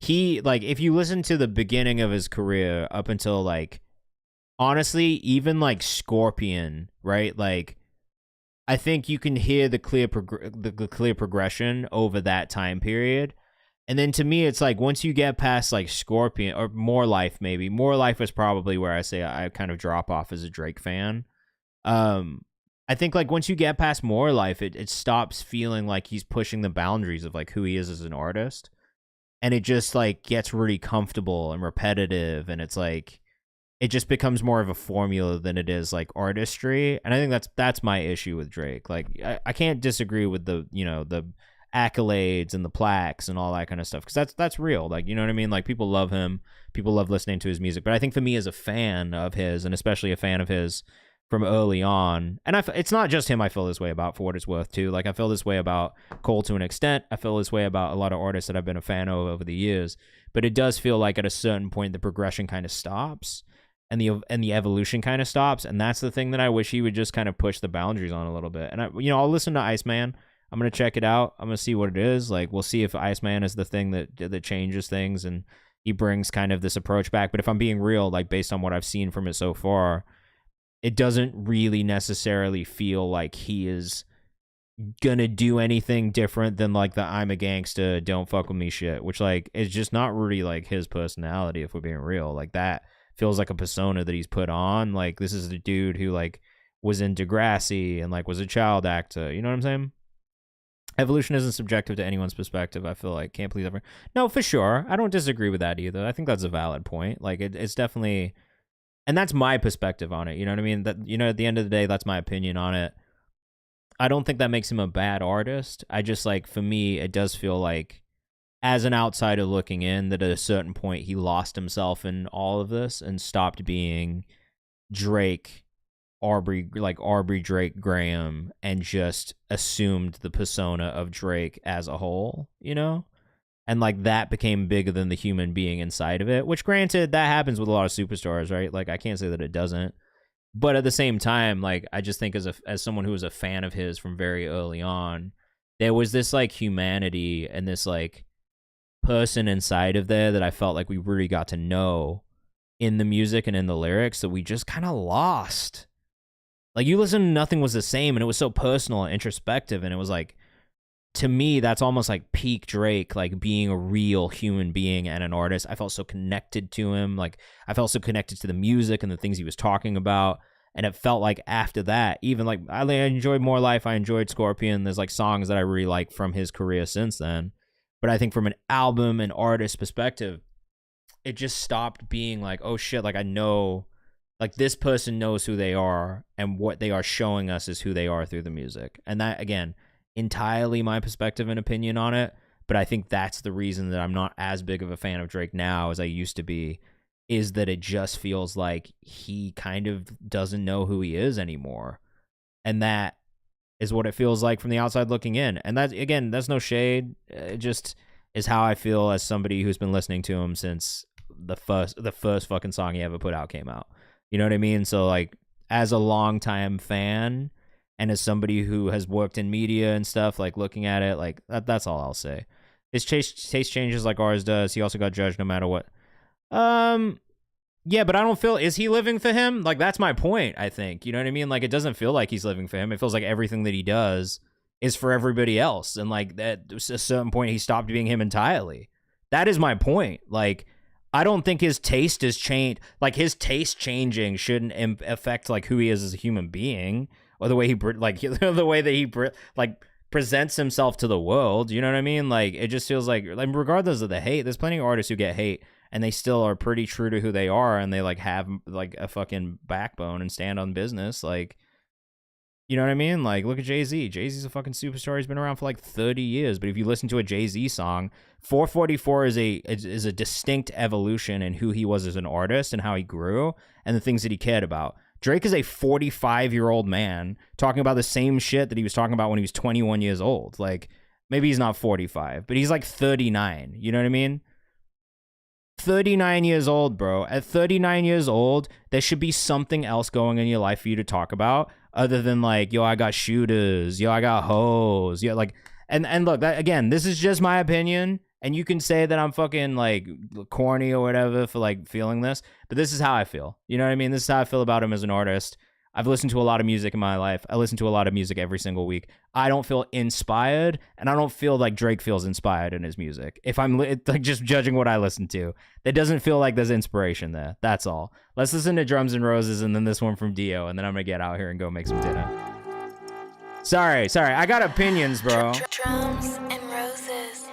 if you listen to the beginning of his career up until, like, honestly, even like Scorpion, right? Like, I think you can hear the clear progression over that time period. And then to me, it's like, once you get past like Scorpion or More Life, maybe More Life is probably where I say I kind of drop off as a Drake fan. I think like once you get past More Life, it stops feeling like he's pushing the boundaries of like who he is as an artist. And it just like gets really comfortable and repetitive. And it's like, it just becomes more of a formula than it is like artistry. And I think that's my issue with Drake. Like, I can't disagree with the accolades and the plaques and all that kind of stuff, because that's real. Like, you know what I mean? Like, people love him. People love listening to his music. But I think for me as a fan of his, and especially a fan of his from early on, and it's not just him I feel this way about, for what it's worth too. Like, I feel this way about Cole to an extent. I feel this way about a lot of artists that I've been a fan of over the years. But it does feel like at a certain point the progression kind of stops. and the evolution kind of stops. And that's the thing that I wish he would just kind of push the boundaries on a little bit. And I'll listen to Iceman. I'm going to check it out. I'm going to see what it is. Like, we'll see if Iceman is the thing that changes things and he brings kind of this approach back. But if I'm being real, like based on what I've seen from it so far, it doesn't really necessarily feel like he is gonna do anything different than like the I'm a gangsta, don't fuck with me shit, which like is just not really like his personality, if we're being real. Like that feels like a persona that he's put on. Like this is the dude who like was in Degrassi and like was a child actor, you know what I'm saying? Evolution isn't subjective to anyone's perspective. I feel like can't please everyone. No, for sure, I don't disagree with that either. I think that's a valid point. Like it's definitely, and that's my perspective on it, you know what I mean? That, you know, at the end of the day, that's my opinion on it. I don't think that makes him a bad artist. I just, like, for me, it does feel like, as an outsider looking in, that at a certain point he lost himself in all of this and stopped being Drake, Aubrey Drake Graham, and just assumed the persona of Drake as a whole, you know? And, like, that became bigger than the human being inside of it, which, granted, that happens with a lot of superstars, right? Like, I can't say that it doesn't. But at the same time, like, I just think as someone who was a fan of his from very early on, there was this, like, humanity and this, like, person inside of there that I felt like we really got to know in the music and in the lyrics that we just kind of lost. Like, you listen to Nothing Was the Same, and it was so personal and introspective, and it was, like, to me, that's almost like peak Drake, like, being a real human being and an artist. I felt so connected to him. Like, I felt so connected to the music and the things he was talking about. And it felt like after that, even, like, I enjoyed More Life. I enjoyed Scorpion. There's, like, songs that I really like from his career since then. But I think from an album and artist perspective, it just stopped being like, oh, shit, like, I know, like, this person knows who they are, and what they are showing us is who they are through the music. And that, again, entirely my perspective and opinion on it, but I think that's the reason that I'm not as big of a fan of Drake now as I used to be, is that it just feels like he kind of doesn't know who he is anymore. And that is what it feels like from the outside looking in. And that, again, that's no shade. It just is how I feel as somebody who's been listening to him since the first fucking song he ever put out came out. You know what I mean? So, like, as a longtime fan, and as somebody who has worked in media and stuff, like, looking at it, like, that's all I'll say. His taste changes like ours does. He also got judged no matter what. Yeah, but I don't feel, is he living for him? Like, that's my point, I think. You know what I mean? Like, it doesn't feel like he's living for him. It feels like everything that he does is for everybody else. And, like, at a certain point, he stopped being him entirely. That is my point. Like, I don't think his taste has changed. Like, his taste changing shouldn't affect, like, who he is as a human being. Or the way he, like, the way that he, like, presents himself to the world. You know what I mean? Like, it just feels like regardless of the hate, there's plenty of artists who get hate, and they still are pretty true to who they are, and they, like, have, like, a fucking backbone and stand on business. Like, you know what I mean? Like, look at Jay-Z. Jay-Z's a fucking superstar. He's been around for, like, 30 years. But if you listen to a Jay-Z song, 444 is a distinct evolution in who he was as an artist and how he grew and the things that he cared about. Drake is a 45-year-old man talking about the same shit that he was talking about when he was 21 years old. Like, maybe he's not 45, but he's like 39. You know what I mean? 39 years old, bro. At 39 years old, there should be something else going in your life for you to talk about other than, like, yo, I got shooters. Yo, I got hoes. Yo, like, and look, that, again, this is just my opinion. And you can say that I'm fucking, like, corny or whatever for, like, feeling this, but this is how I feel. You know what I mean? This is how I feel about him as an artist. I've listened to a lot of music in my life. I listen to a lot of music every single week. I don't feel inspired, and I don't feel like Drake feels inspired in his music. If I'm, like, just judging what I listen to, it doesn't feel like there's inspiration there. That's all. Let's listen to Drums and Roses and then this one from Dio, and then I'm going to get out here and go make some dinner. Sorry. I got opinions, bro. Drums and Roses.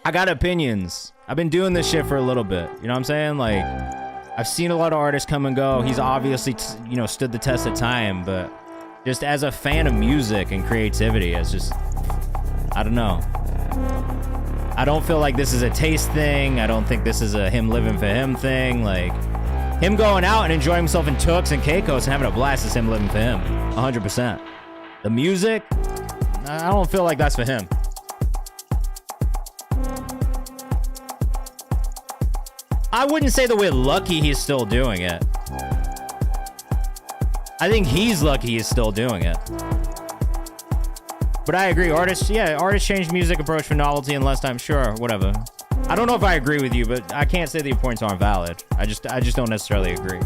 I got opinions. I've been doing this shit for a little bit. You know what I'm saying? Like, I've seen a lot of artists come and go. He's obviously, stood the test of time, but just as a fan of music and creativity, it's just, I don't know. I don't feel like this is a taste thing. I don't think this is a him living for him thing. Like, him going out and enjoying himself in Turks and Caicos and having a blast is him living for him. 100%. The music, I don't feel like that's for him. I wouldn't say that we're lucky he's still doing it. I think he's lucky he's still doing it. But I agree, artists change music approach for novelty and less time. Sure, whatever. I don't know if I agree with you, but I can't say that your points aren't valid. I just don't necessarily agree.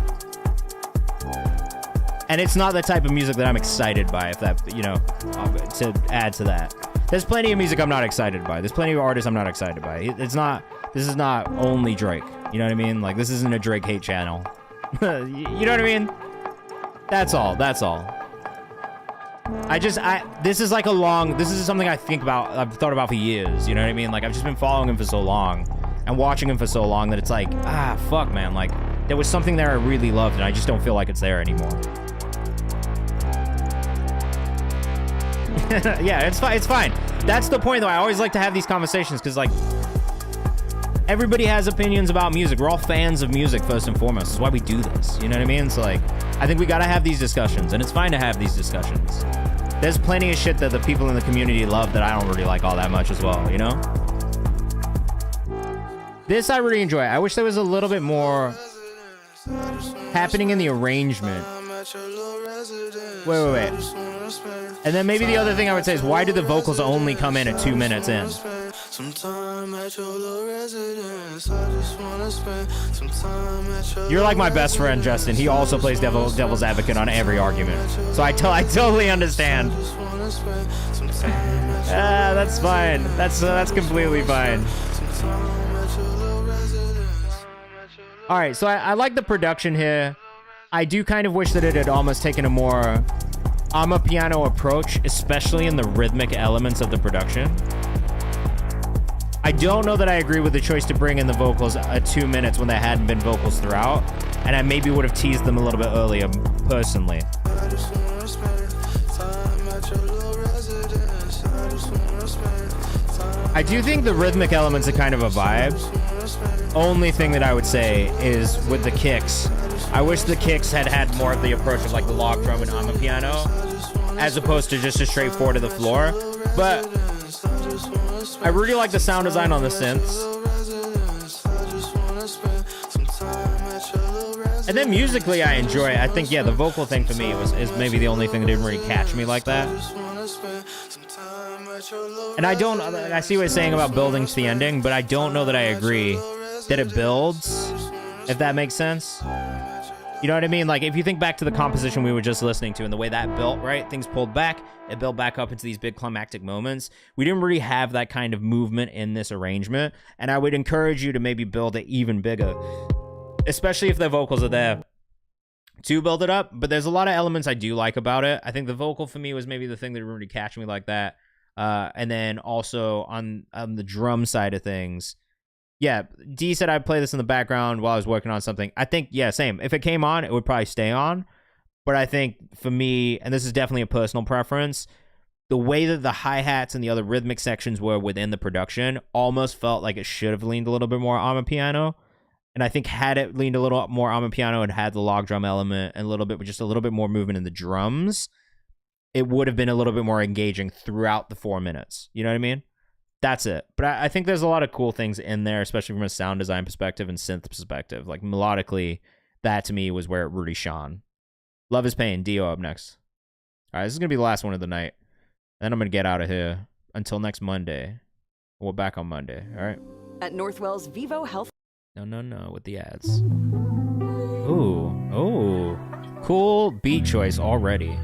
And it's not the type of music that I'm excited by, if that, you know, to add to that. There's plenty of music I'm not excited by. There's plenty of artists I'm not excited by. This is not only Drake. You know what I mean? Like, this isn't a Drake hate channel. You know what I mean? That's all. This is something I think about, I've thought about for years, you know what I mean? Like, I've just been following him for so long and watching him for so long that it's like, fuck, man. Like, there was something there I really loved and I just don't feel like it's there anymore. Yeah, it's fine. That's the point, though. I always like to have these conversations because, like, everybody has opinions about music. We're all fans of music, first and foremost. That's why we do this. You know what I mean? So, like, I think we gotta have these discussions, and it's fine to have these discussions. There's plenty of shit that the people in the community love that I don't really like all that much as well, you know? This I really enjoy. I wish there was a little bit more happening in the arrangement. Wait. And then maybe the other thing I would say is, why do the vocals only come in at 2 minutes in? You're like my best friend, Justin. He also plays devil's advocate on every argument. So I totally understand. That's fine. That's completely fine. All right, so I like the production here. I do kind of wish that it had almost taken a more piano approach, especially in the rhythmic elements of the production. I don't know that I agree with the choice to bring in the vocals at 2 minutes when there hadn't been vocals throughout, and I maybe would have teased them a little bit earlier, personally. I do think the rhythmic elements are kind of a vibe. Only thing that I would say is with the kicks. I wish the kicks had more of the approach of like the log drum and amapiano, as opposed to just a straightforward to the floor. But I really like the sound design on the synths. And then musically, I enjoy it. I think, yeah, the vocal thing for me is maybe the only thing that didn't really catch me like that. And I see what you're saying about building to the ending, but I don't know that I agree that it builds, if that makes sense. You know what I mean? Like, if you think back to the composition we were just listening to and the way that built, right? Things pulled back, it built back up into these big climactic moments. We didn't really have that kind of movement in this arrangement, and I would encourage you to maybe build it even bigger, especially if the vocals are there to build it up. But there's a lot of elements I do like about it. I think the vocal for me was maybe the thing that didn't really catch me like that. And then also on the drum side of things, yeah, D said I'd play this in the background while I was working on something. I think, yeah, same. If it came on, it would probably stay on. But I think for me, and this is definitely a personal preference, the way that the hi-hats and the other rhythmic sections were within the production almost felt like it should have leaned a little bit more on a piano. And I think had it leaned a little more on a piano and had the log drum element and just a little bit more movement in the drums, it would have been a little bit more engaging throughout the 4 minutes. You know what I mean? That's it. But I think there's a lot of cool things in there, especially from a sound design perspective and synth perspective. Like, melodically, that to me was where it really shone. Love is Pain, Dio up next. All right, this is going to be the last one of the night. Then I'm going to get out of here until next Monday. We're back on Monday, all right? At Northwell's Vivo Health. No, with the ads. Ooh. Cool beat choice already.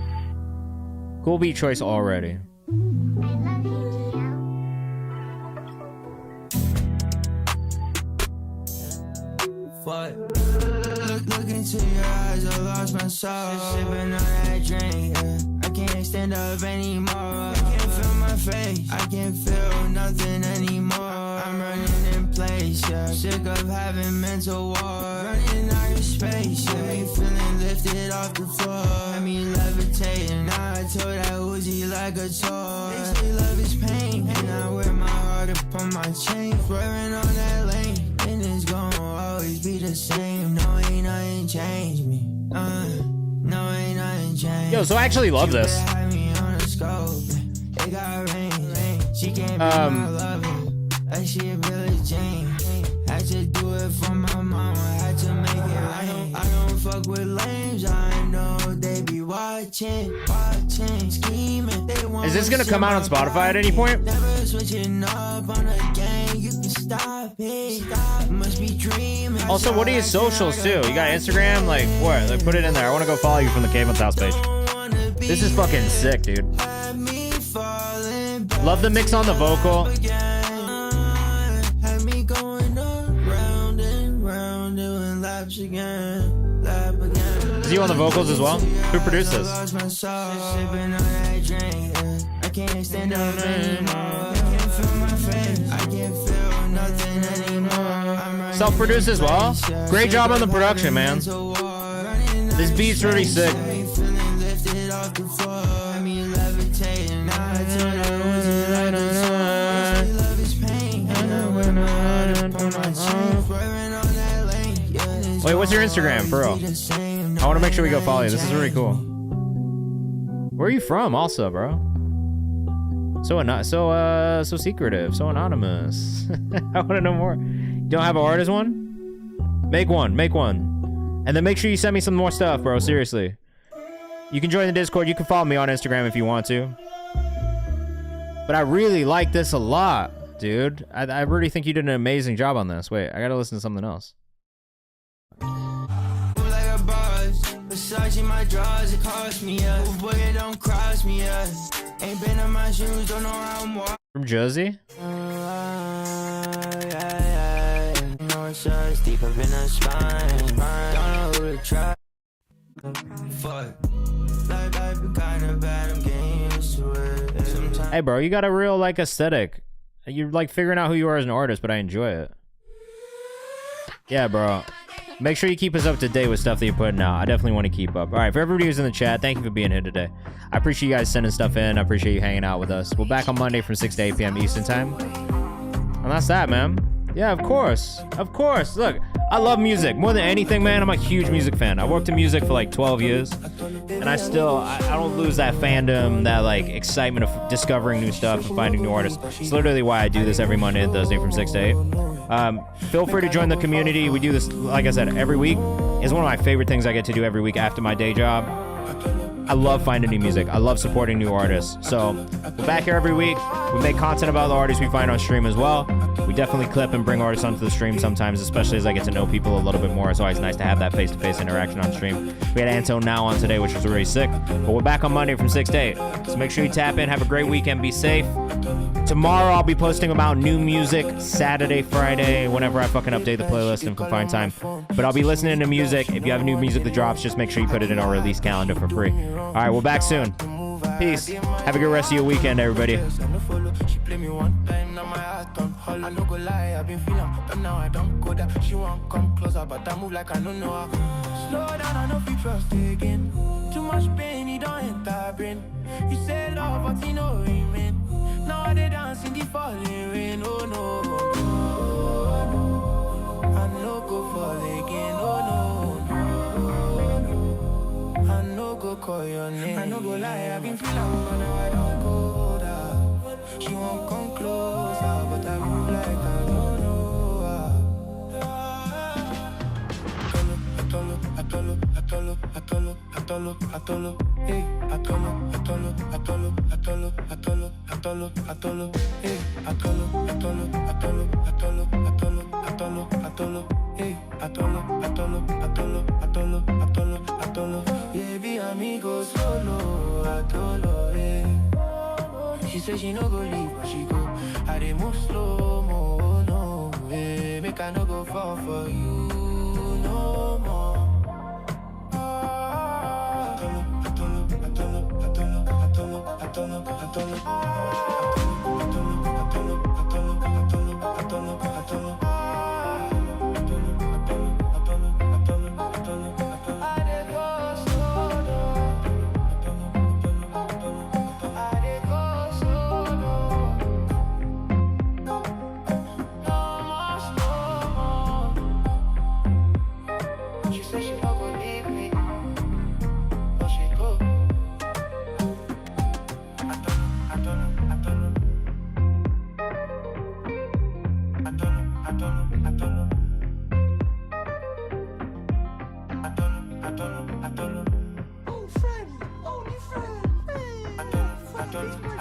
What? Look into your eyes, I lost my soul. Just sipping on that drink, yeah. I can't stand up anymore. I can't feel my face, I can't feel nothing anymore. I'm running in place, yeah. Sick of having mental war. Running out of space, yeah. Me feeling lifted off the floor. Had me levitating, now I told that Uzi like a toy. They say love is pain, and I wear my heart upon my chain. Swearing on that lane, and it's gonna always be the same. No, ain't nothing changed me. No, ain't nothing changed. Yo, so I actually love this. It got rain. She can't be my lover. Like she a Billie Jean. Had to do it for my mama. Had to make it rain. I don't fuck with lames. I know they be watching, scheming. They want Is this gonna come out on Spotify at any point? Never switching up on a gang, you can stop it. Must be dreaming. Also, what are your socials too? You got Instagram? Like what? Like put it in there. I want to go follow you from the Kayvan's house page. This is fucking sick, dude. Love the mix on the vocal. Had me going around and round, doing laps again, lap again. Is he on the vocals as well? Who produced this? I can't stand up anymore. I can't feel my face. I can't feel nothing anymore. Self-produced as well. Great job on the production, man. This beat's really sick. Wait, what's your Instagram, for real? I want to make sure we go follow you. This is really cool. Where are you from, also, bro? So secretive, so anonymous. I want to know more. You don't have an artist one? Make one, and then make sure you send me some more stuff, bro. Seriously. You can join the Discord. You can follow me on Instagram if you want to. But I really like this a lot, dude. I really think you did an amazing job on this. Wait, I gotta listen to something else. Versace my drawers, it cost me a boy, it don't cross me a ain't been in my shoes, don't know how I'm walking. From Jersey? You know it's just deep up in the spine. Don't know who to try. Fuck. Life be kinda bad, I'm getting used to it. Sometimes Hey, bro, you got a real, like, aesthetic. You're, like, figuring out who you are as an artist, but I enjoy it. Yeah, bro. Make sure you keep us up to date with stuff that you're putting out. I definitely want to keep up. All right, for everybody who's in the chat, thank you for being here today. I appreciate you guys sending stuff in. I appreciate you hanging out with us. We're back on Monday from 6 to 8 p.m. Eastern time. And that's that, man. Yeah, of course. Of course. Look, I love music. More than anything, man, I'm a huge music fan. I worked in music for like 12 years. And I don't lose that fandom, that like excitement of discovering new stuff and finding new artists. It's literally why I do this every Monday and Thursday from 6 to 8. Feel free to join the community. We do this, like I said, every week. It's one of my favorite things I get to do every week after my day job. I love finding new music. I love supporting new artists. So we're back here every week. We make content about the artists we find on stream as well. We definitely clip and bring artists onto the stream sometimes, especially as I get to know people a little bit more. It's always nice to have that face-to-face interaction on stream. We had Anto now on today, which was really sick. But we're back on Monday from 6 to 8. So make sure you tap in. Have a great weekend. Be safe. Tomorrow I'll be posting about new music. Saturday, Friday, whenever I fucking update the playlist and can find time. But I'll be listening to music. If you have new music that drops, just make sure you put it in our release calendar for free. All right, we're back soon. Peace. Have a good rest of your weekend, everybody. She play me one time, now my heart on hold. I no go lie, I've been feeling, but now I don't go there. She won't come closer, but I move like I don't know her. Slow down, I know if you trust again. Too much pain, it don't enter brain. You say love, but you know remain. Now they dance in the falling rain, oh no. I no go fall again, oh no. I no go call your name. I no go lie, I've been feeling, but now I don't go there. She won't come closer, but I move like I don't know Baby, amigo solo, atolo, She say she no go leave, but she go. I dey move slow mo, no way. Make I no go fall for you no more. I don't know. don't know.